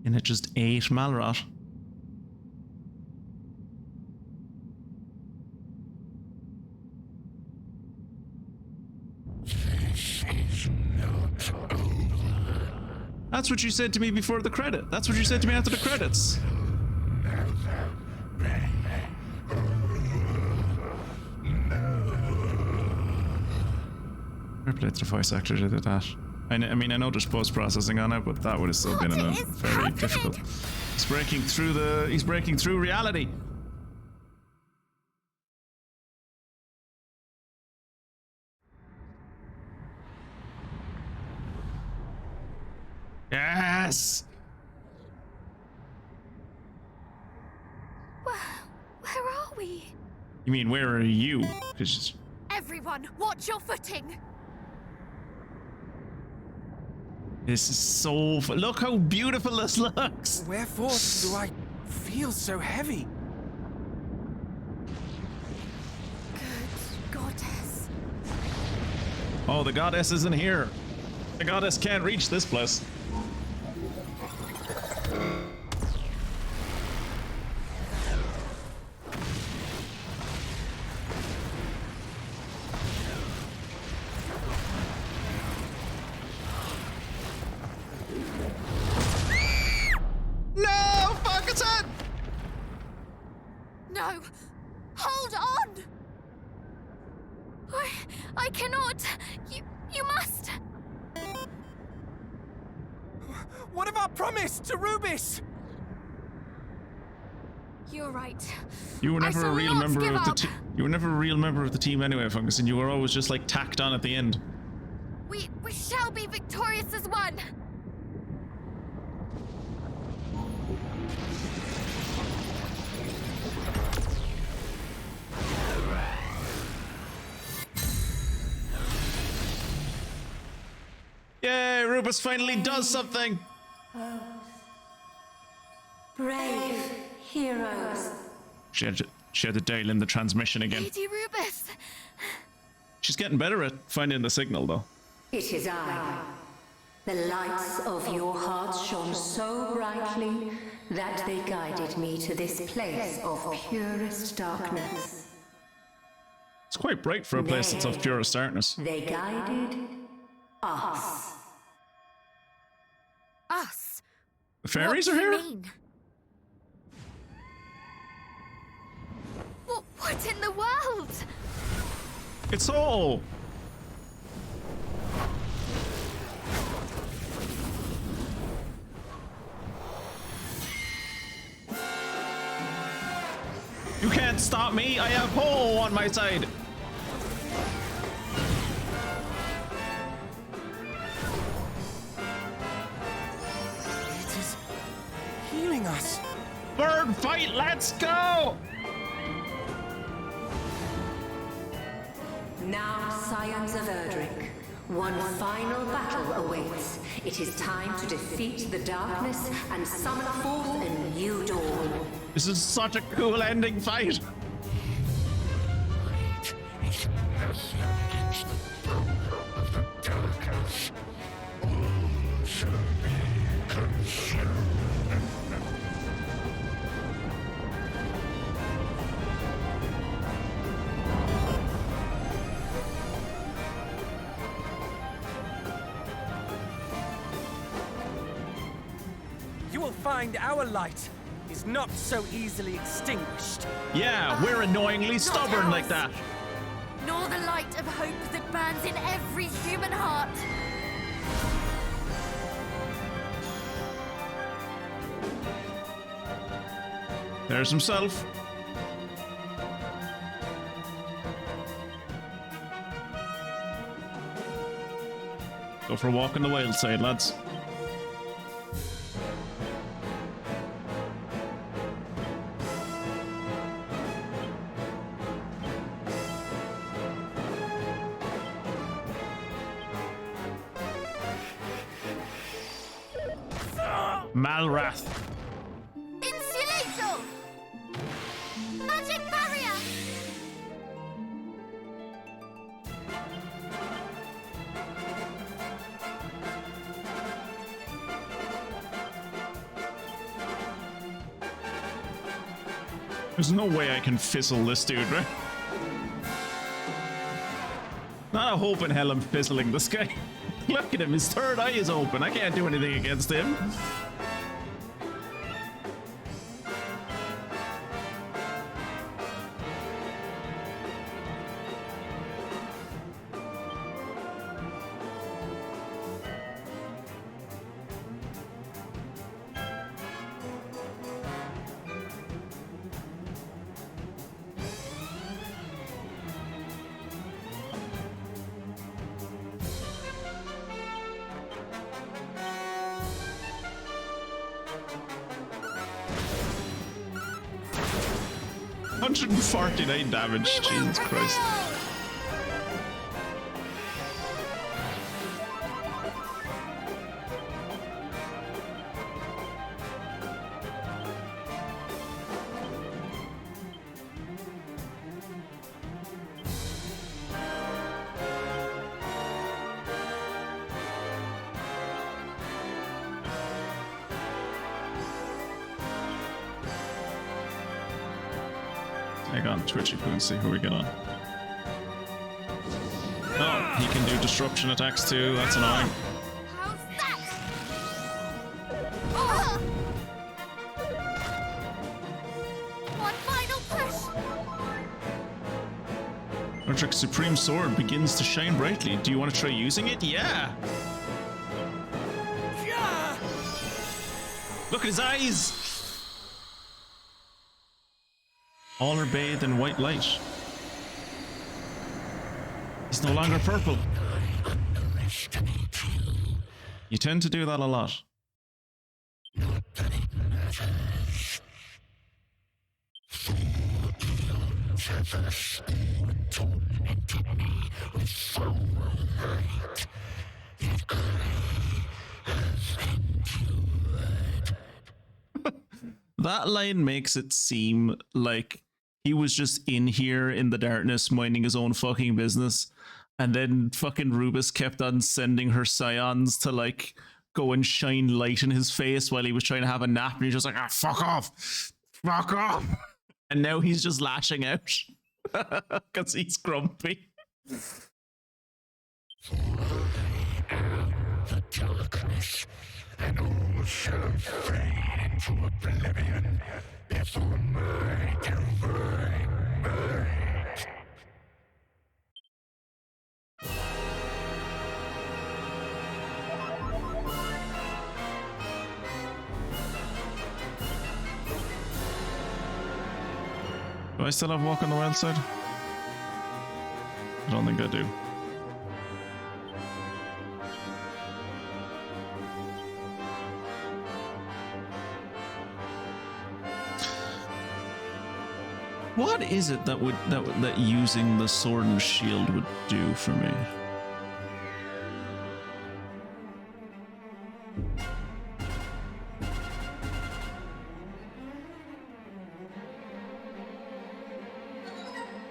And it just ate Malrot. That's what you said to me before the credit. That's what you said to me after the credits. Fair play to the voice actor who did that. I mean, I know there's post-processing on it, but that would have still been very difficult. He's breaking through reality. Yes! Where are we? You mean, where are you? 'Cause Everyone, watch your footing. this is so look how beautiful this looks! Wherefore do I feel so heavy? Good goddess. Oh, the goddess isn't here. The goddess can't reach this place. No! Fuck, it's it! No! Hold on! I cannot. You must. What of our promise to Rubis? You're right. You were never shall a real not member give of the up. team. You were never a real member of the team anyway, Fungus, and you were always just like tacked on at the end. We shall be victorious as one! Yay, Rubus finally does something! Brave heroes. She had to dial in the transmission again. Lady Rubis. She's getting better at finding the signal, though. It is I. The lights of your hearts shone so brightly that they guided me to this place of purest darkness. It's quite bright for a place that's of purest darkness. They guided us. Us? The fairies What are do you here? mean? What in the world? It's all. You can't stop me. I have Ho on my side. It is healing us. Bird fight, let's go! Now, scions of Erdrick, one final battle awaits. It is time to defeat the darkness and summon forth a new dawn. This is such a cool ending fight. You will find our light is not so easily extinguished. Yeah, we're annoyingly stubborn like ours. that. Nor the light of hope that burns in every human heart. There's himself. Go for a walk on the wild side, lads. Malrath. Insulator! Magic barrier! There's no way I can fizzle this dude, right? Not a hope in hell I'm fizzling this guy. Look at him, his third eye is open. I can't do anything against him. $149 damage, Jesus Christ. Hang on, Twitch, if we can see who we get on. Oh, he can do disruption attacks too, that's annoying. How's that? Oh! One final push! Erdrick's Supreme Sword begins to shine brightly. Do you want to try using it? Yeah! Yeah! Look at his eyes! All are bathed in white light. He's no longer purple. You tend to do that a lot. That line makes it seem like he was just in here in the darkness minding his own fucking business, and then fucking Rubus kept on sending her scions to like go and shine light in his face while he was trying to have a nap, and he's just like, ah, fuck off, and now he's just lashing out because he's grumpy. The darkness, and all shall fade into oblivion before my divine might. Do I still have Walk on the Wild Side? I don't think I do. What is it that that using the sword and shield would do for me?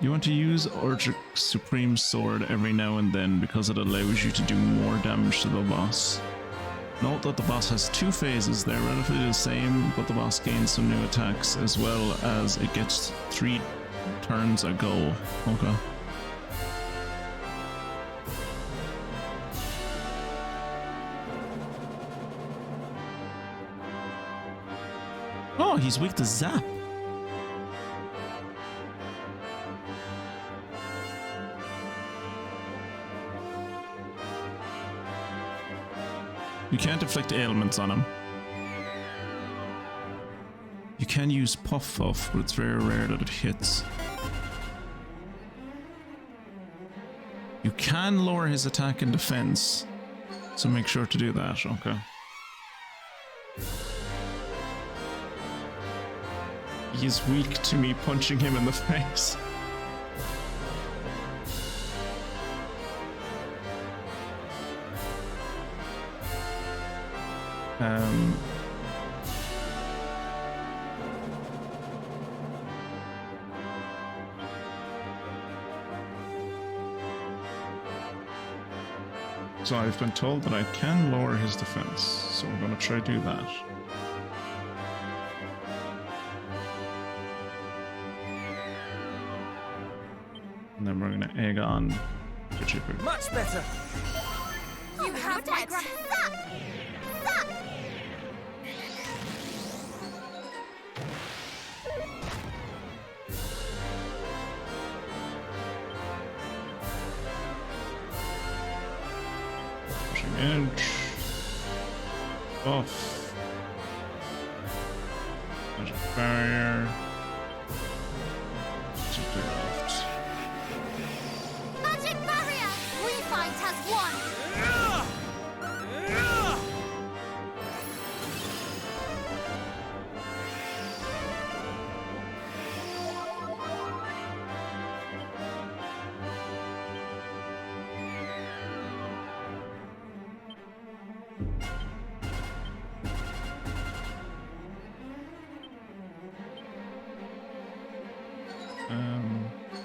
You want to use Erdrick's Supreme Sword every now and then because it allows you to do more damage to the boss. Note that the boss has two phases. They're relatively the same, but the boss gains some new attacks as well as it gets 3 turns a go. Okay. Oh, he's weak to zap. You can't inflict ailments on him. You can use Puff Puff, but it's very rare that it hits. You can lower his attack and defense, so make sure to do that, okay. He's weak to me punching him in the face. So I've been told that I can lower his defense, so we're going to try to do that. And then we're going to egg on the chipper. Much better. You have my grand. Pushing edge. Buff. Magic barrier. To the left. Magic barrier! We fight as one!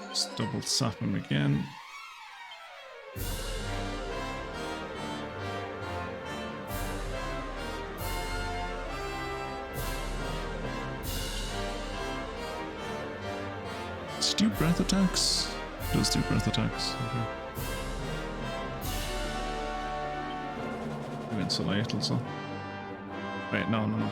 Just double sap him again. Does it do breath attacks? It does do breath attacks. Okay. I meant so late also. Wait, no.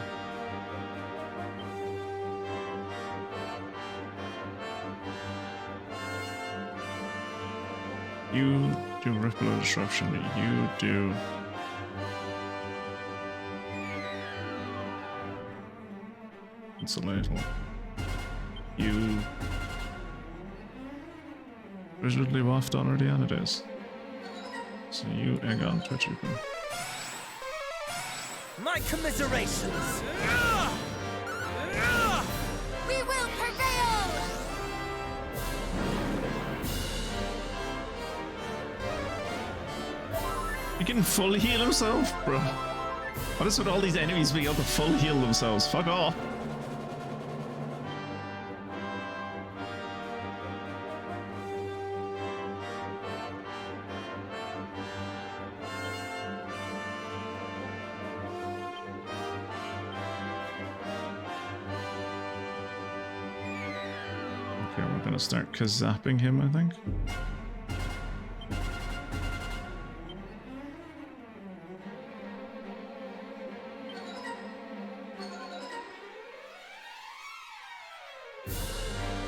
You do Ripple of Disruption. You do... Insulator. You... Visually waft already on it is. So you egg on Twitch open. My commiserations! We will prevail! He can full heal himself, bro. What is with all these enemies being able to full heal themselves? Fuck off. Okay, we're gonna start kazapping him, I think.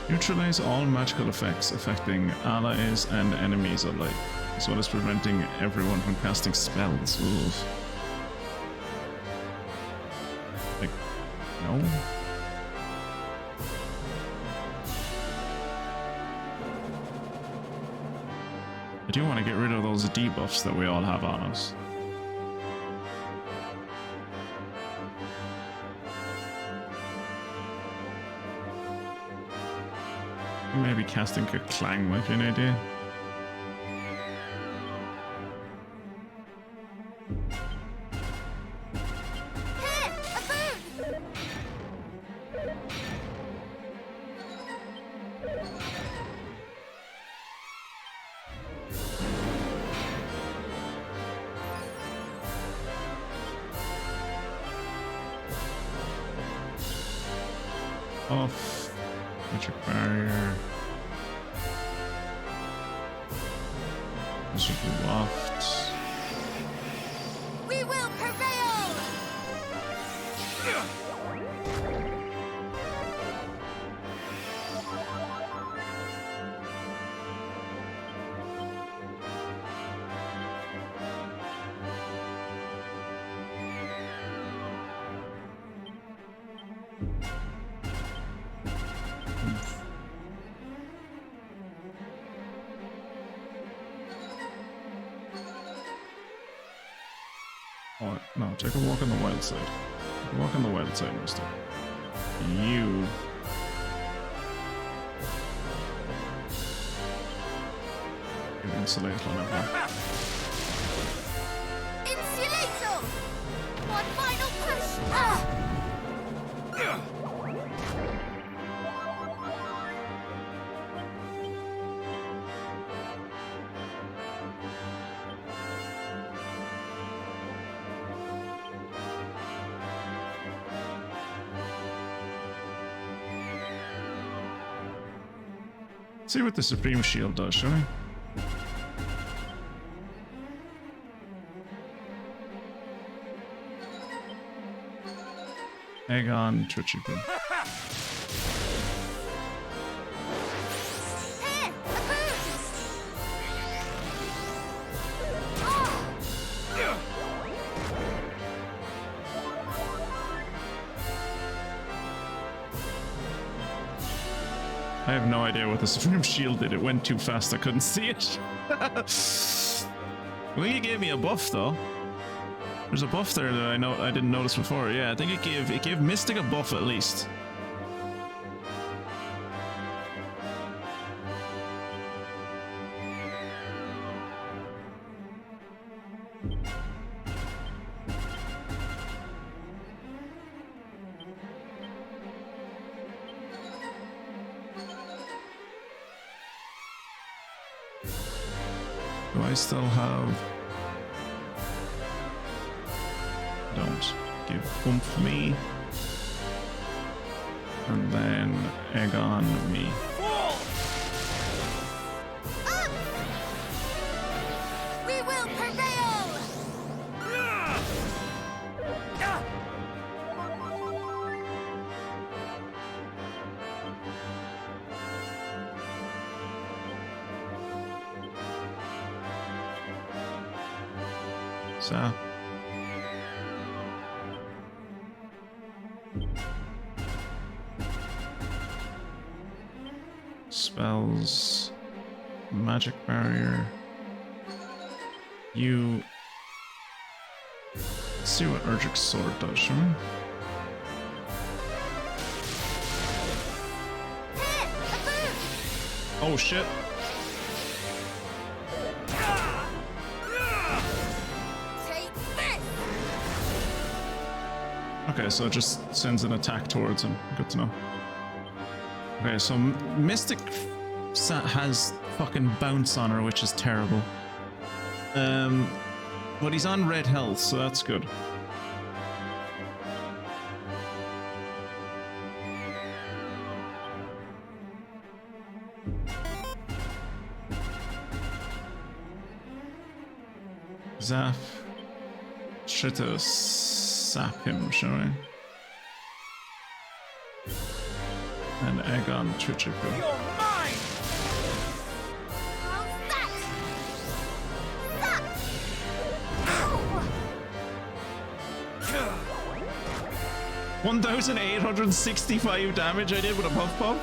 Neutralize all magical effects affecting allies and enemies alike, as well as preventing everyone from casting spells. Oof. Like, no? I do want to get rid of those debuffs that we all have on us. Maybe casting a clang might be an idea. Here! A boon! Off. Magic barrier. This should be waft. We will prevail! Oh, no, take a walk on the wild side. Take a walk on the wild side, mister. You... You insulate on everyone. Insulator! One final push! Ah! See what the Supreme Shield does, shall we? Egg on, Twitchy Poo. I have no idea what the Supreme Shield did. It went too fast. I couldn't see it. I think it gave me a buff though. There's a buff there that I didn't notice before. Yeah, I think it gave Mystic a buff at least. Do I still have... Don't. Give oomph me. And then egg on me. We will prevail! So... Spells, magic barrier. You let's see what Erdrick's sword does, shall we? Oh shit! Take this! Okay, so it just sends an attack towards him. Good to know. Okay, so Mystic has fucking bounce on her, which is terrible. But he's on red health, so that's good. Zap. Try to sap him, shall we? And egg on Twitchiku. You're mine! How's that? That! Ow! 1,865 damage I did with a puff puff.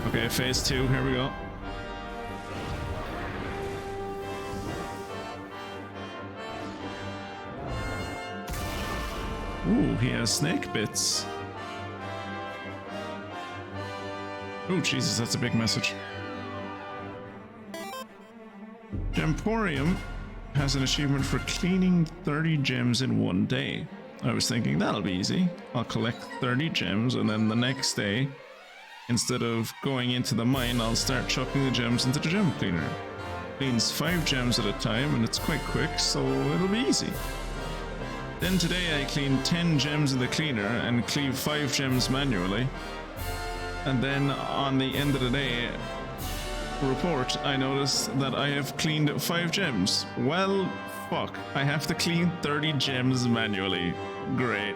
Okay, phase 2, here we go. Ooh, he has snake bits. Oh, Jesus, that's a big message. Gemporium has an achievement for cleaning 30 gems in one day. I was thinking that'll be easy. I'll collect 30 gems and then the next day, instead of going into the mine, I'll start chucking the gems into the gem cleaner. Cleans 5 gems at a time and it's quite quick, so it'll be easy. Then today I cleaned 10 gems in the cleaner and cleave 5 gems manually. And then on the end of the day report, I noticed that I have cleaned 5 gems. Well, fuck. I have to clean 30 gems manually. Great.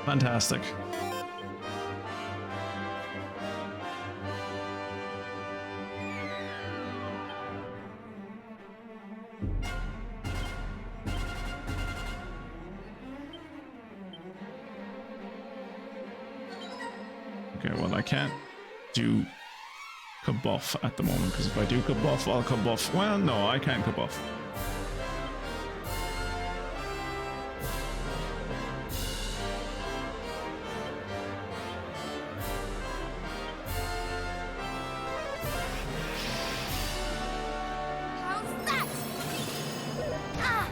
Fantastic. Okay, well, I can't do kabuff at the moment, because if I do kabuff, I'll kabuff. Well, no, I can't kabuff. How's that? Ah!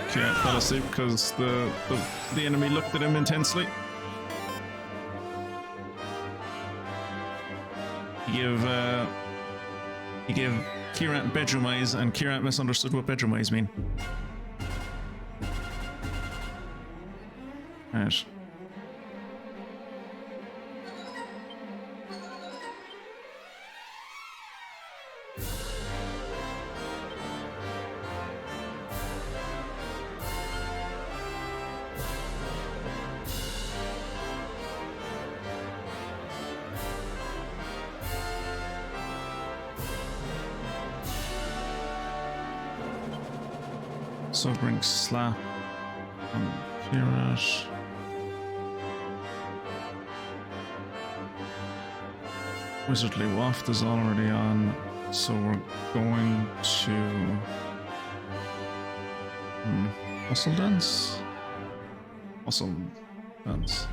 Okay, I fell asleep because the enemy looked at him intensely. He gave Kirat bedroom eyes, and Kirat misunderstood what bedroom eyes mean. Right. So bring slap on Pirat. Wizardly Waft is already on, so we're going to Hustle Dance? Hustle Dance.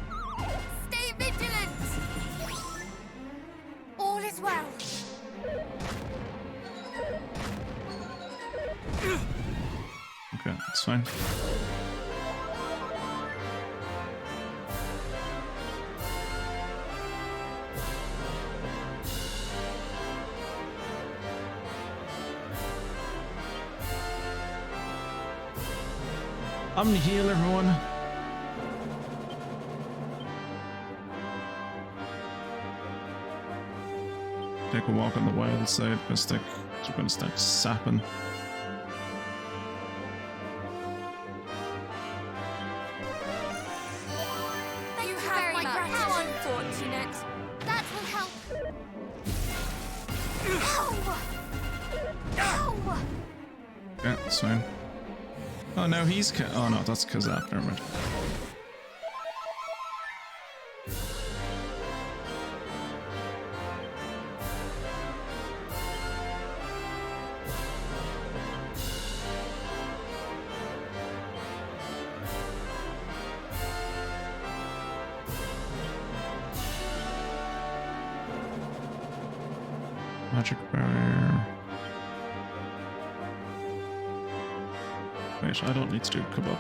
Stay vigilant! All is well. Okay, that's fine. I'm the heal, everyone. Take a walk on the wild side, Mystic. We're gonna start sapping. Thank you very much. How unfortunate. That will help. Ow! Ow! Yeah, that's fine. Oh, no, he's oh no, that's Kazap, never mind. Magic barrier. Wait, I don't need to do Kabuff.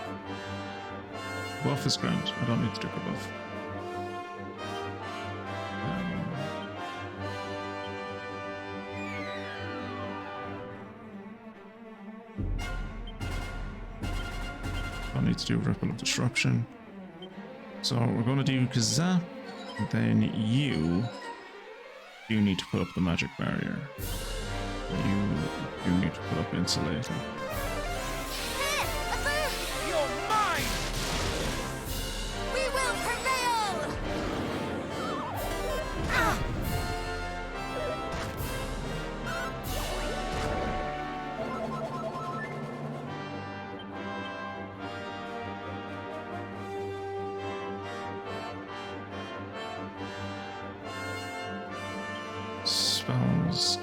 Kabuff is grand. I don't need to do Kabuff. Don't need to do Ripple of Disruption. So we're going to do Kazap, and then you need to put up the magic barrier. You need to put up insulating. You're mine! We will prevail! Ah! Spells.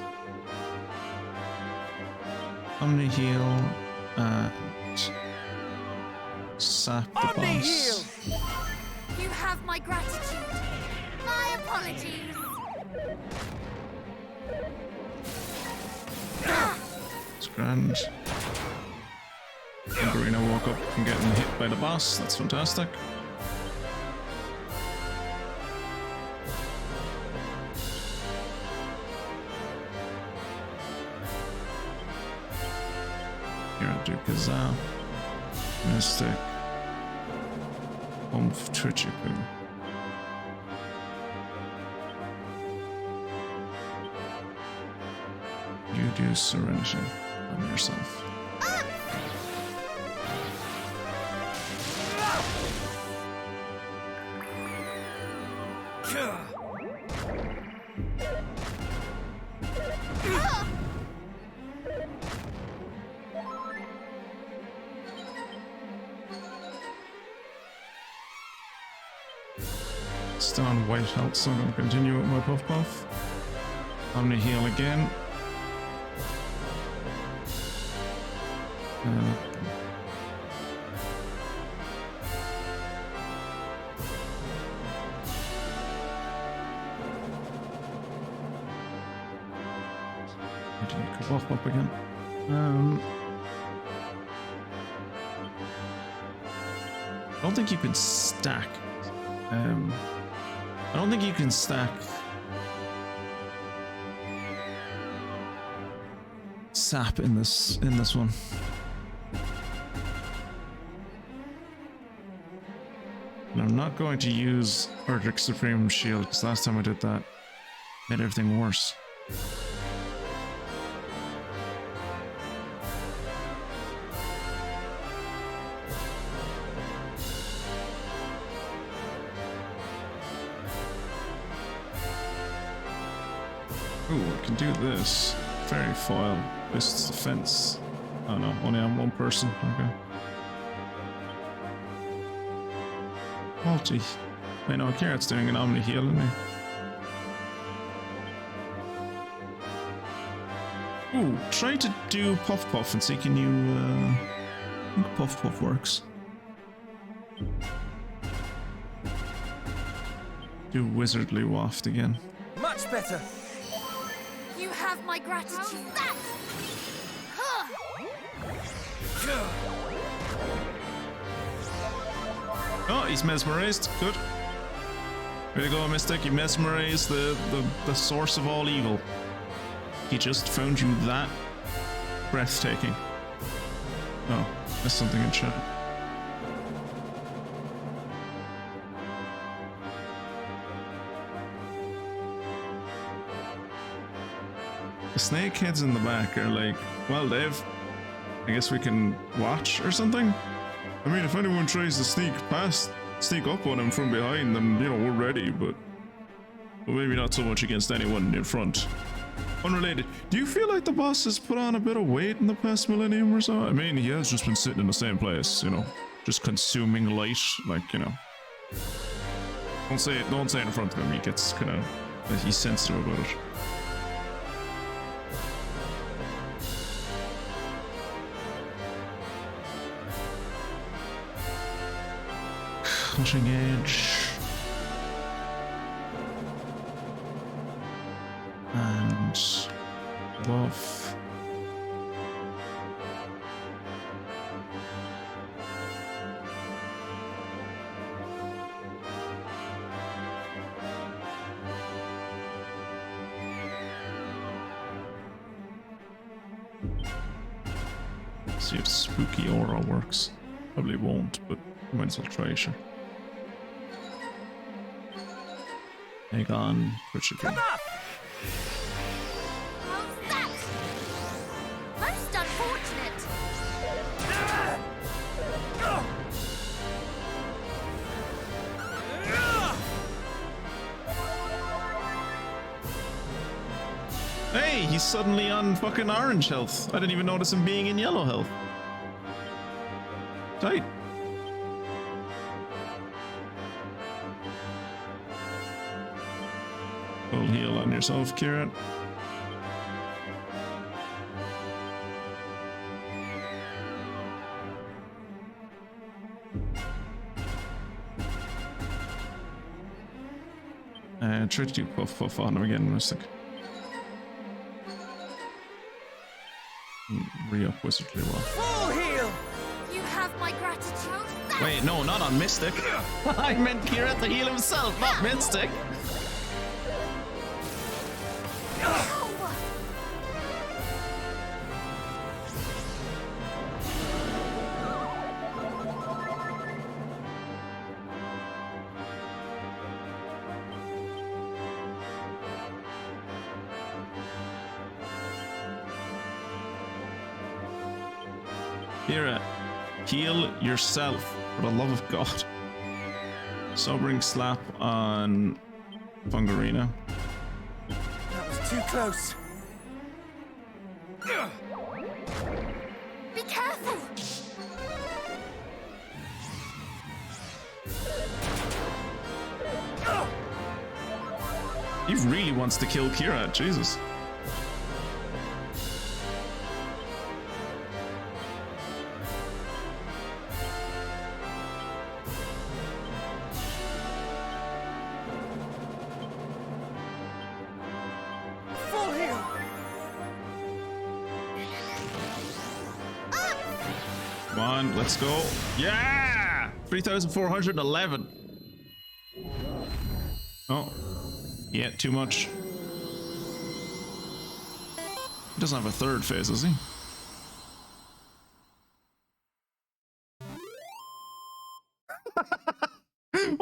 Omni Heal and Sap the boss. You have my gratitude. My apologies. It's grand. Amberina woke up from getting hit by the boss. That's fantastic. Here I'll do Kazap, Mystic, Oomph Trichiku. You do Serenity on yourself. Still on white health, so I'm going to continue with my Puff Puff. Omni Heal again. I didn't come off up again. I don't think you can stack. I don't think you can stack sap in this one. No, I'm not going to use Erdrick Supreme Shield, because last time I did that, made everything worse. Ooh, I can do this. Fairy foil. This defense. Oh no, only on one person. Okay. Multi. Wait, no, Kieran's doing an Omni heal, isn't he? Ooh, try to do Puff Puff and see can you, I think Puff Puff works. Do Wizardly Waft again. Much better. You have my gratitude. That! Oh, he's mesmerized. Good. Way to go, Mystic. You mesmerized the source of all evil. He just found you that breathtaking. Oh, there's something in chat. The snakeheads in the back are like, well, Dave, I guess we can watch or something? I mean, if anyone tries to sneak up on him from behind, then, you know, we're ready, but maybe not so much against anyone in front. Unrelated, do you feel like the boss has put on a bit of weight in the past millennium or so? I mean, he has just been sitting in the same place, you know, just consuming light, like, you know. Don't say it in front of him, he gets kind of, he's sensitive about it. Cutting edge. And love. See if spooky aura works. Probably won't, but might as well try, sure. Hargon, Richard. How's that? Most unfortunate. Hey, he's suddenly on fucking orange health. I didn't even notice him being in yellow health. Tight. Full heal on yourself, Kieran. Try to do Puff Puff on him again, Mystic. Re-up Wizardly Waft. Full heal! You have my gratitude. That! Wait, no, not on Mystic. I meant Kieran to heal himself, not Mystic. Kira, heal yourself, for the love of God. Sobering slap on Fungarina. That was too close. Be careful. He really wants to kill Kira, Jesus. Let's go. Yeah! 3,411. Oh. Yeah, too much. He doesn't have a third phase, does he?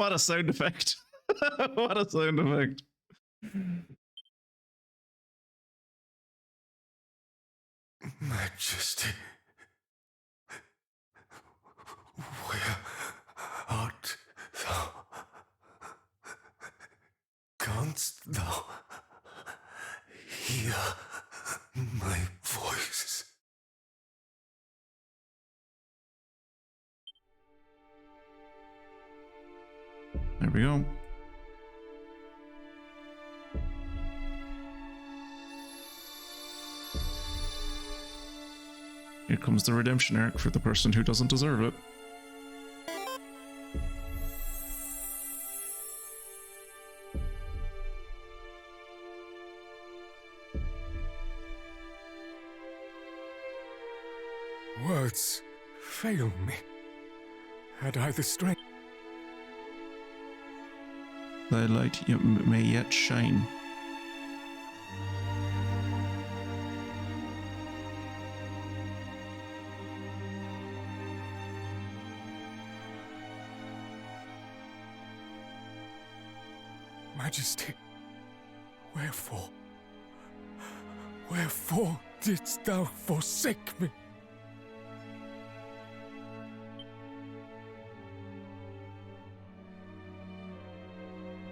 What a sound effect. What a sound effect. Majesty, where art thou? Canst thou hear my voice? There we go. Here comes the redemption arc for the person who doesn't deserve it. Words fail me. Had I the strength? Thy light may yet shine. Majesty, wherefore didst thou forsake me?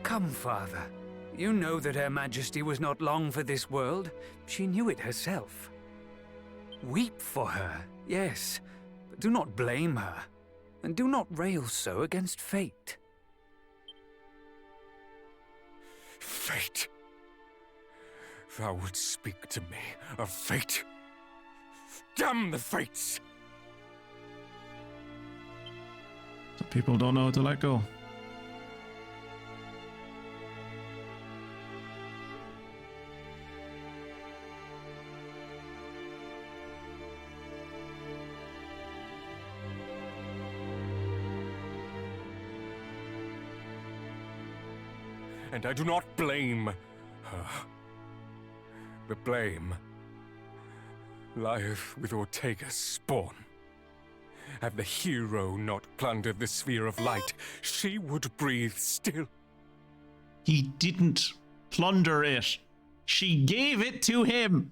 Come, Father. You know that Her Majesty was not long for this world. She knew it herself. Weep for her, yes, but do not blame her, and do not rail so against fate. Fate? Thou wouldst speak to me of fate? Damn the fates! Some people don't know how to let go. And I do not blame her. The blame lieth with Ortega's spawn. Had the hero not plundered the sphere of light, she would breathe still. He didn't plunder it. She gave it to him.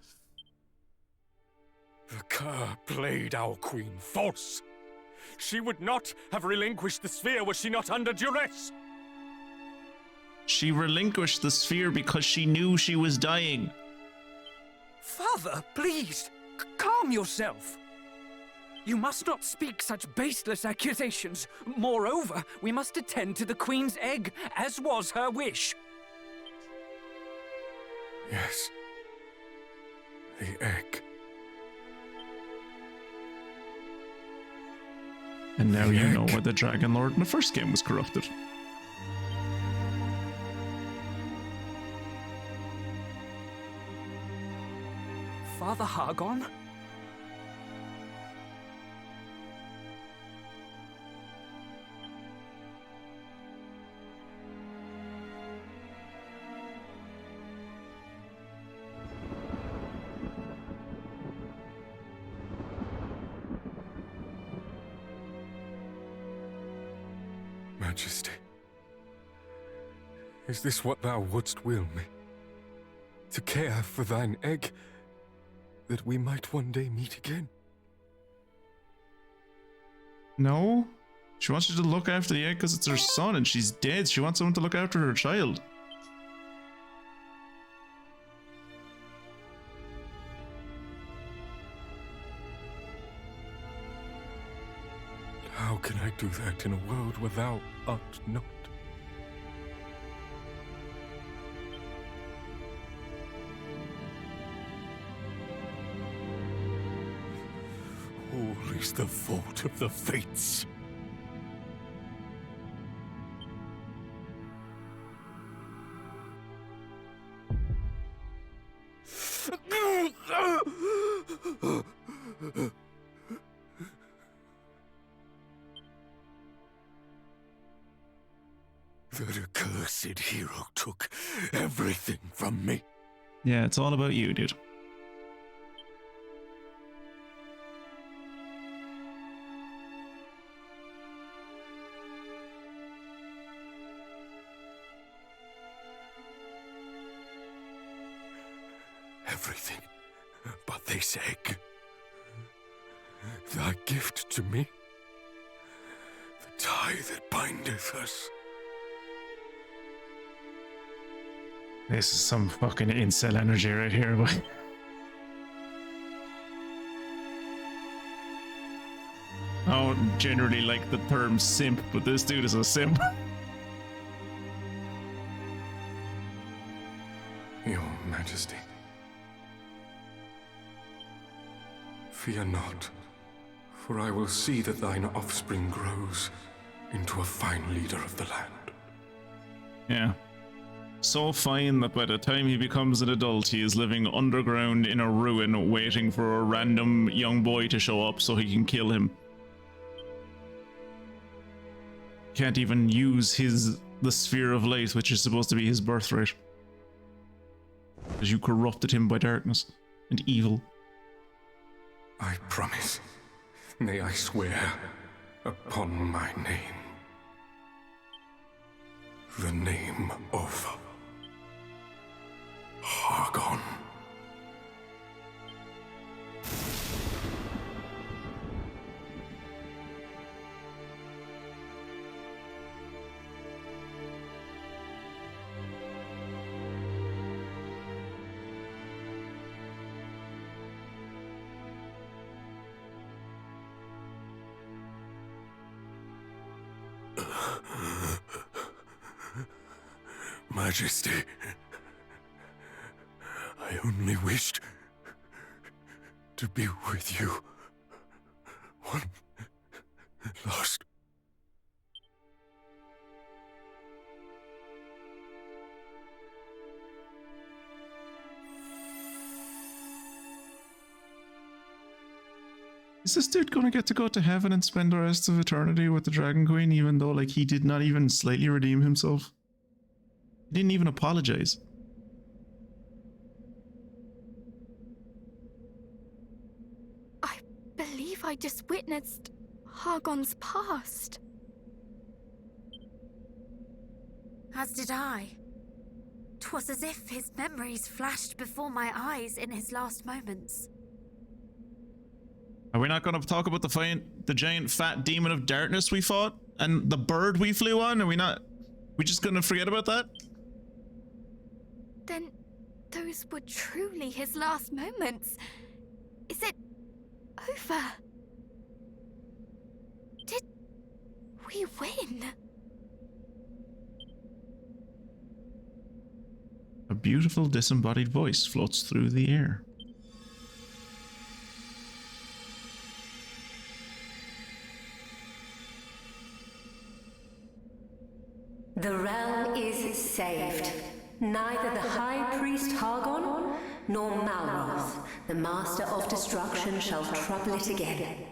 The cur played our queen false. She would not have relinquished the sphere were she not under duress. She relinquished the sphere because she knew she was dying. Father, please, calm yourself. You must not speak such baseless accusations. Moreover, we must attend to the Queen's egg, as was her wish. Yes. The egg. And now you know why the Dragon Lord in the first game was corrupted. Father Hargon? Majesty, is this what thou wouldst will me? To care for thine egg, that we might one day meet again? No. She wants you to look after the egg because it's her son and she's dead. She wants someone to look after her child. How can I do that in a world where thou art not? All is the fault of the fates. That accursed hero took everything from me. Yeah, it's all about you, dude. everything but this egg. Thy gift to me, the tie that bindeth us. This is some fucking incel energy right here, boy. I don't generally like the term simp, but this dude is a simp. Your Majesty, fear not, for I will see that thine offspring grows into a fine leader of the land. Yeah. So fine that by the time he becomes an adult, he is living underground in a ruin, waiting for a random young boy to show up so he can kill him. Can't even use the sphere of light, which is supposed to be his birthright. Because you corrupted him by darkness and evil. I promise, nay, I swear, upon my name. The name of Hargon. Majesty, I only wished to be with you one last. Is this dude gonna get to go to heaven and spend the rest of eternity with the Dragon Queen, even though, like, he did not even slightly redeem himself? He didn't even apologize. I believe I just witnessed Hargon's past. As did I. 'Twas as if his memories flashed before my eyes in his last moments. Are we not going to talk about the giant fat demon of darkness we fought? And the bird we flew on? Are we not... We just gonna forget about that? Then those were truly his last moments. Is it over? Did we win? A beautiful disembodied voice floats through the air. The realm is saved. Neither the High Priest Hargon, nor Malroth, the Master of Destruction, shall trouble it again.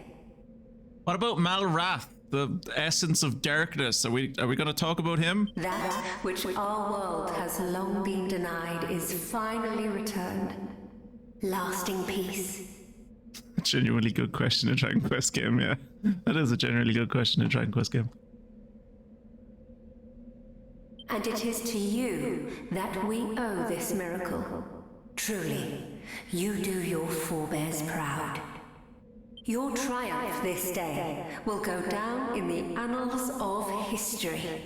What about Malrath, the essence of darkness? Are we going to talk about him? That which our world has long been denied is finally returned. Lasting peace. A genuinely good question in Dragon Quest game, yeah. That is a genuinely good question in Dragon Quest game. And it is to you that we owe this miracle. Truly, you do your forebears proud. Your triumph this day will go down in the annals of history.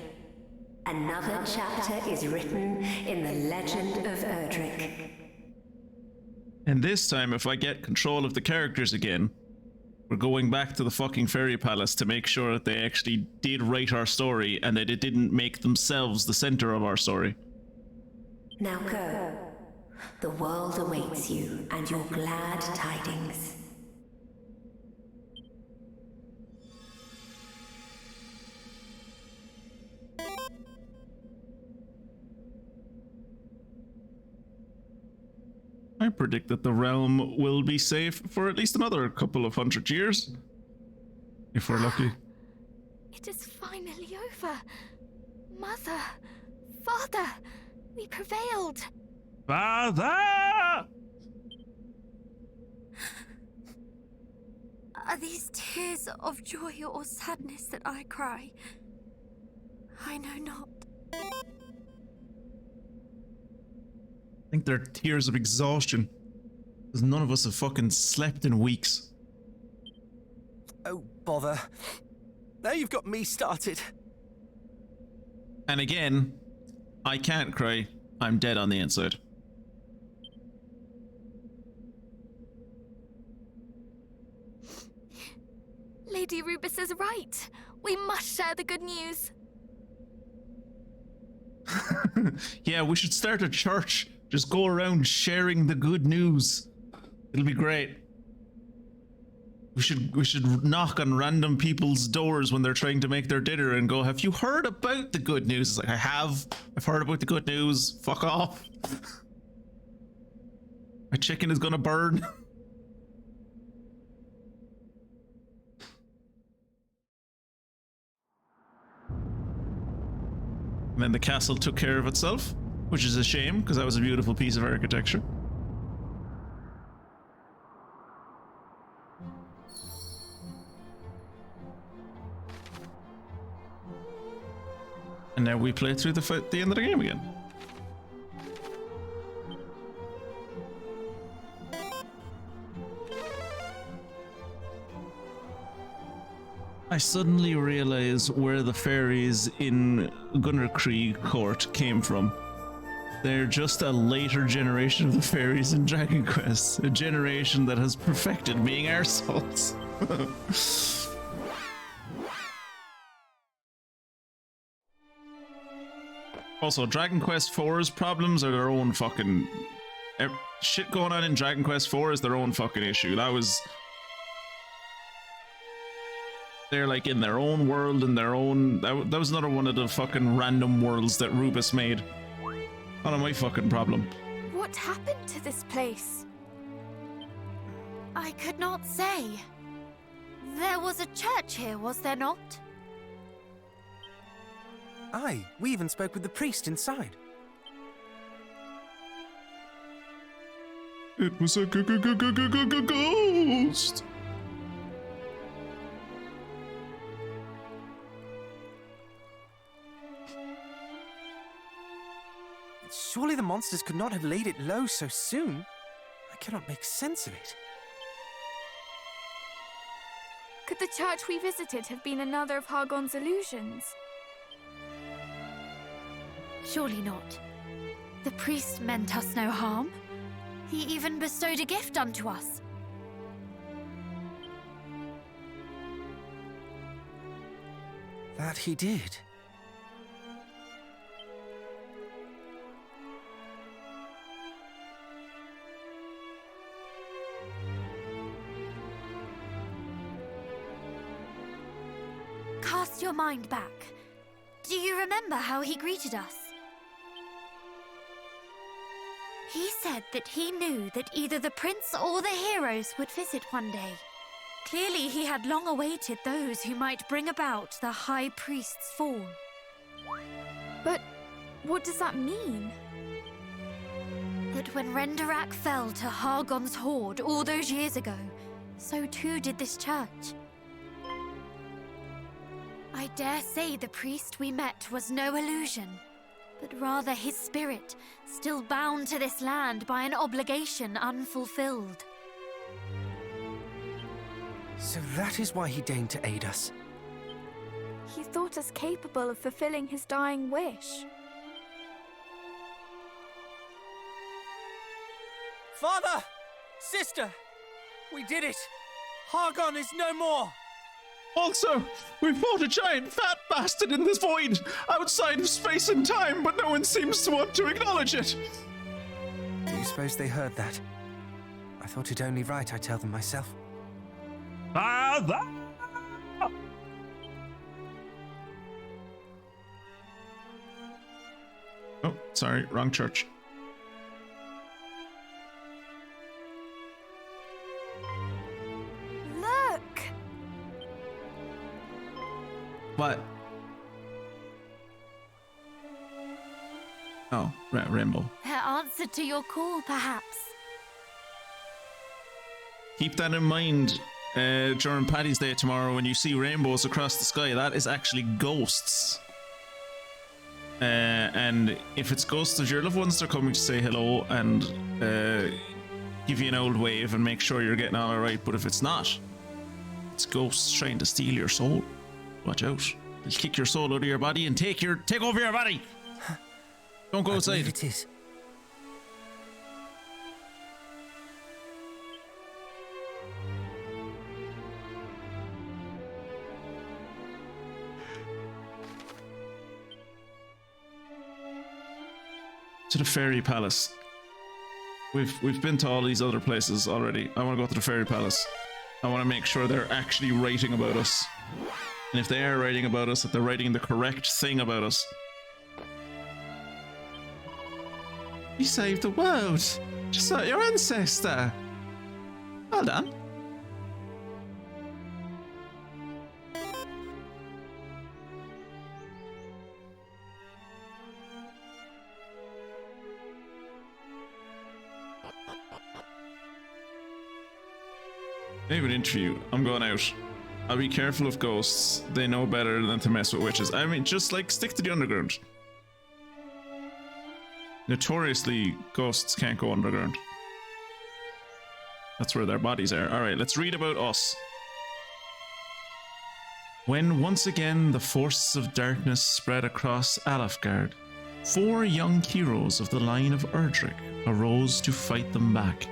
Another chapter is written in the legend of Erdrick. And this time, if I get control of the characters again, we're going back to the fucking fairy palace to make sure that they actually did write our story and that it didn't make themselves the center of our story. Now go. The world awaits you and your glad tidings. I predict that the realm will be safe for at least another couple of 100 years. If we're lucky. It is finally over. Mother, Father, we prevailed. Father! Are these tears of joy or sadness that I cry? I know not. I think they're tears of exhaustion. Because none of us have fucking slept in weeks. Oh, bother. Now you've got me started. And again, I can't cry. I'm dead on the inside. Lady Rubus is right. We must share the good news. Yeah, we should start a church. Just go around sharing the good news. It'll be great. We should knock on random people's doors when they're trying to make their dinner and go, "Have you heard about the good news?" It's like, I have. I've heard about the good news. Fuck off. My chicken is gonna burn. And then the castle took care of itself, which is a shame because that was a beautiful piece of architecture. And now we play through the end of the game again. I suddenly realize where the fairies in Gunnar Krieg Court came from. They're just a later generation of the fairies in Dragon Quest, a generation that has perfected being arseholes. Also, Dragon Quest 4's problems are their own fucking... shit going on in Dragon Quest 4 is their own fucking issue. That was... They're like in their own world, in their own... That was another one of the fucking random worlds that Rubus made. Not my fucking problem. What happened to this place? I could not say. There was a church here, was there not? Aye, we even spoke with the priest inside. It was a ghost. Surely the monsters could not have laid it low so soon. I cannot make sense of it. Could the church we visited have been another of Hargon's illusions? Surely not. The priest meant us no harm. He even bestowed a gift unto us. That he did. Cast your mind back. Do you remember how he greeted us? He said that he knew that either the prince or the heroes would visit one day. Clearly he had long awaited those who might bring about the High Priest's fall. But what does that mean? That when Erdrick fell to Hargon's horde all those years ago, so too did this church. I dare say the priest we met was no illusion, but rather his spirit, still bound to this land by an obligation unfulfilled. So that is why he deigned to aid us. He thought us capable of fulfilling his dying wish. Father! Sister! We did it! Hargon is no more! Also, we fought a giant fat bastard in this void, outside of space and time, but no one seems to want to acknowledge it. Do you suppose they heard that? I thought it only right I tell them myself. Father! Oh, sorry, wrong church. Look! What? Oh, rainbow. Their answer to your call, perhaps. Keep that in mind during Paddy's Day tomorrow when you see rainbows across the sky. That is actually ghosts. And if it's ghosts of your loved ones, they're coming to say hello, and give you an old wave and make sure you're getting all alright, but if it's not, it's ghosts trying to steal your soul. Watch out. They'll kick your soul out of your body and take over your body. Don't go outside. It is. To the fairy palace. We've been to all these other places already. I want to go to the fairy palace. I want to make sure they're actually writing about us. And if they are writing about us, that they're writing the correct thing about us. You saved the world, just like your ancestor. Well done. I have an interview. I'm going out. I'll be careful of ghosts. They know better than to mess with witches. I mean, just like stick to the underground. Notoriously, ghosts can't go underground. That's where their bodies are. Alright, let's read about us. When once again the forces of darkness spread across Alafgard, 4 young heroes of the line of Erdrick arose to fight them back,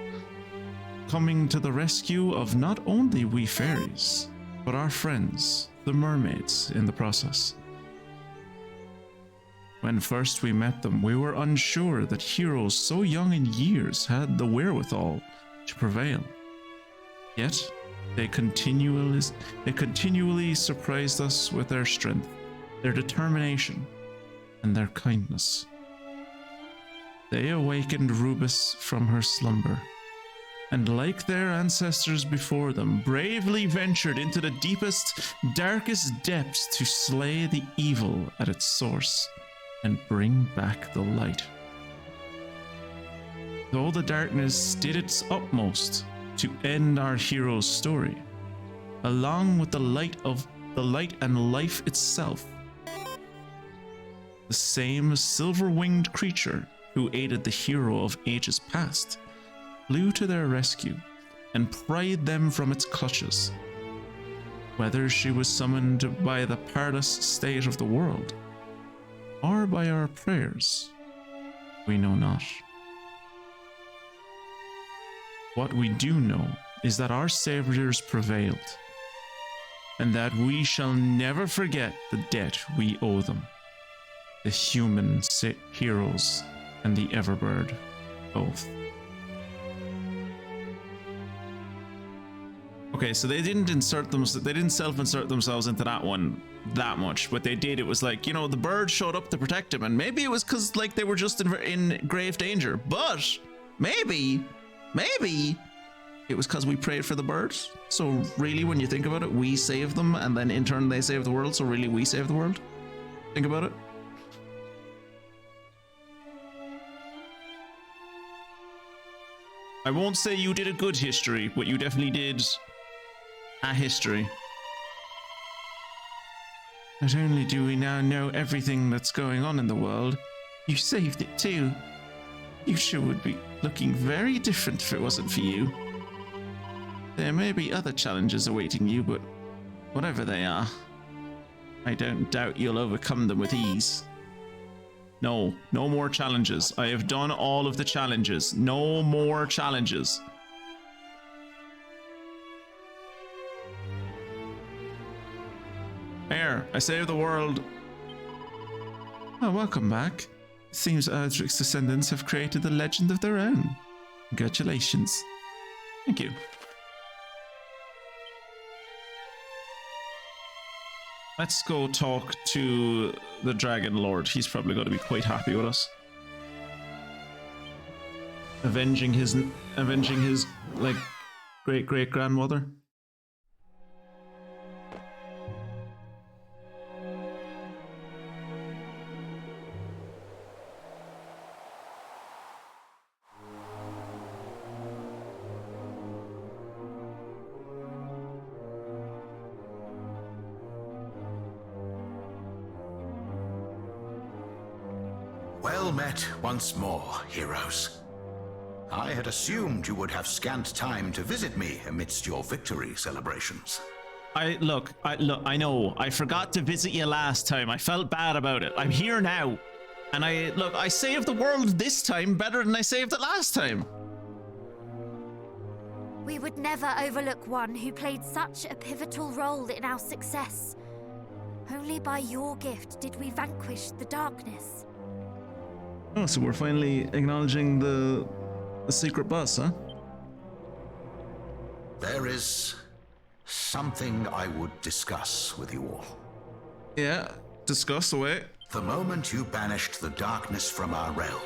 coming to the rescue of not only we fairies, but our friends, the mermaids, in the process. When first we met them, we were unsure that heroes so young in years had the wherewithal to prevail. Yet, they continually surprised us with their strength, their determination, and their kindness. They awakened Rubis from her slumber, and like their ancestors before them, bravely ventured into the deepest, darkest depths to slay the evil at its source and bring back the light. Though the darkness did its utmost to end our hero's story, along with the light and life itself, the same silver-winged creature who aided the hero of ages past flew to their rescue and pried them from its clutches. Whether she was summoned by the parlous state of the world, or by our prayers, we know not. What we do know is that our saviors prevailed, and that we shall never forget the debt we owe them, the human heroes and the Everbird both. Okay, so they didn't self-insert themselves into that one that much. What they did, it was like, you know, the bird showed up to protect him, and maybe it was because like they were just in grave danger, but maybe it was because we prayed for the birds. So really, when you think about it, we saved them, and then in turn they saved the world, so really we saved the world. Think about it. I won't say you did a good history, but you definitely did a history. Not only do we now know everything that's going on in the world, you saved it too. You sure would be looking very different if it wasn't for you. There may be other challenges awaiting you, but whatever they are, I don't doubt you'll overcome them with ease. No more challenges. I have done all of the challenges. No more challenges. There, I saved the world. Oh, welcome back. It seems Erdrick's descendants have created a legend of their own. Congratulations. Thank you. Let's go talk to the Dragon Lord. He's probably going to be quite happy with us. Avenging his like great grandmother. Well met once more, heroes. I had assumed you would have scant time to visit me amidst your victory celebrations. I know. I forgot to visit you last time. I felt bad about it. I'm here now. And I saved the world this time better than I saved it last time. We would never overlook one who played such a pivotal role in our success. Only by your gift did we vanquish the darkness. Oh, so we're finally acknowledging the secret boss, huh? There is something I would discuss with you all. Yeah, discuss away. The moment you banished the darkness from our realm,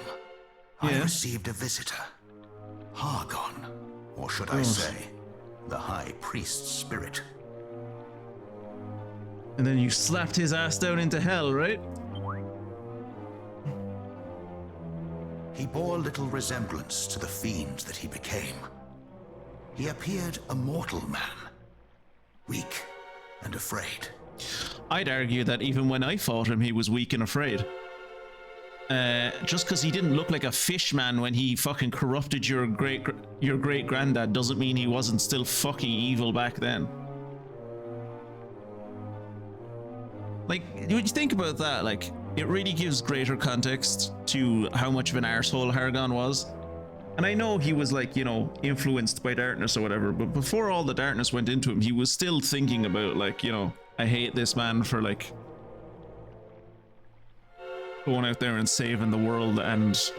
I received a visitor. Hargon, or should I say, the High Priest's spirit. And then you slapped his ass down into hell, right? He bore little resemblance to the fiend that he became. He appeared a mortal man, weak and afraid. I'd argue that even when I fought him, he was weak and afraid. Just because he didn't look like a fish man when he fucking corrupted your great granddad doesn't mean he wasn't still fucking evil back then. Like, when you think about that, like, it really gives greater context to how much of an arsehole Hargon was. And I know he was, like, you know, influenced by darkness or whatever, but before all the darkness went into him, he was still thinking about, like, you know, I hate this man for, like, going out there and saving the world, and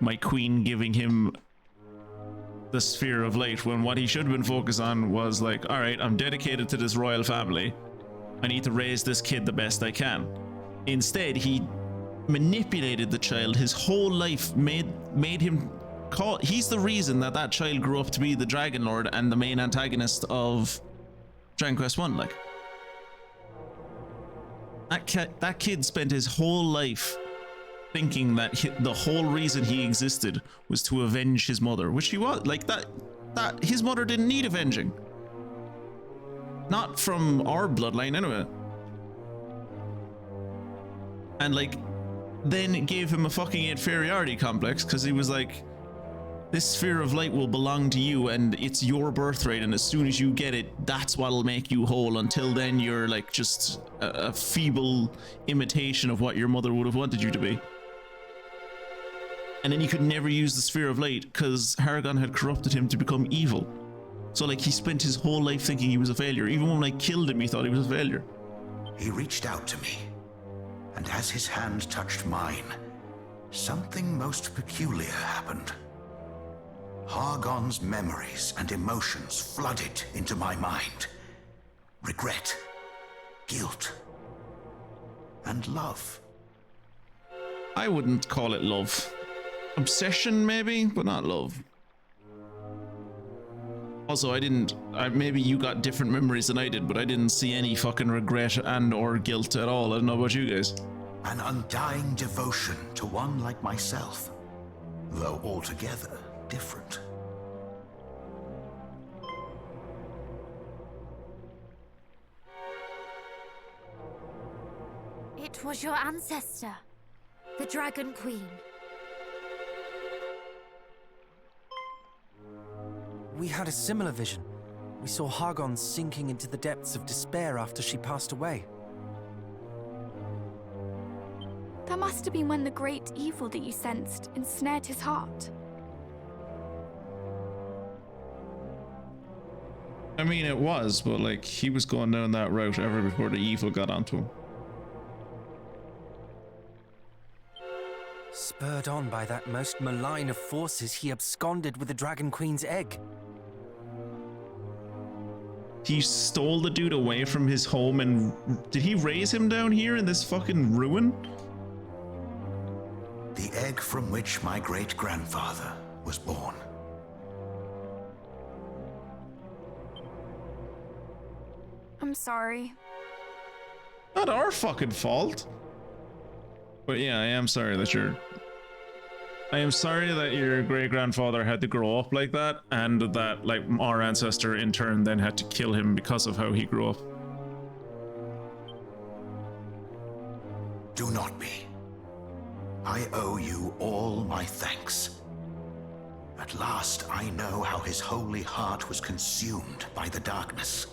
my queen giving him the sphere of light, when what he should have been focused on was, like, all right, I'm dedicated to this royal family. I need to raise this kid the best I can. Instead, he manipulated the child his whole life, made him call. He's the reason that child grew up to be the Dragon Lord and the main antagonist of Dragon Quest 1. Like, that kid spent his whole life thinking that the whole reason he existed was to avenge his mother, which he was. Like, that his mother didn't need avenging. Not from our bloodline, anyway. And, like, then it gave him a fucking inferiority complex, because he was like, this sphere of light will belong to you, and it's your birthright, and as soon as you get it, that's what'll make you whole. Until then, you're, like, just a feeble imitation of what your mother would have wanted you to be. And then he could never use the sphere of light, because Hargon had corrupted him to become evil. So, like, he spent his whole life thinking he was a failure. Even when I killed him, he thought he was a failure. He reached out to me, and as his hand touched mine, something most peculiar happened. Hargon's memories and emotions flooded into my mind. Regret, guilt, and love. I wouldn't call it love. Obsession, maybe, but not love. Also, maybe you got different memories than I did, but I didn't see any fucking regret and or guilt at all. I don't know about you guys. An undying devotion to one like myself, though altogether different. It was your ancestor, the Dragon Queen. We had a similar vision. We saw Hargon sinking into the depths of despair after she passed away. That must have been when the great evil that you sensed ensnared his heart. I mean, it was, but, like, he was going down that route ever before the evil got onto him. Spurred on by that most malign of forces, he absconded with the Dragon Queen's egg. He stole the dude away from his home, and did he raise him down here in this fucking ruin? The egg from which my great-grandfather was born. I'm sorry. Not our fucking fault. But yeah, I am sorry that your great-grandfather had to grow up like that, and that, like, our ancestor in turn then had to kill him because of how he grew up. Do not be. I owe you all my thanks. At last I know how his holy heart was consumed by the darkness.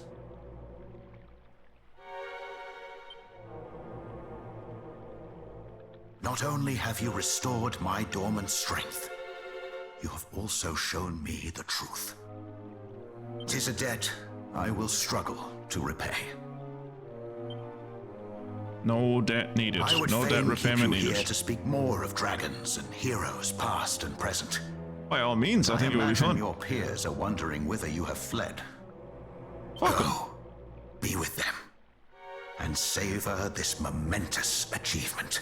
Not only have you restored my dormant strength, you have also shown me the truth. 'Tis a debt I will struggle to repay. No debt needed. I would No debt fain keep repayment you here needed. to speak more of dragons and heroes past and present. By all means, I think it will be imagine fun. your peers are wondering whither you have fled. Fuck 'em. Go, be with them, and savor this momentous achievement.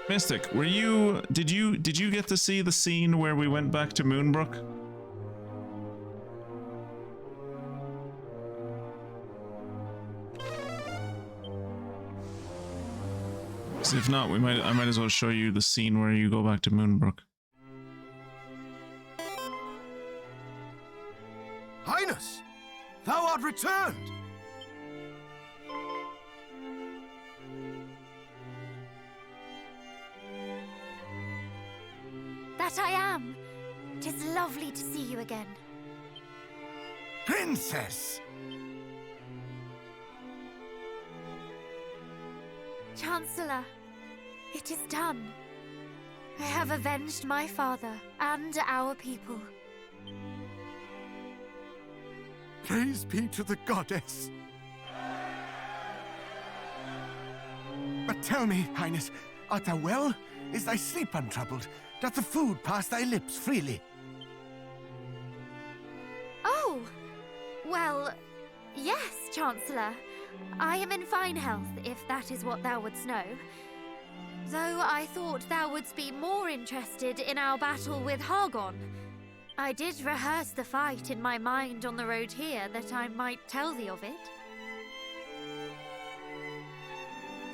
Mystic, did you get to see the scene where we went back to Moonbrook? So if not, I might as well show you the scene where you go back to Moonbrook. Highness, thou art returned! That I am. 'Tis lovely to see you again. Princess! Chancellor, it is done. I have avenged my father and our people. Praise be to the goddess. But tell me, Highness, art thou well? Is thy sleep untroubled? Doth the food pass thy lips freely? Oh, well, yes, Chancellor. I am in fine health, if that is what thou wouldst know. Though I thought thou wouldst be more interested in our battle with Hargon. I did rehearse the fight in my mind on the road here, that I might tell thee of it.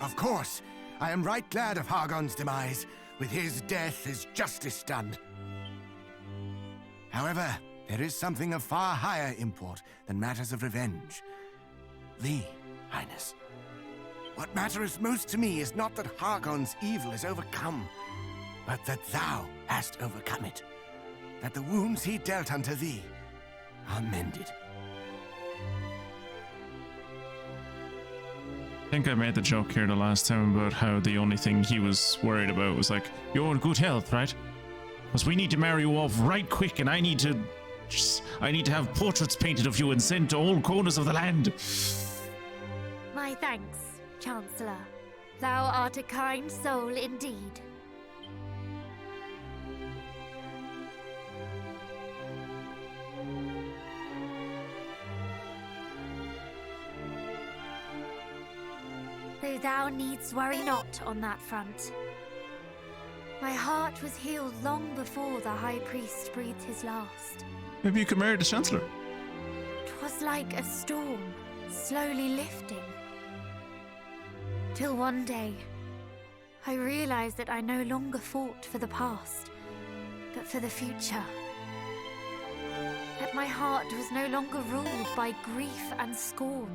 Of course. I am right glad of Hargon's demise. With his death is justice done. However, there is something of far higher import than matters of revenge. Thee, Highness. What matters most to me is not that Hargon's evil is overcome, but that thou hast overcome it. That the wounds he dealt unto thee are mended. I think I made the joke here the last time about how the only thing he was worried about was like, you're in good health, right? Because we need to marry you off right quick, and I need to have portraits painted of you and sent to all corners of the land. My thanks, Chancellor. Thou art a kind soul indeed. Though thou needst worry not on that front. My heart was healed long before the High Priest breathed his last. Maybe you could marry the Chancellor. 'Twas like a storm, slowly lifting. Till one day, I realized that I no longer fought for the past, but for the future. That my heart was no longer ruled by grief and scorn.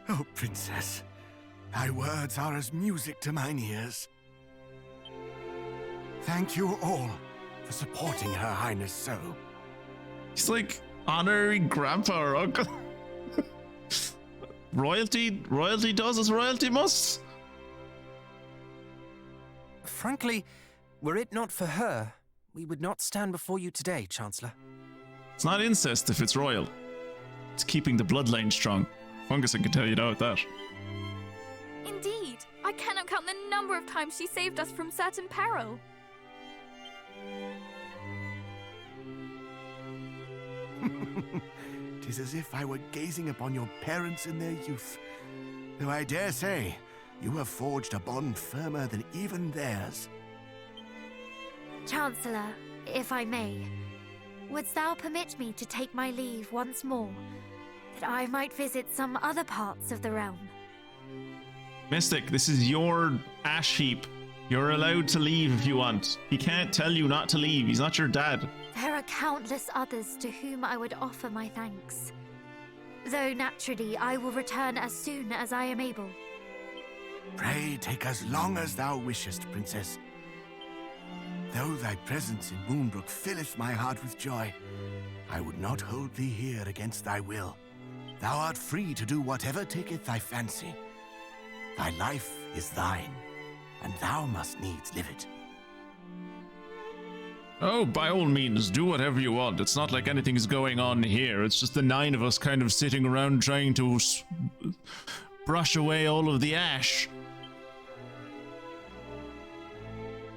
Oh, Princess, thy words are as music to mine ears. Thank you all for supporting Her Highness so. He's like honorary grandpa or uncle. Royalty does as royalty must. Frankly, were it not for her, we would not stand before you today, Chancellor. It's not incest if it's royal. It's keeping the bloodline strong. Fungus can tell you about that. Indeed, I cannot count the number of times she saved us from certain peril. Tis as if I were gazing upon your parents in their youth. Though I dare say, you have forged a bond firmer than even theirs. Chancellor, if I may, wouldst thou permit me to take my leave once more, that I might visit some other parts of the realm? Mystic, this is your ash heap. You're allowed to leave if you want. He can't tell you not to leave. He's not your dad. There are countless others to whom I would offer my thanks. Though naturally, I will return as soon as I am able. Pray take as long as thou wishest, Princess. Though thy presence in Moonbrook filleth my heart with joy, I would not hold thee here against thy will. Thou art free to do whatever taketh thy fancy. Thy life is thine, and thou must needs live it. Oh, by all means, do whatever you want. It's not like anything's going on here. It's just the 9 of us kind of sitting around trying to brush away all of the ash.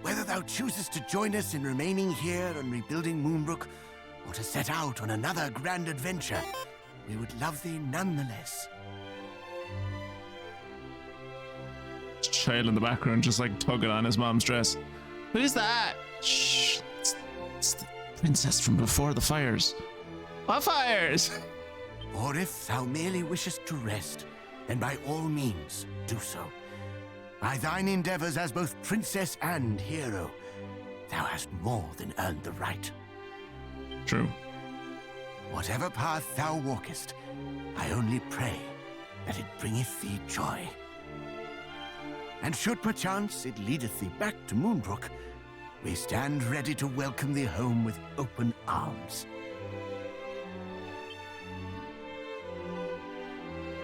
Whether thou choosest to join us in remaining here and rebuilding Moonbrook, or to set out on another grand adventure, we would love thee nonetheless. Child in the background just like tugging on his mom's dress. Who's that? Shh. It's the princess from before the fires. What fires? Or if thou merely wishest to rest, then by all means do so. By thine endeavors as both princess and hero, thou hast more than earned the right. True. Whatever path thou walkest, I only pray that it bringeth thee joy. And should perchance it leadeth thee back to Moonbrook, we stand ready to welcome thee home with open arms.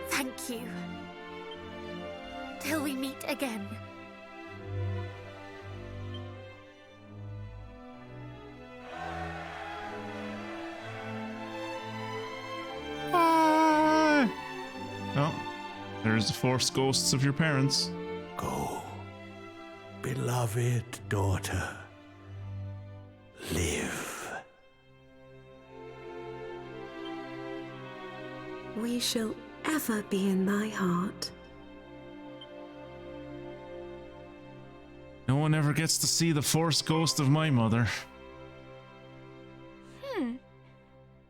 Thank you. Till we meet again. Oh, there's the Force ghosts of your parents. Go, beloved daughter. Live. We shall ever be in thy heart. No one ever gets to see the Force ghost of my mother.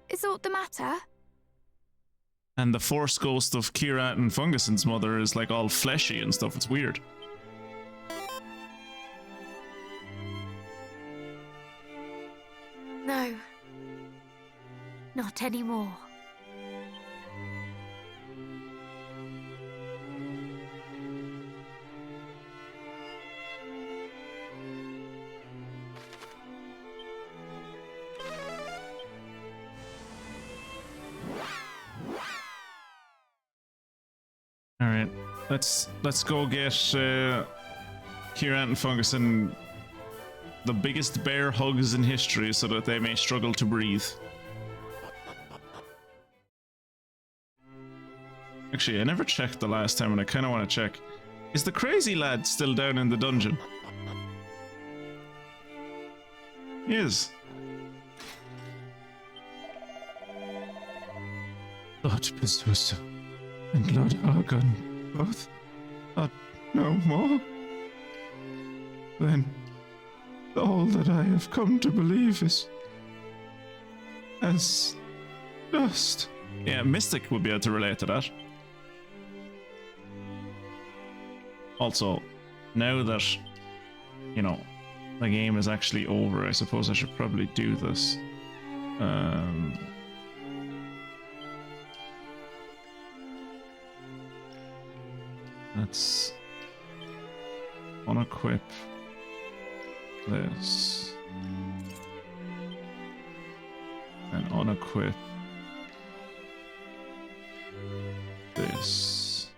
Is aught the matter? And the Force ghost of Kirat and Funguson's mother is like all fleshy and stuff. It's weird. No. Not anymore. All right, let's go get Kirat and Funguson the biggest bear hugs in history so that they may struggle to breathe. Actually, I never checked the last time and I kind of want to check. Is the crazy lad still down in the dungeon? He is. Lord Bezusa and Lord Hargon both are no more. Then all that I have come to believe is as dust. Yeah, Mystic would be able to relate to that. Also, now that, you know, the game is actually over, I suppose I should probably do this. Let's unequip this and unequip this.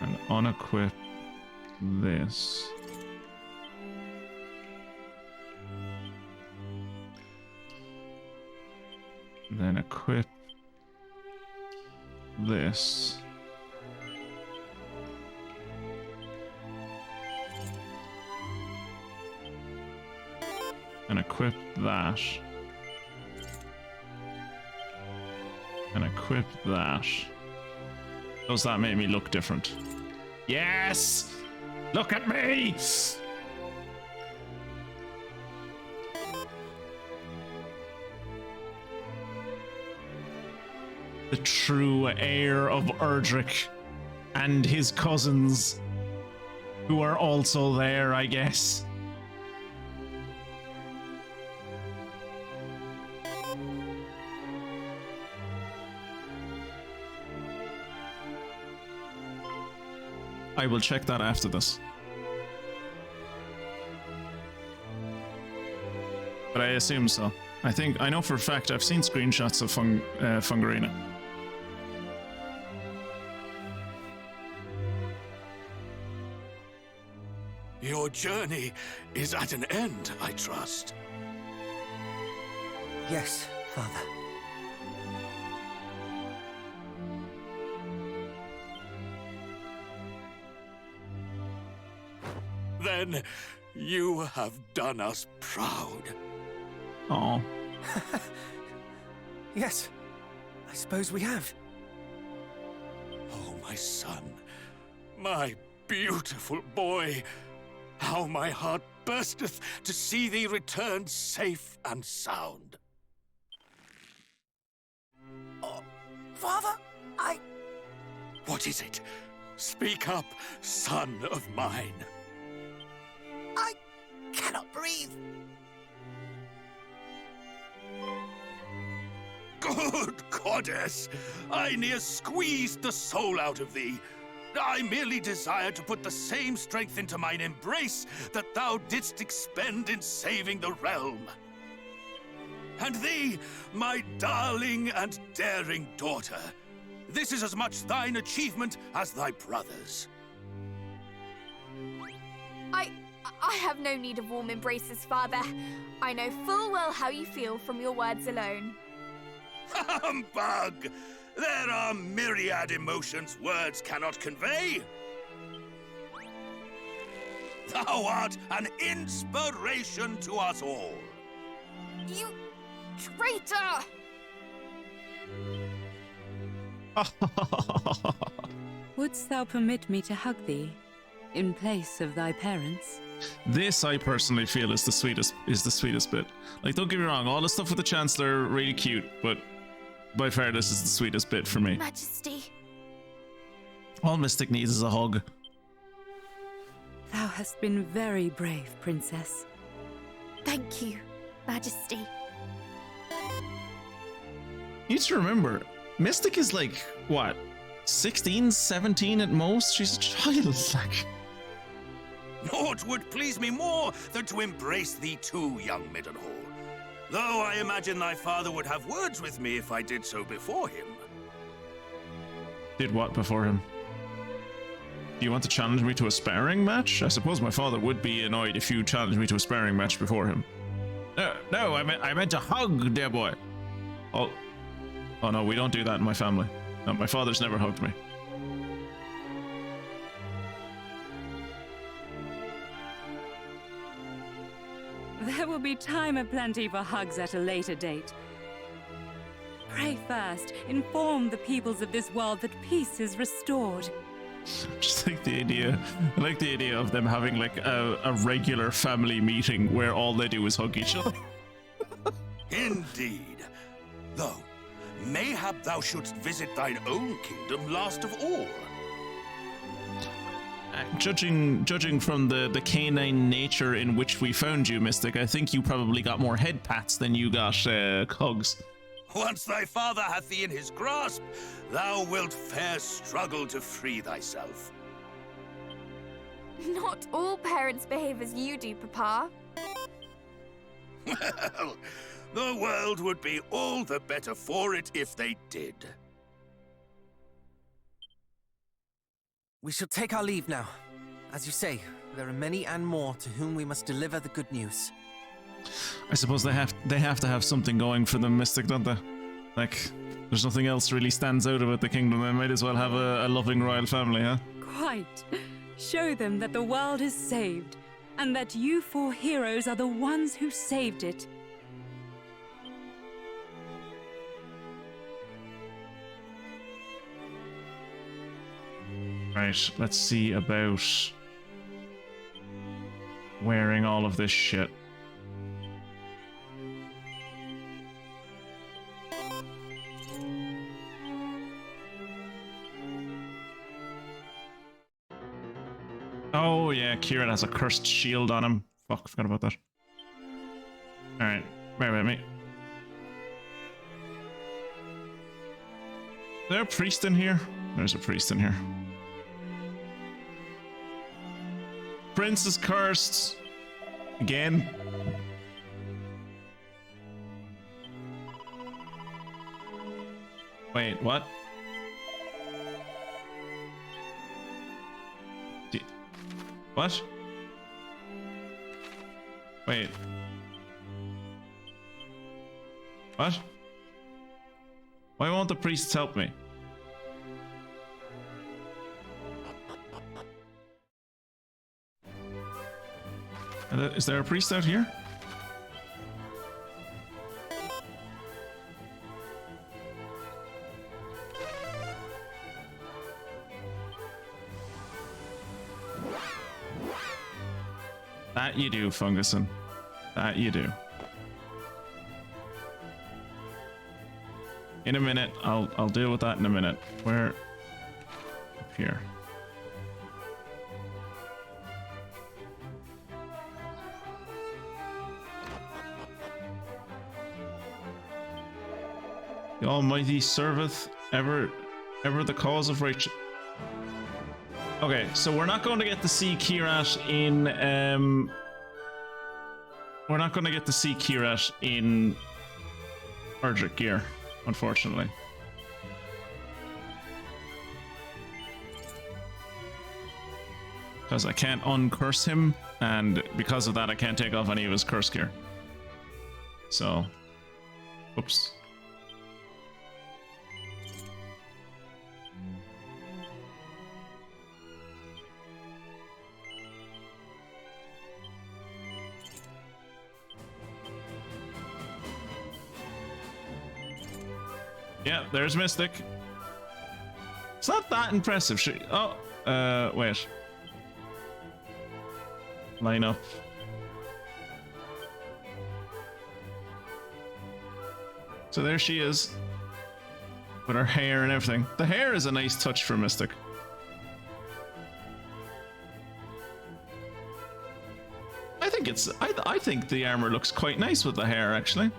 And unequip this. Then equip this. And equip that. And equip that. Does that make me look different? Yes! Look at me! The true heir of Erdrick and his cousins, who are also there, I guess. I will check that after this. But I assume so. I know for a fact I've seen screenshots of Fungarina. Your journey is at an end, I trust. Yes, Father. Then you have done us proud. Oh. Yes, I suppose we have. Oh, my son, my beautiful boy, how my heart bursteth to see thee return safe and sound. Oh, Father, What is it? Speak up, son of mine. I cannot breathe. Good goddess! I near squeezed the soul out of thee. I merely desired to put the same strength into mine embrace that thou didst expend in saving the realm. And thee, my darling and daring daughter, this is as much thine achievement as thy brother's. I have no need of warm embraces, Father. I know full well how you feel from your words alone. Humbug! There are myriad emotions words cannot convey. Thou art an inspiration to us all. You traitor! Wouldst thou permit me to hug thee in place of thy parents? This I personally feel is the sweetest bit. Like, don't get me wrong, all the stuff with the Chancellor really cute, but by far this is the sweetest bit for me. Majesty. All Mystic needs is a hug. Thou hast been very brave, Princess. Thank you, Majesty. You need to remember, Mystic is like, what, 16, 17 at most? She's a child, like. Naught would please me more than to embrace thee too, young Middenhall. Though I imagine thy father would have words with me if I did so before him. Did what before him? Do you want to challenge me to a sparring match? I suppose my father would be annoyed if you challenged me to a sparring match before him. No, I meant to hug, dear boy. Oh no, we don't do that in my family. No, my father's never hugged me. There will be time aplenty for hugs at a later date. Pray first, inform the peoples of this world that peace is restored. Just like the idea, I like the idea of them having like a regular family meeting where all they do is hug each other. Indeed. Though, mayhap thou shouldst visit thine own kingdom last of all. Judging from the canine nature in which we found you, Mystic, I think you probably got more head pats than you got hugs. Once thy father hath thee in his grasp, thou wilt fair struggle to free thyself. Not all parents behave as you do, Papa. Well, the world would be all the better for it if they did. We shall take our leave now. As you say, there are many and more to whom we must deliver the good news. I suppose they have to have something going for them, Mystic, don't they? Like, there's nothing else really stands out about the kingdom. They might as well have a loving royal family, huh? Quite. Show them that the world is saved, and that you four heroes are the ones who saved it. Right, let's see about wearing all of this shit. Oh yeah, Kieran has a cursed shield on him. Fuck, forgot about that. Alright, bear with me. Is there a priest in here? There's a priest in here. prince is cursed. Again. Wait, what? What? Wait. What? Why won't the priests help me? Is there a priest out here? That you do, Funguson. That you do. In a minute, I'll deal with that in a minute. Where? Up here. The Almighty serveth ever the cause of righteous. Okay, so we're not going to get to see Kirat in we're not going to get to see Kirat in Erdrick gear, unfortunately. Because I can't uncurse him, and because of that I can't take off any of his curse gear. So, oops. Yeah, there's Mystic. It's not that impressive. Wait. Line up. So there she is. With her hair and everything. The hair is a nice touch for Mystic. I think the armor looks quite nice with the hair, actually.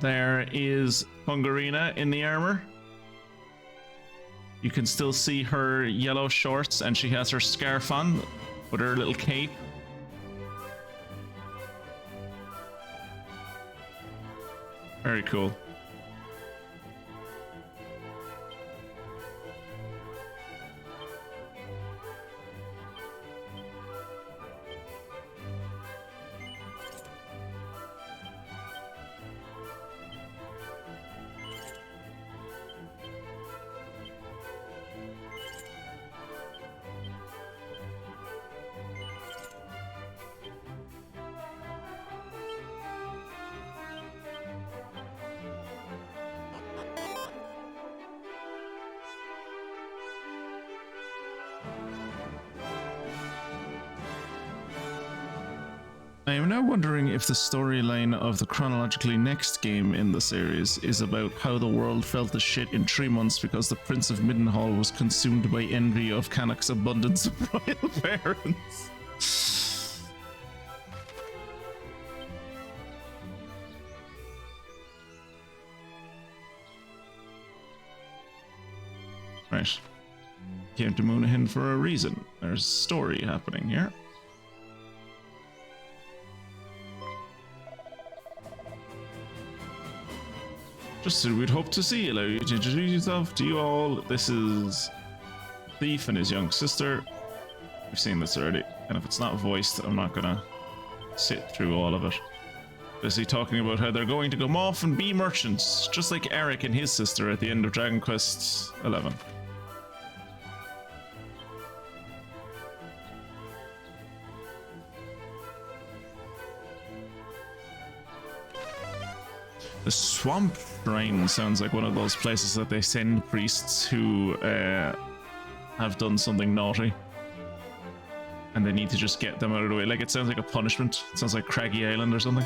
There is Fungarina in the armor. You can still see her yellow shorts, and she has her scarf on with her little cape. Very cool. I am now wondering if the storyline of the chronologically next game in the series is about how the world felt the shit in 3 months because the Prince of Middenhall was consumed by envy of Cannock's abundance of royal parents. Right. Came to Moonahin for a reason. There's a story happening here. Just we'd hope to see you. Allow you to introduce yourself to you all. This is Thief and his young sister. We've seen this already, and if it's not voiced, I'm not gonna sit through all of it. Is he talking about how they're going to come off and be merchants, just like Eric and his sister at the end of Dragon Quest XI. The Swamp Shrine sounds like one of those places that they send priests who have done something naughty. And they need to just get them out of the way. Like, it sounds like a punishment. It sounds like Craggy Island or something.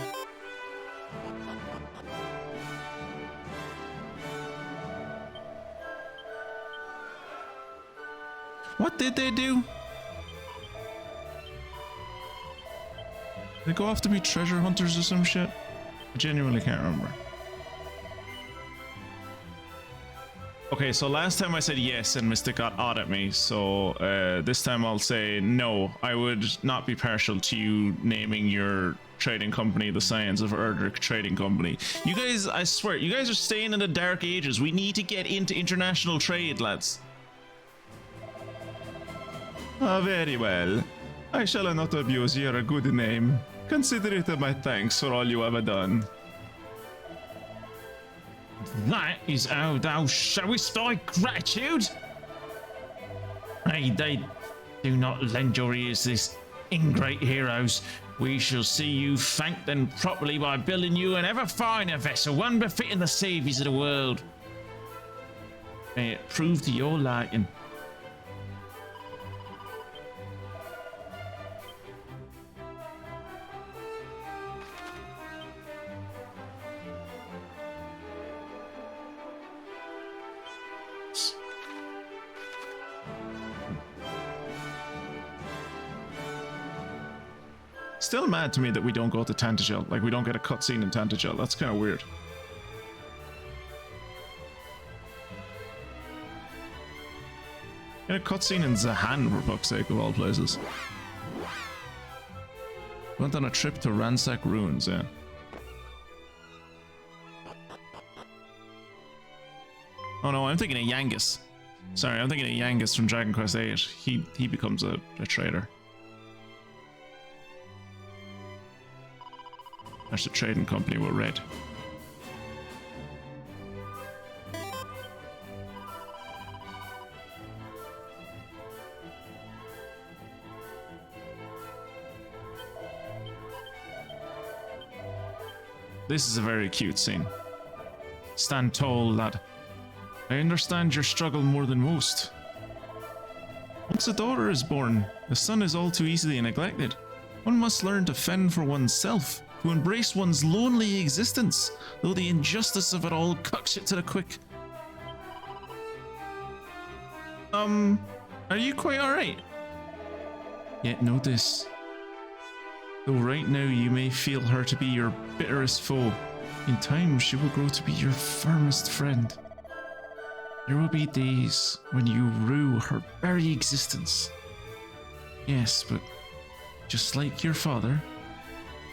What did they do? Did they go off to be treasure hunters or some shit? I genuinely can't remember. Okay, so last time I said yes and Mystic got odd at me, so this time I'll say no. I would not be partial to you naming your trading company the Scions of Erdrick Trading Company. You guys, I swear, you guys are staying in the dark ages. We need to get into international trade, lads. Ah, very well. I shall not abuse your good name. Consider it my thanks for all you have done. That is how thou showest thy gratitude. Hey, they do not lend your ears to this ingrate heroes. We shall see you thanked and properly by building you an ever finer vessel, one befitting the saviors of the world. May it prove to your liking. Still mad to me that we don't go to Tantagel. Like, we don't get a cutscene in Tantagel. That's kind of weird. Get a cutscene in Zahan, for fuck's sake, of all places. Went on a trip to ransack ruins, yeah. Oh no, I'm thinking of Yangus. Sorry, I'm thinking of Yangus from Dragon Quest VIII. He becomes a trader. There's a trading company with red. This is a very cute scene. Stand tall, lad. I understand your struggle more than most. Once a daughter is born, the son is all too easily neglected. One must learn to fend for oneself, to embrace one's lonely existence, though the injustice of it all cucks it to the quick. Are you quite alright? Yet know this. Though right now you may feel her to be your bitterest foe, in time she will grow to be your firmest friend. There will be days when you rue her very existence. Yes, but just like your father,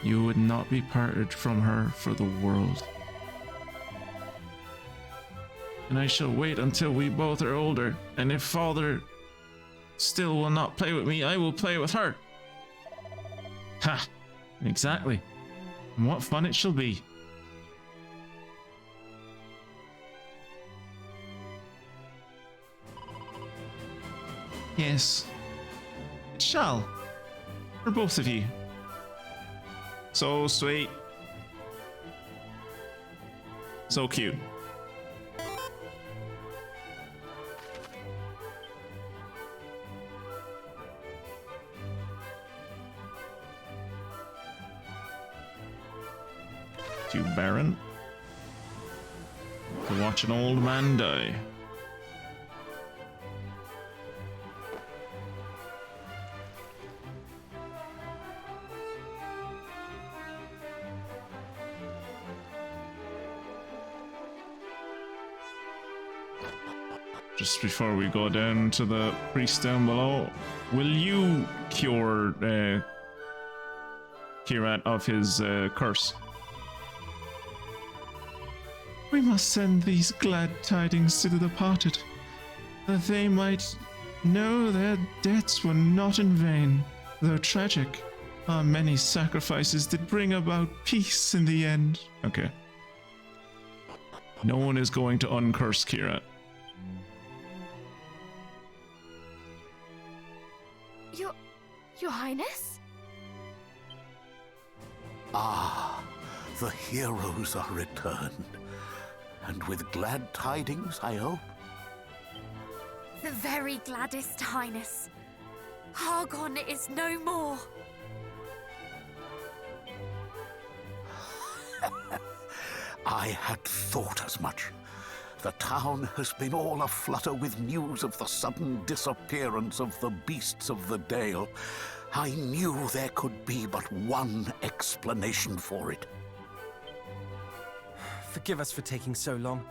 you would not be parted from her for the world. And I shall wait until we both are older, and if father still will not play with me, I will play with her. Ha! Exactly. And what fun it shall be. Yes. It shall. For both of you. So sweet. So cute. Too barren to watch an old man die. Just before we go down to the priest down below, will you cure Kirat of his curse? We must send these glad tidings to the departed, that they might know their debts were not in vain, though tragic. Our many sacrifices did bring about peace in the end. Okay. No one is going to uncurse Kirat. Your Highness? Ah, The heroes are returned. And with glad tidings, I hope. The very gladdest, Highness. Hargon is no more. I had thought as much. The town has been all aflutter with news of the sudden disappearance of the beasts of the Dale. I knew there could be but one explanation for it. Forgive us for taking so long.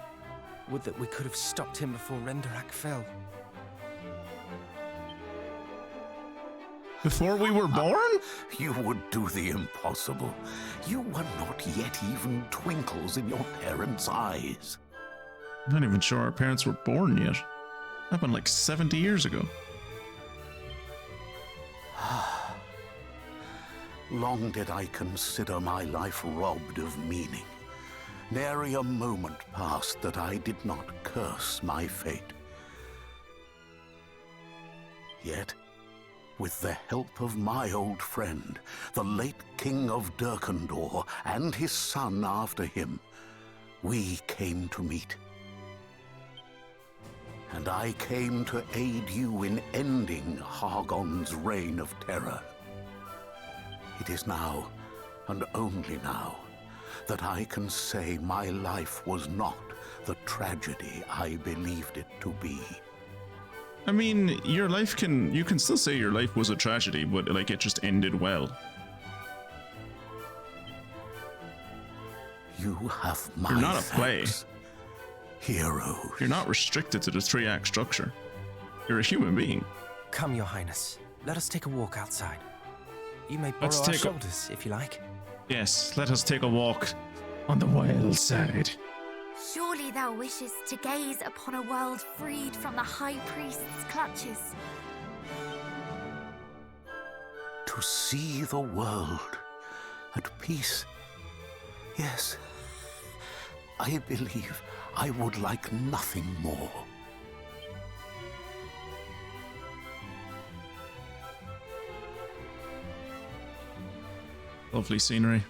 Would that we could have stopped him before Erdrick fell. Before we were born? You would do the impossible. You were not yet even twinkles in your parents' eyes. I'm not even sure our parents were born yet. Happened like 70 years ago. Long did I consider my life robbed of meaning. Nary a moment passed that I did not curse my fate. Yet, with the help of my old friend, the late King of Durkandor, and his son after him, we came to meet. And I came to aid you in ending Hargon's reign of terror. It is now, and only now, that I can say my life was not the tragedy I believed it to be. I mean, your life you can still say your life was a tragedy, but like it just ended well. You have my You're not a thanks, play. Heroes. You're not restricted to the 3-act structure. You're a human being. Come, Your Highness. Let us take a walk outside. You may borrow Let's our take shoulders, if you like. Yes, let us take a walk on the wild side. Surely thou wishest to gaze upon a world freed from the High Priest's clutches. To see the world at peace. Yes, I believe I would like nothing more. Lovely scenery.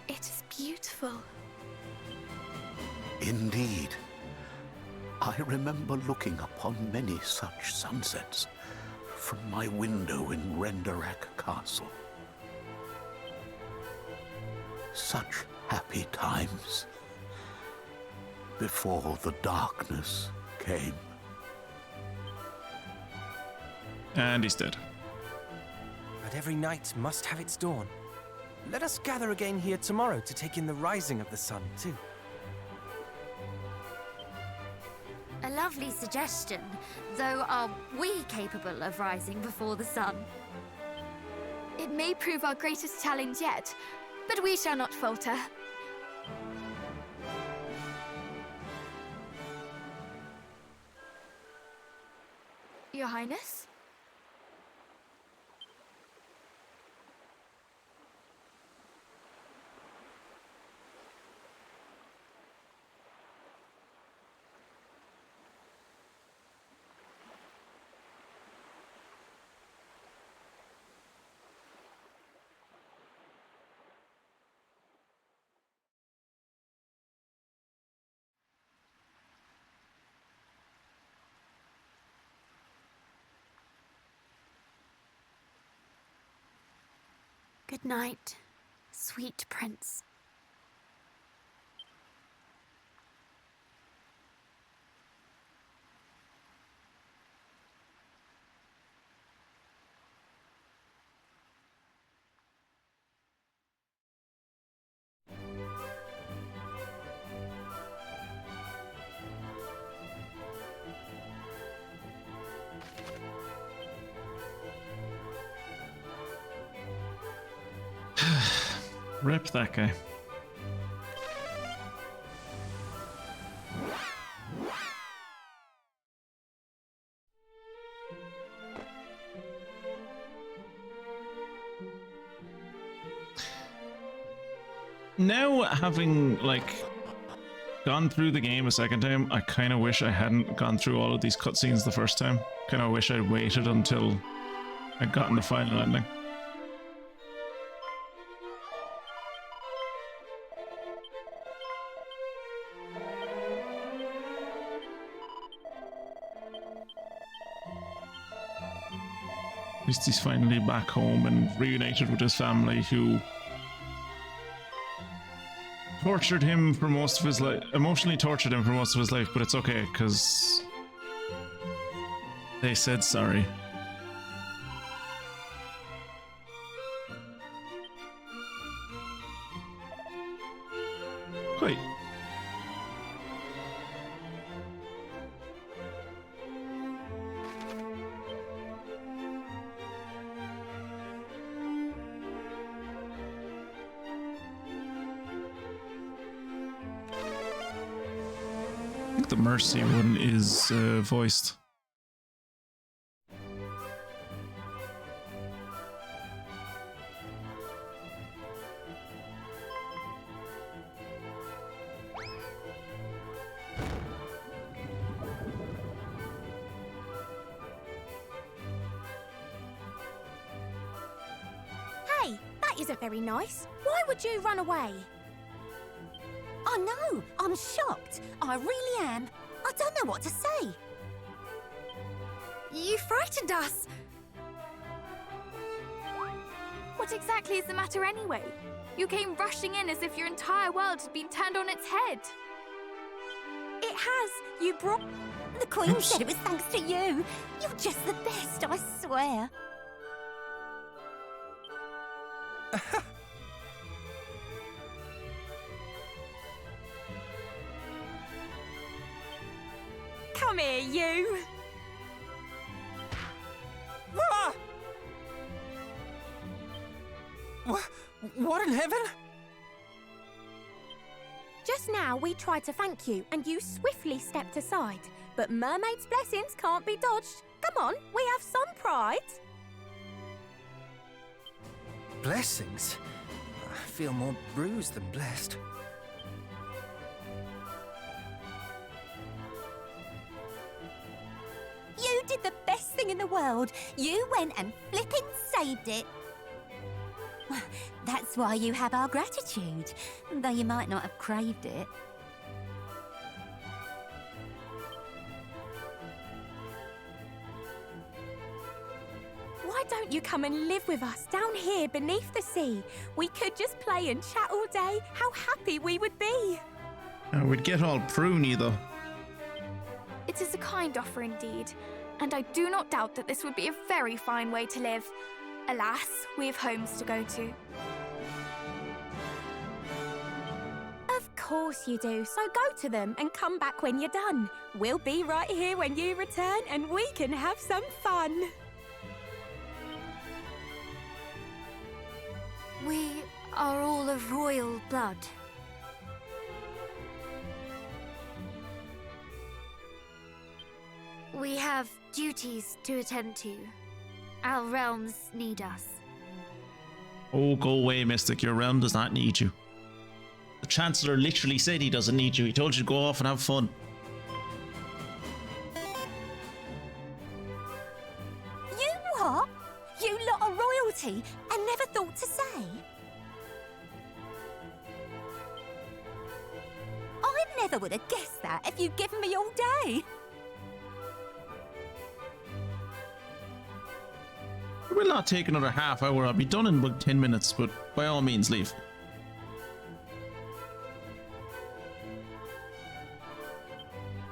It is beautiful. Indeed. I remember looking upon many such sunsets from my window in Erdrick Castle. Such happy times before the darkness came. And he's dead. But every night must have its dawn. Let us gather again here tomorrow to take in the rising of the sun, too. A lovely suggestion, though are we capable of rising before the sun? It may prove our greatest challenge yet, but we shall not falter. Your Highness? Good night, sweet prince. Rip that guy. Now having like gone through the game a second time, I kind of wish I hadn't gone through all of these cutscenes the first time. Kind of wish I'd waited until I'd gotten the final ending. At least he's finally back home and reunited with his family, who tortured him for most of his life, emotionally tortured him for most of his life, but it's okay, because they said sorry. Quite. I think the Mercy one is voiced. Hey, that isn't very nice. Why would you run away? I know! I'm shocked! I really am! I don't know what to say! You frightened us! What exactly is the matter anyway? You came rushing in as if your entire world had been turned on its head. It has. You brought... The Queen said it was thanks to you! You're just the best, I swear! Come here, you! Ah! What in heaven? Just now we tried to thank you and you swiftly stepped aside. But mermaids' blessings can't be dodged. Come on, we have some pride. Blessings? I feel more bruised than blessed. You did the best thing in the world! You went and flipping saved it! That's why you have our gratitude, though you might not have craved it. Why don't you come and live with us down here beneath the sea? We could just play and chat all day. How happy we would be! We'd get all pruny though. It is a kind offer indeed, and I do not doubt that this would be a very fine way to live. Alas, we have homes to go to. Of course you do, so go to them and come back when you're done. We'll be right here when you return and we can have some fun. We are all of royal blood. We have duties to attend to. Our realms need us. Oh, go away, Mystic. Your realm does not need you. The Chancellor literally said he doesn't need you. He told you to go off and have fun. You what? You lot are royalty and never thought to say? I never would have guessed that if you'd given me all day. It will not take another half hour. I'll be done in about 10 minutes, but by all means, leave.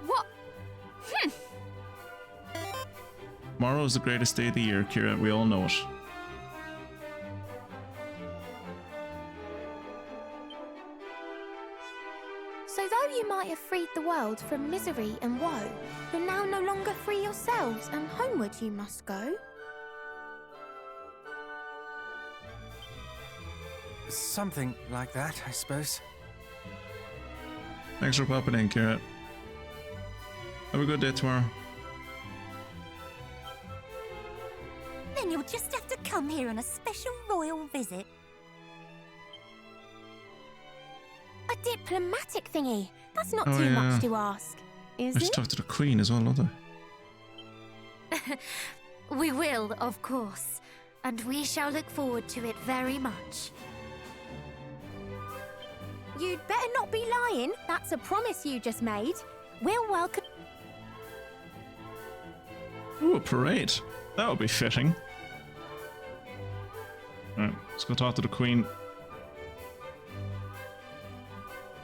What? Tomorrow is the greatest day of the year, Kira. We all know it. So though you might have freed the world from misery and woe, you're now no longer free yourselves and homeward you must go. Something like that, I suppose. Thanks for popping in, Kira. Have a good day tomorrow. Then you'll just have to come here on a special royal visit. I A diplomatic thingy. That's not Oh, too yeah. much to ask, is I should it? talk to the Queen as well, don't I? We will, of course, and we shall look forward to it very much. You'd better not be lying. That's a promise you just made. We'll welcome... Ooh, a parade. That would be fitting. Alright, let's go talk to the Queen.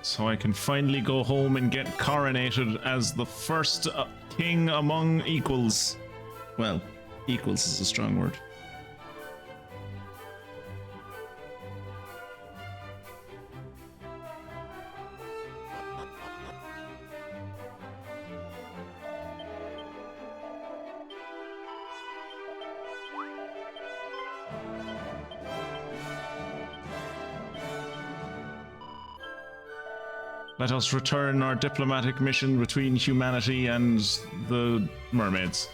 So I can finally go home and get coronated as the first king among equals. Well, equals is a strong word. Let us return our diplomatic mission between humanity and the mermaids.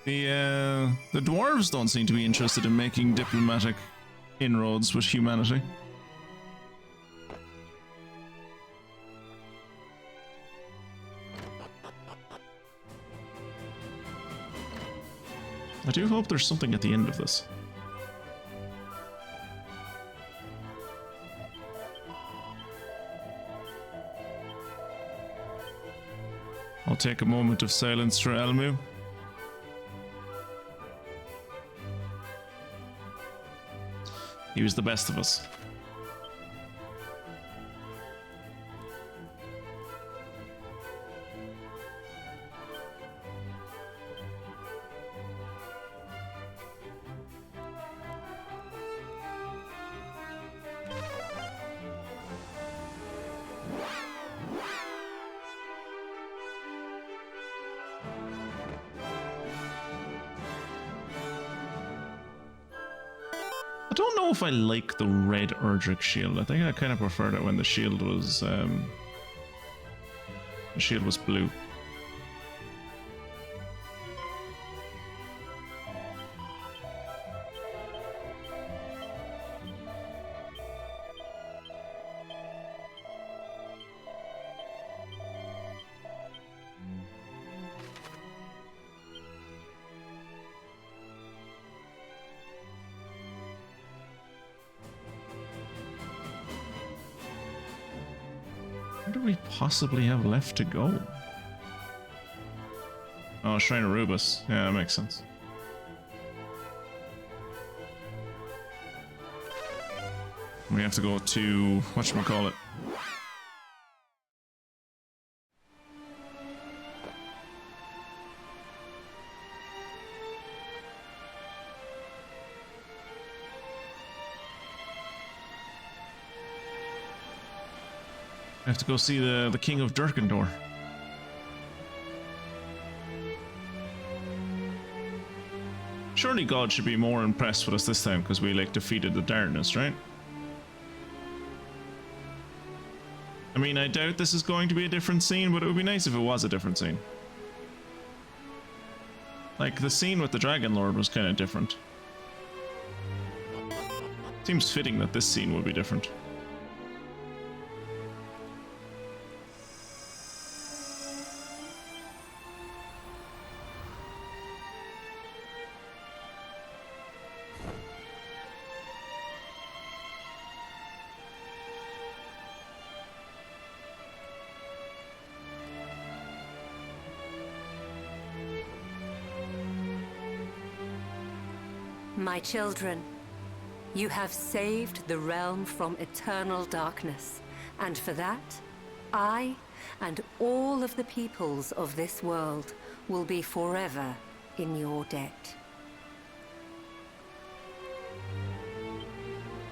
The dwarves don't seem to be interested in making diplomatic inroads with humanity. I do hope there's something at the end of this. I'll take a moment of silence for Elmu. He was the best of us. I don't know if I like the red Erdrick shield. I think I kind of preferred it when the shield was blue. What do we possibly have left to go? Oh, Shrine of Rubus. Yeah, that makes sense. We have to go to whatchamacallit. I have to go see the King of Durkendor. Surely God should be more impressed with us this time because we like defeated the darkness, right? I mean, I doubt this is going to be a different scene, but it would be nice if it was a different scene. Like, the scene with the Dragon Lord was kind of different. Seems fitting that this scene would be different. My children, you have saved the realm from eternal darkness, and for that, I and all of the peoples of this world will be forever in your debt.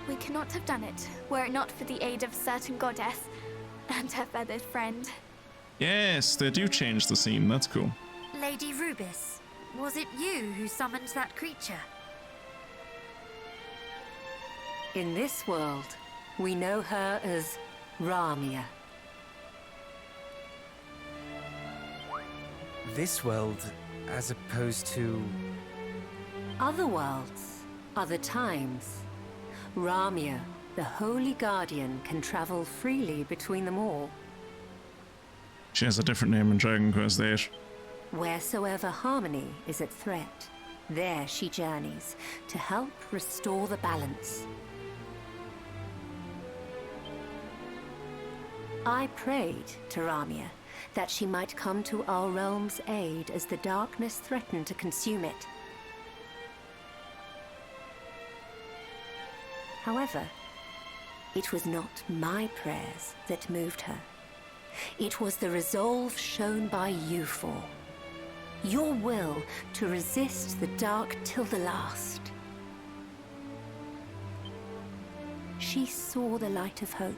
We could not have done it, were it not for the aid of certain goddess and her feathered friend. Yes, they do change the scene, that's cool. Lady Rubus, was it you who summoned that creature? In this world, we know her as Ramia. this world as opposed to... Other worlds, other times. Ramia, the Holy Guardian, can travel freely between them all. She has a different name in Dragon Quest VIII. Wheresoever harmony is at threat, there she journeys to help restore the balance. I prayed to Ramia that she might come to our realm's aid as the darkness threatened to consume it. However, it was not my prayers that moved her. It was the resolve shown by you four. Your will to resist the dark till the last. She saw the light of hope,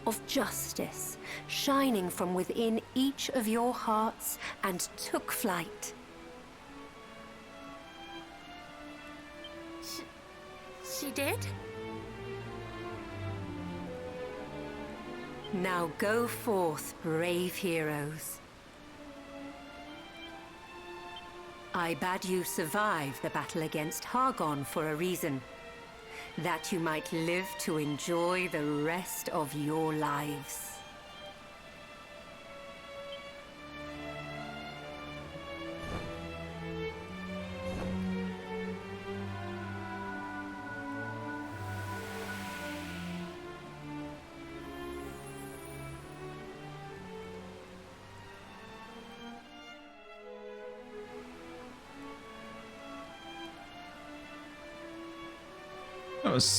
of justice, shining from within each of your hearts and took flight. She did? Now go forth, brave heroes. I bade you survive the battle against Hargon for a reason. That you might live to enjoy the rest of your lives.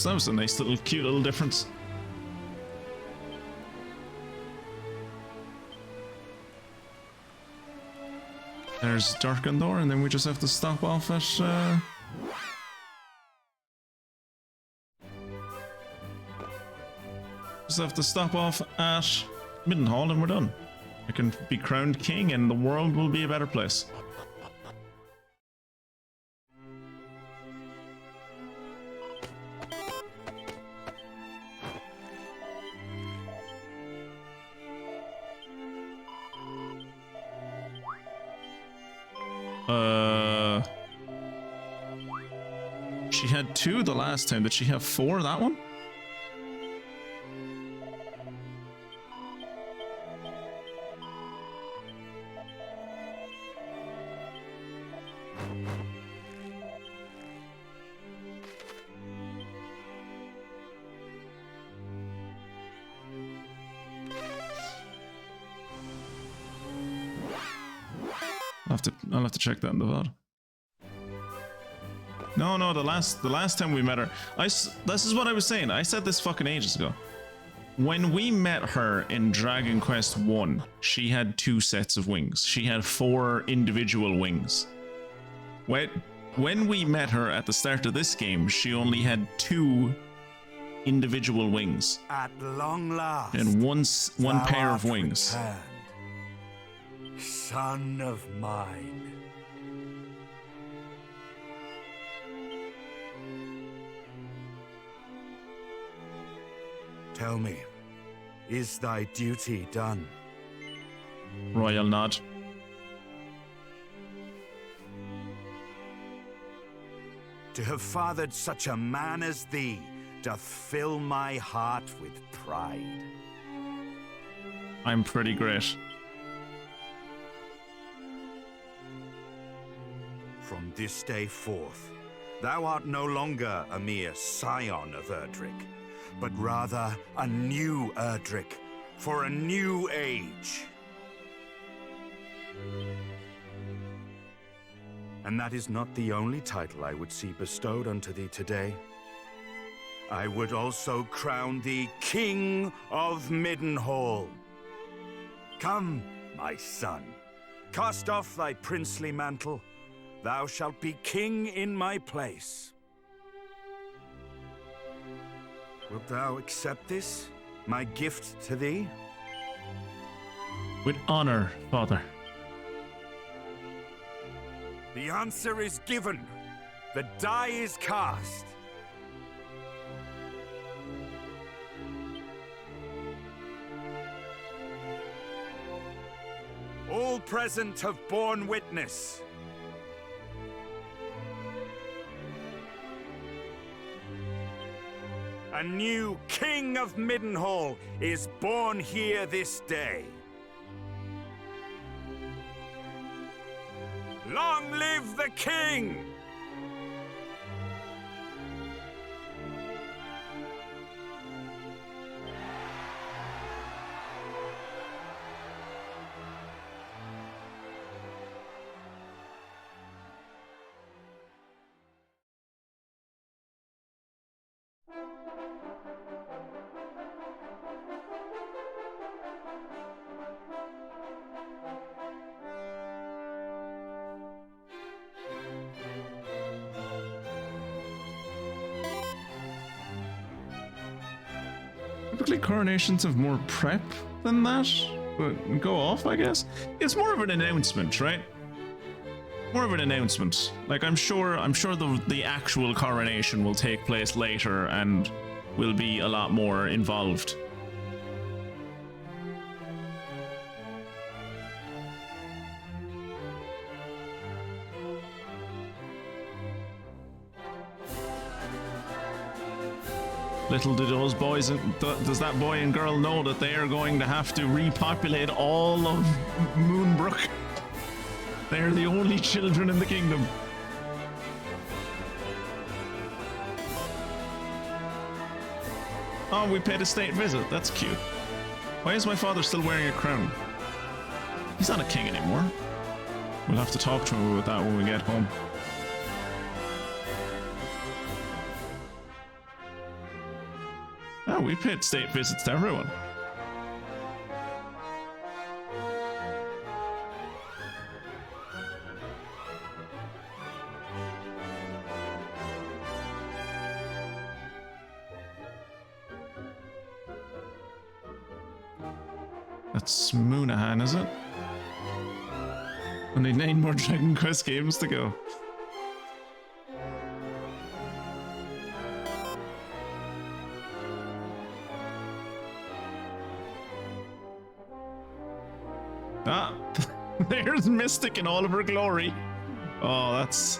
That was a nice little, cute little difference. There's Darkendor, and then we just have to stop off at... Just have to stop off at Middenhall and we're done. I can be crowned king and the world will be a better place. She had 2 the last time. Did she have 4 that one? I'll have to check that in the VoD. No, the last time we met her, this is what I was saying. I said this fucking ages ago. When we met her in Dragon Quest 1, she had 2 sets of wings. She had 4 individual wings. When we met her at the start of this game, she only had 2 individual wings. At long last, and one pair of wings. Returned. Son of mine. Tell me, is thy duty done? Royal nod. To have fathered such a man as thee doth fill my heart with pride. I'm pretty great. From this day forth, thou art no longer a mere scion of Erdrick, but rather a new Erdrick for a new age. And that is not the only title I would see bestowed unto thee today. I would also crown thee King of Middenhall. Come, my son, cast off thy princely mantle. Thou shalt be king in my place. Wilt thou accept this, my gift to thee? With honor, father. The answer is given. The die is cast. All all present have borne witness. A new King of Middenhall is born here this day. Long live the King! Typically coronations have more prep than that, but go off, I guess. It's more of an announcement, right? More of an announcement. Like, I'm sure the actual coronation will take place later and will be a lot more involved. Little do those boys, does that boy and girl know that they are going to have to repopulate all of Moonbrook. They're the only children in the kingdom. Oh, we paid a state visit. That's cute. Why is my father still wearing a crown? He's not a king anymore. We'll have to talk to him about that when we get home. Oh, we paid state visits to everyone. That's Moonahan, is it? Only 9 more Dragon Quest games to go. Ah, there's Mystic in all of her glory. Oh, that's...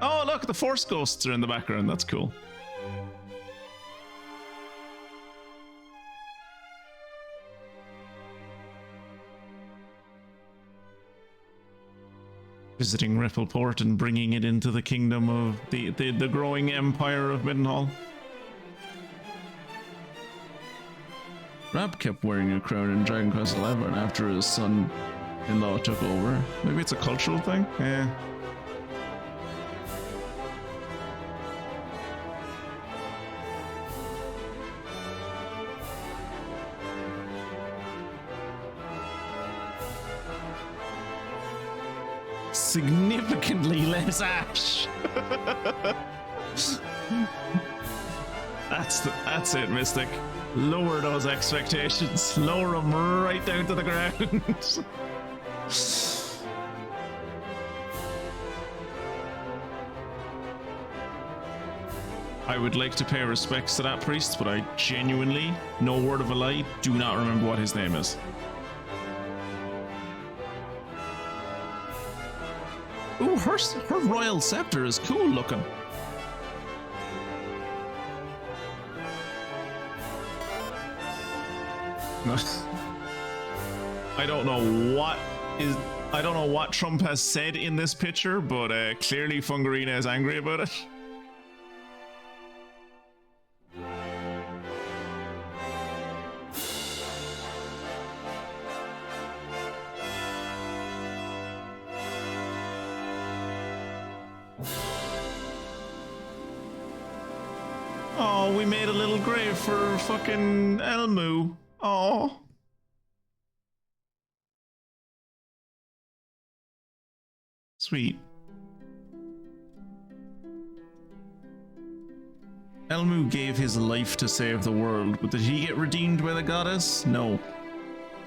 Oh, look, the Force Ghosts are in the background. That's cool. Visiting Rippleport and bringing it into the kingdom of the growing empire of Middenhall. Rab kept wearing a crown in Dragon Quest XI after his son-in-law took over. Maybe it's a cultural thing? Yeah. Significantly less ash. That's it, Mystic. Lower those expectations. Lower them right down to the ground. I would like to pay respects to that priest, but I genuinely, no word of a lie, do not remember what his name is. Ooh, her royal scepter is cool looking. I don't know what Trump has said in this picture, but clearly Fungarina is angry about it. Oh, we made a little grave for fucking Elmu. Oh. Sweet. Elmu gave his life to save the world, but did he get redeemed by the goddess? No.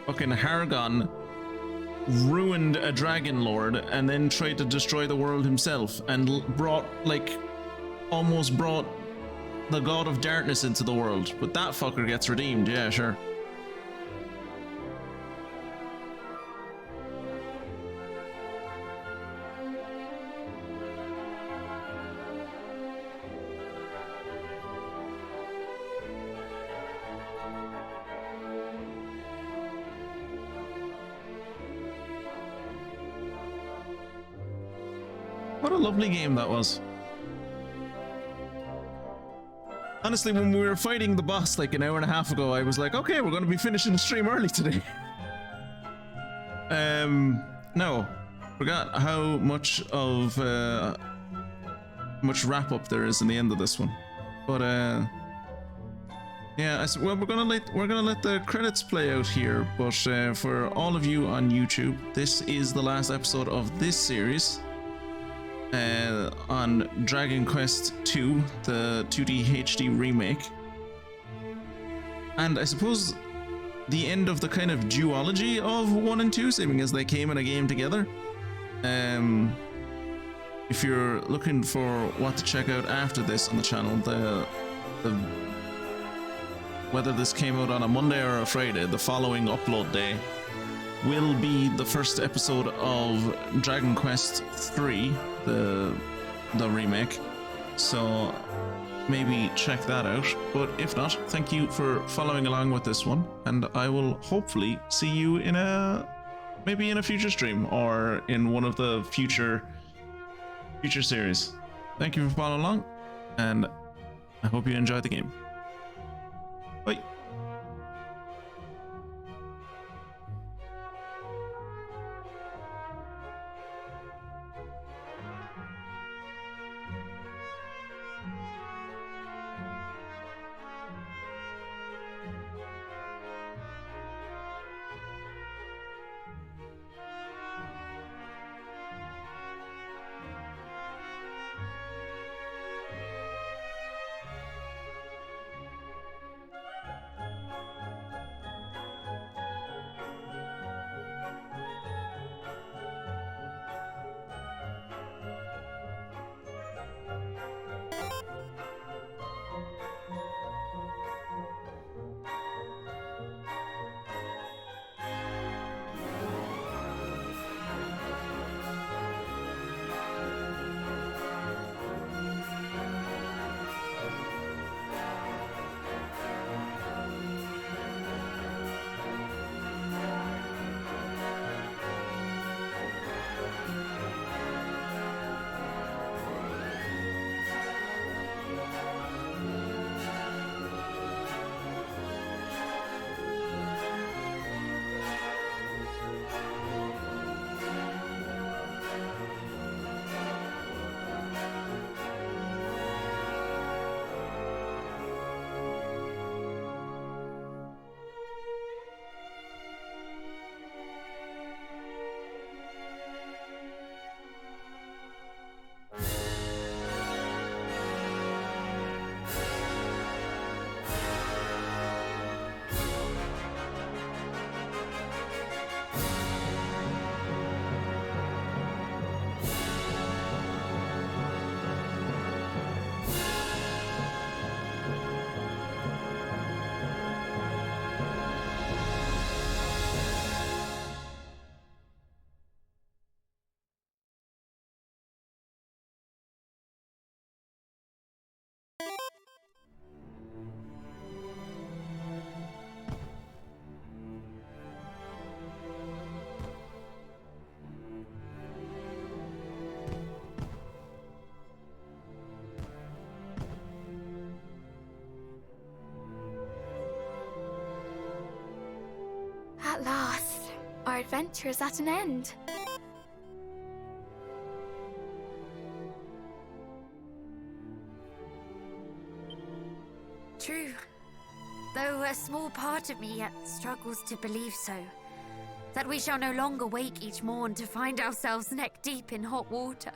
Fucking Hargon ruined a dragon lord and then tried to destroy the world himself and almost brought the god of darkness into the world. But that fucker gets redeemed, yeah, sure. What a lovely game that was. Honestly, when we were fighting the boss like an hour and a half ago, I was like, okay, we're going to be finishing the stream early today. No. Forgot how much of much wrap up there is in the end of this one. But yeah, well, we're gonna let the credits play out here. But for all of you on YouTube, this is the last episode of this series on Dragon Quest II, the 2D HD remake, and I suppose the end of the kind of duology of 1 and 2, seeing as they came in a game together. If you're looking for what to check out after this on the channel, whether this came out on a Monday or a Friday, the following upload day will be the first episode of Dragon Quest III, the remake. So maybe check that out. But if not, thank you for following along with this one, and I will hopefully see you in maybe in a future stream or in one of the future series. Thank you for following along, and I hope you enjoyed the game. Bye. At last, our adventure is at an end. True. Though a small part of me yet struggles to believe so. That we shall no longer wake each morn to find ourselves neck deep in hot water.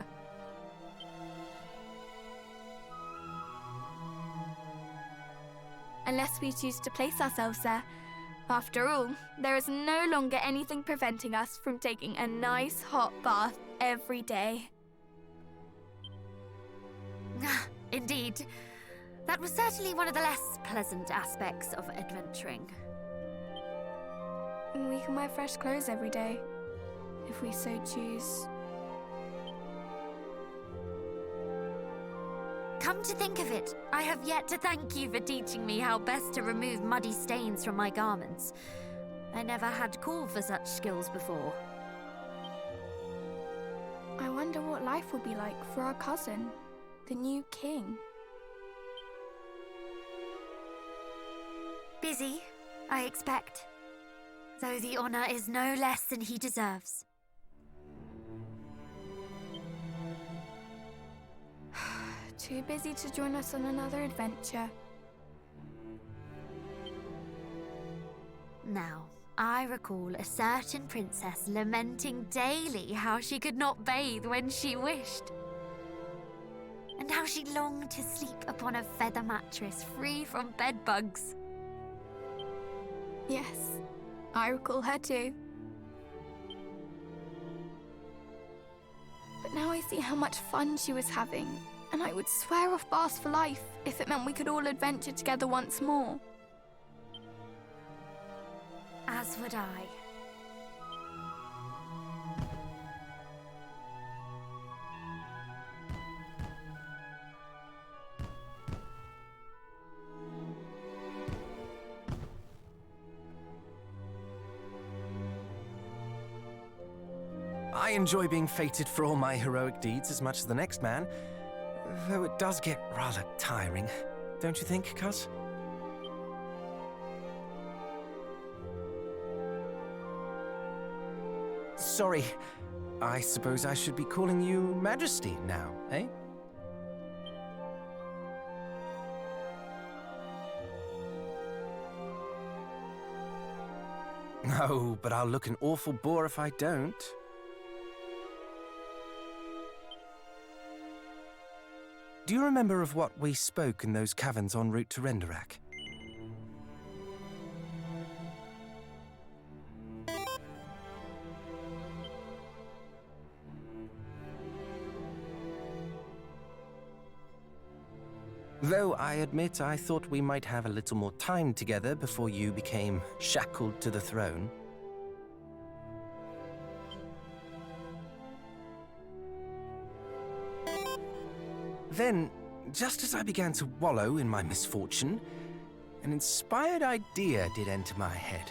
Unless we choose to place ourselves there. After all, there is no longer anything preventing us from taking a nice hot bath every day. Indeed. That was certainly one of the less pleasant aspects of adventuring. We can wear fresh clothes every day, if we so choose. Come to think of it, I have yet to thank you for teaching me how best to remove muddy stains from my garments. I never had call for such skills before. I wonder what life will be like for our cousin, the new king. Busy, I expect. Though the honor is no less than he deserves. Too busy to join us on another adventure. Now, I recall a certain princess lamenting daily how she could not bathe when she wished. And how she longed to sleep upon a feather mattress free from bedbugs. Yes, I recall her too. But now I see how much fun she was having, and I would swear off bars for life if it meant we could all adventure together once more. As would I. I enjoy being fated for all my heroic deeds as much as the next man, though it does get rather tiring, don't you think, Cuz? Sorry, I suppose I should be calling you Majesty now, eh? No, but I'll look an awful bore if I don't. Do you remember of what we spoke in those caverns en route to Erdrick? Though I admit I thought we might have a little more time together before you became shackled to the throne. Then, just as I began to wallow in my misfortune, an inspired idea did enter my head.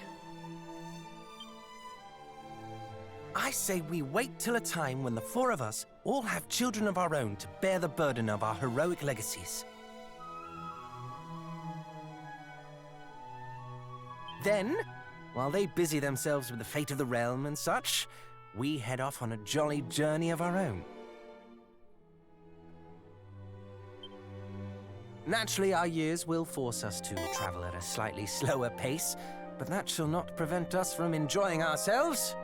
I say we wait till a time when the four of us all have children of our own to bear the burden of our heroic legacies. Then, while they busy themselves with the fate of the realm and such, we head off on a jolly journey of our own. Naturally, our years will force us to travel at a slightly slower pace, but that shall not prevent us from enjoying ourselves.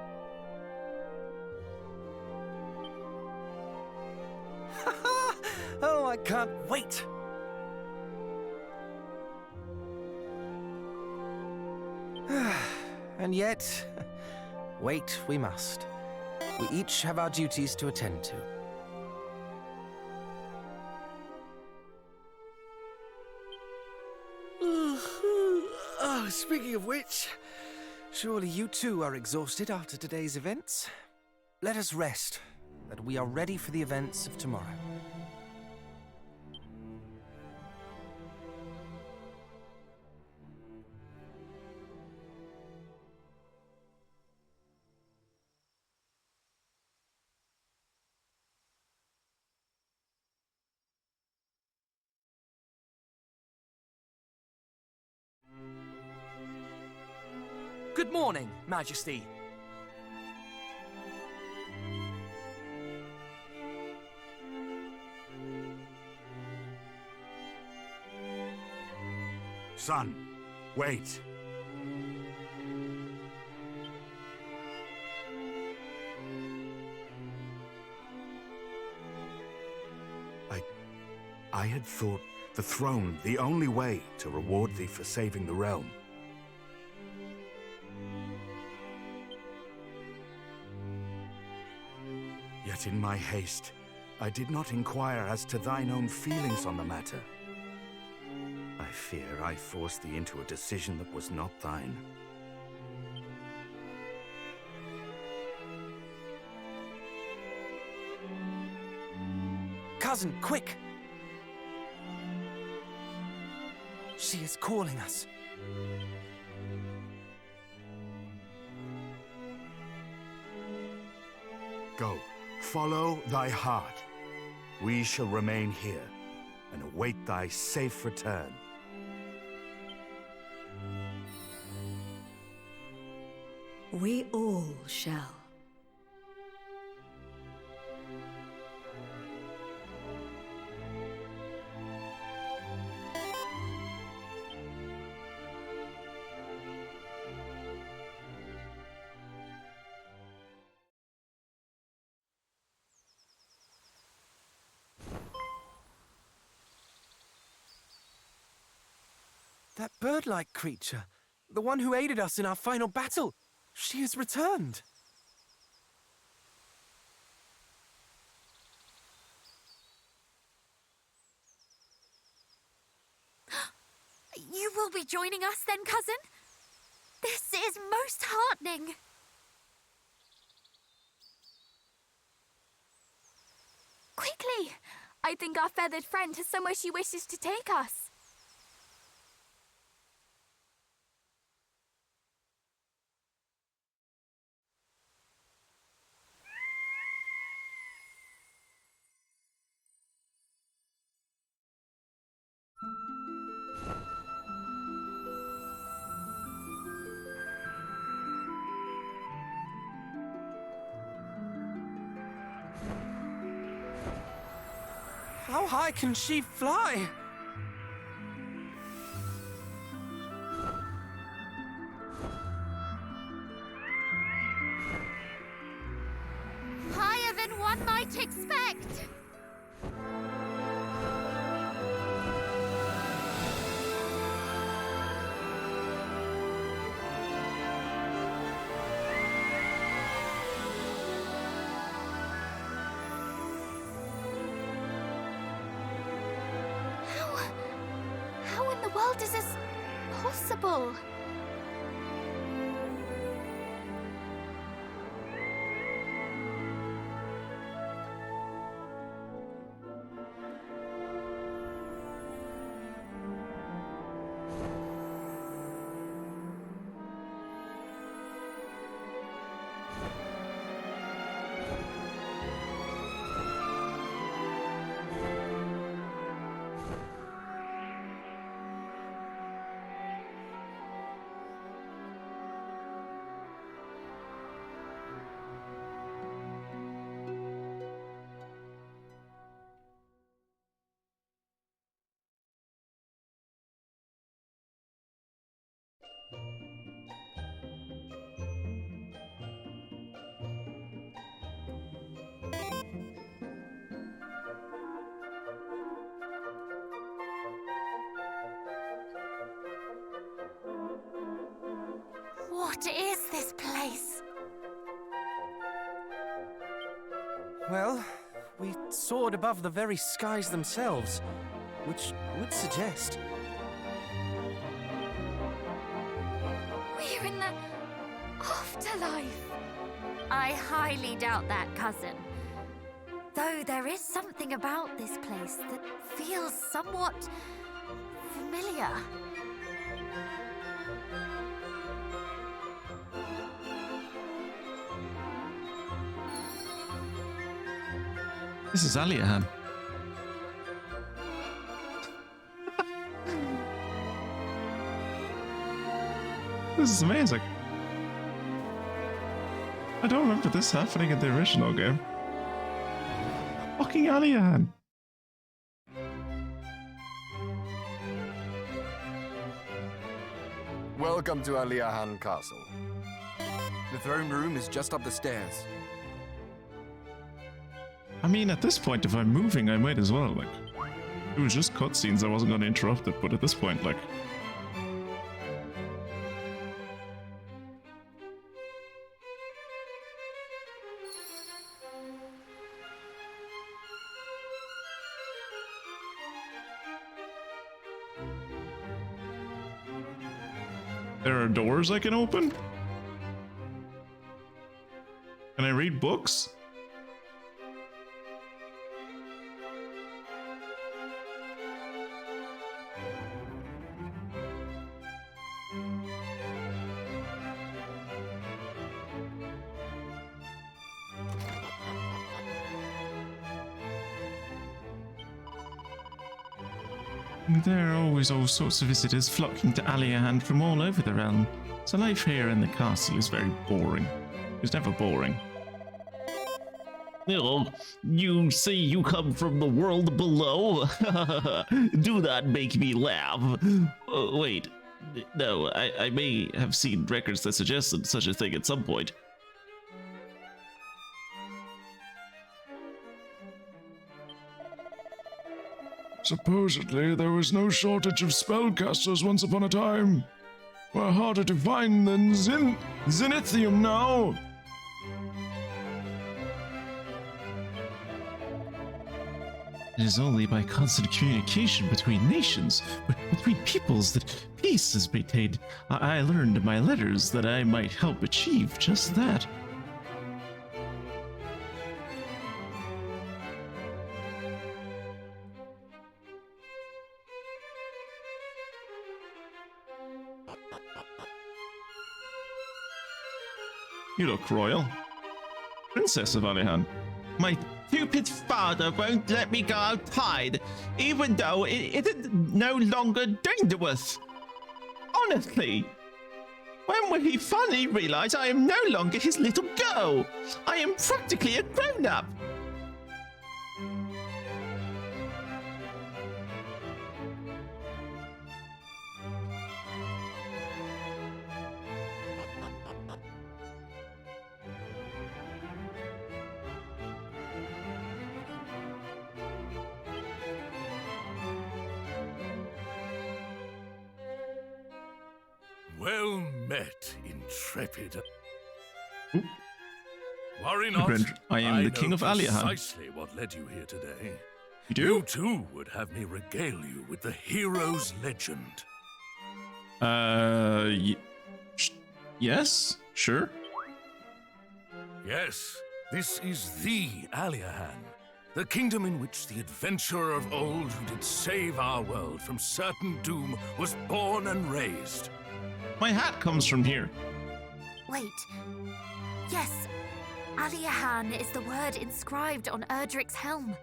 Oh, I can't wait! And yet, wait we must. We each have our duties to attend to. Oh, speaking of which, surely you too are exhausted after today's events? Let us rest, that we are ready for the events of tomorrow. Good morning, Majesty. Son, wait. I had thought the throne the only way to reward thee for saving the realm. Yet in my haste, I did not inquire as to thine own feelings on the matter. I fear I forced thee into a decision that was not thine. Cousin, quick! She is calling us. Go. Follow thy heart. We shall remain here and await thy safe return. We all shall. That bird-like creature, the one who aided us in our final battle, she has returned. You will be joining us then, cousin? This is most heartening. Quickly! I think our feathered friend has somewhere she wishes to take us. How high can she fly? Higher than one might expect. How in the world is this possible? What is this place? Well, we soared above the very skies themselves, which would suggest... We're in the afterlife. I highly doubt that, cousin. Though there is something about this place that feels somewhat familiar. This is Aliahan. This is amazing. I don't remember this happening in the original game. Fucking Aliahan. Welcome to Aliahan Castle. The throne room is just up the stairs. I mean, at this point, if I'm moving, I might as well, like... It was just cutscenes, I wasn't going to interrupt it, but at this point, like... There are doors I can open? Can I read books? There are always all sorts of visitors flocking to Aliahan from all over the realm, so life here in the castle is very boring. It's never boring. Oh, you say you come from the world below? Do not make me laugh. Wait, no, I may have seen records that suggested such a thing at some point. Supposedly, there was no shortage of spellcasters once upon a time. We're harder to find than Zenithium now. It is only by constant communication between nations, between peoples, that peace is maintained. I learned in my letters that I might help achieve just that. You look royal. Princess of Aliahan. My stupid father won't let me go outside, even though it is no longer dangerous. Honestly, when will he finally realize I am no longer his little girl? I am practically a grown-up. Well met, intrepid. Worry not. I am the king of Aliahan. Precisely what led you here today. You do? You too would have me regale you with the hero's legend. Yes, sure. Yes, this is the Aliahan, the kingdom in which the adventurer of old who did save our world from certain doom was born and raised. My hat comes from here. Wait. Yes, Aliahan is the word inscribed on Erdrick's helm.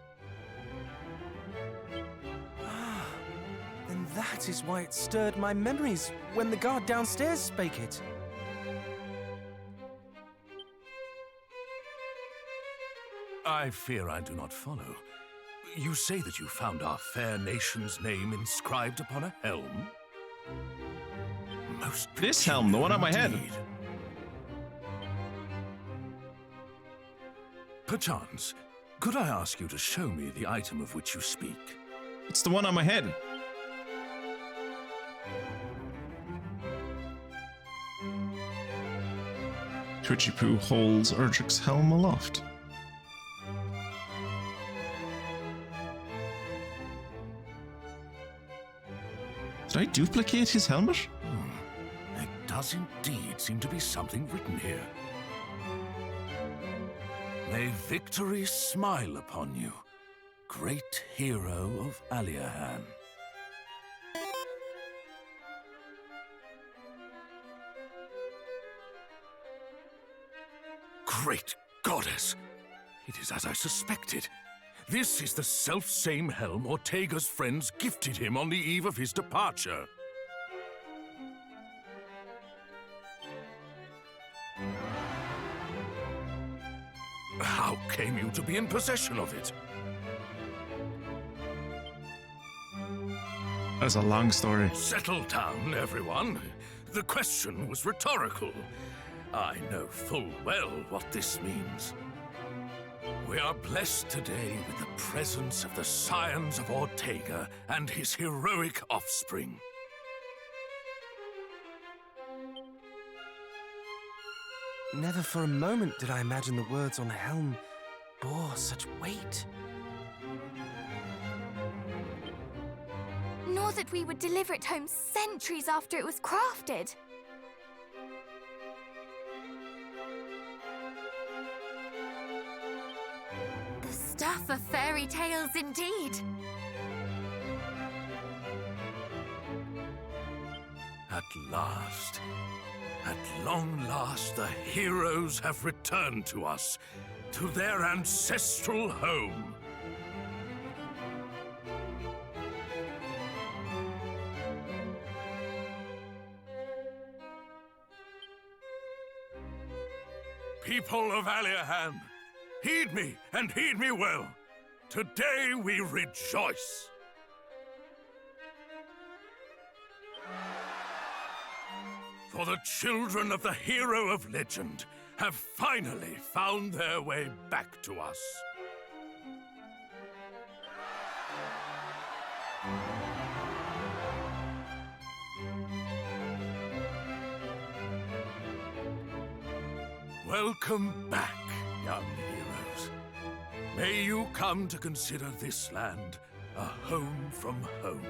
Then that is why it stirred my memories when the guard downstairs spake it. I fear I do not follow. You say that you found our fair nation's name inscribed upon a helm? Most this helm, the one on my head. Perchance, could I ask you to show me the item of which you speak? It's the one on my head. Twitchy Poo holds Erdrick's helm aloft. Did I duplicate his helmet? There does indeed seem to be something written here. May victory smile upon you, great hero of Aliahan. Great goddess! It is as I suspected. This is the self-same helm Ortega's friends gifted him on the eve of his departure. How came you to be in possession of it? That's a long story. Settle down, everyone. The question was rhetorical. I know full well what this means. We are blessed today with the presence of the scions of Ortega and his heroic offspring. Never for a moment did I imagine the words on the helm bore such weight. Nor that we would deliver it home centuries after it was crafted. The stuff of fairy tales indeed. At long last, the heroes have returned to us, to their ancestral home. People of Aliahan, heed me and heed me well. Today we rejoice. For the children of the hero of legend have finally found their way back to us. Welcome back, young heroes. May you come to consider this land a home from home.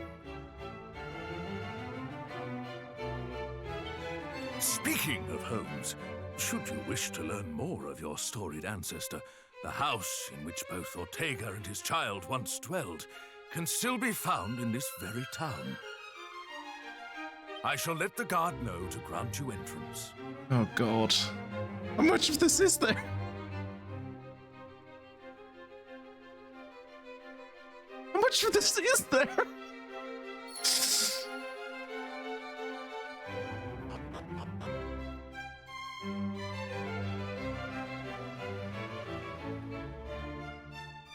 Speaking of homes, should you wish to learn more of your storied ancestor, the house in which both Ortega and his child once dwelled can still be found in this very town. I shall let the guard know to grant you entrance. Oh God. How much of this is there? How much of this is there?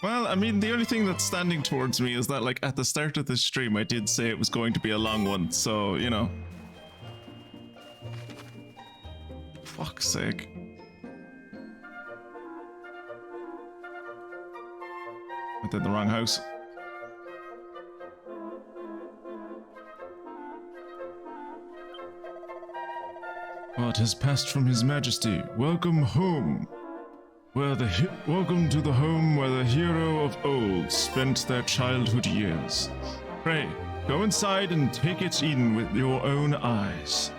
Well, I mean, the only thing that's standing towards me is that, like, at the start of this stream, I did say it was going to be a long one, so, you know. Fuck's sake. I did the wrong house. What has passed from His Majesty? Welcome home. Welcome to the home where the hero of old spent their childhood years. Pray, go inside and take it in with your own eyes.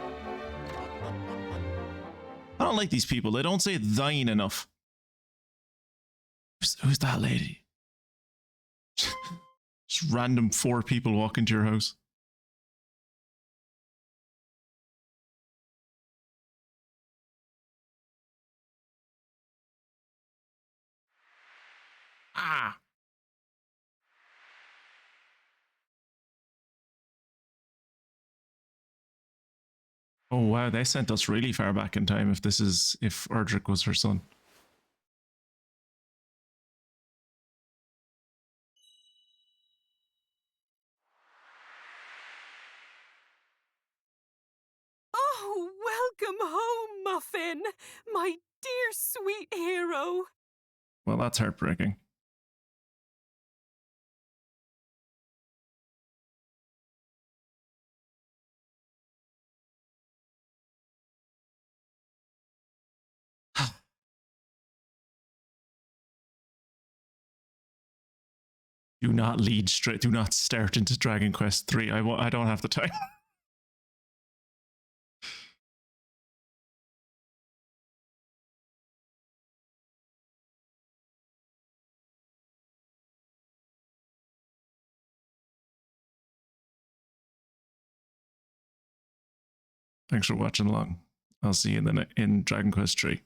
I don't like these people. They don't say thine enough. Who's that lady? Just random 4 people walk into your house. Ah. Oh wow, they sent us really far back in time if Erdrick was her son. Oh, welcome home, Muffin! My dear sweet hero! Well, that's heartbreaking. Do not lead straight. Do not start into Dragon Quest 3. I don't have the time. Thanks for watching along. I'll see you in Dragon Quest 3.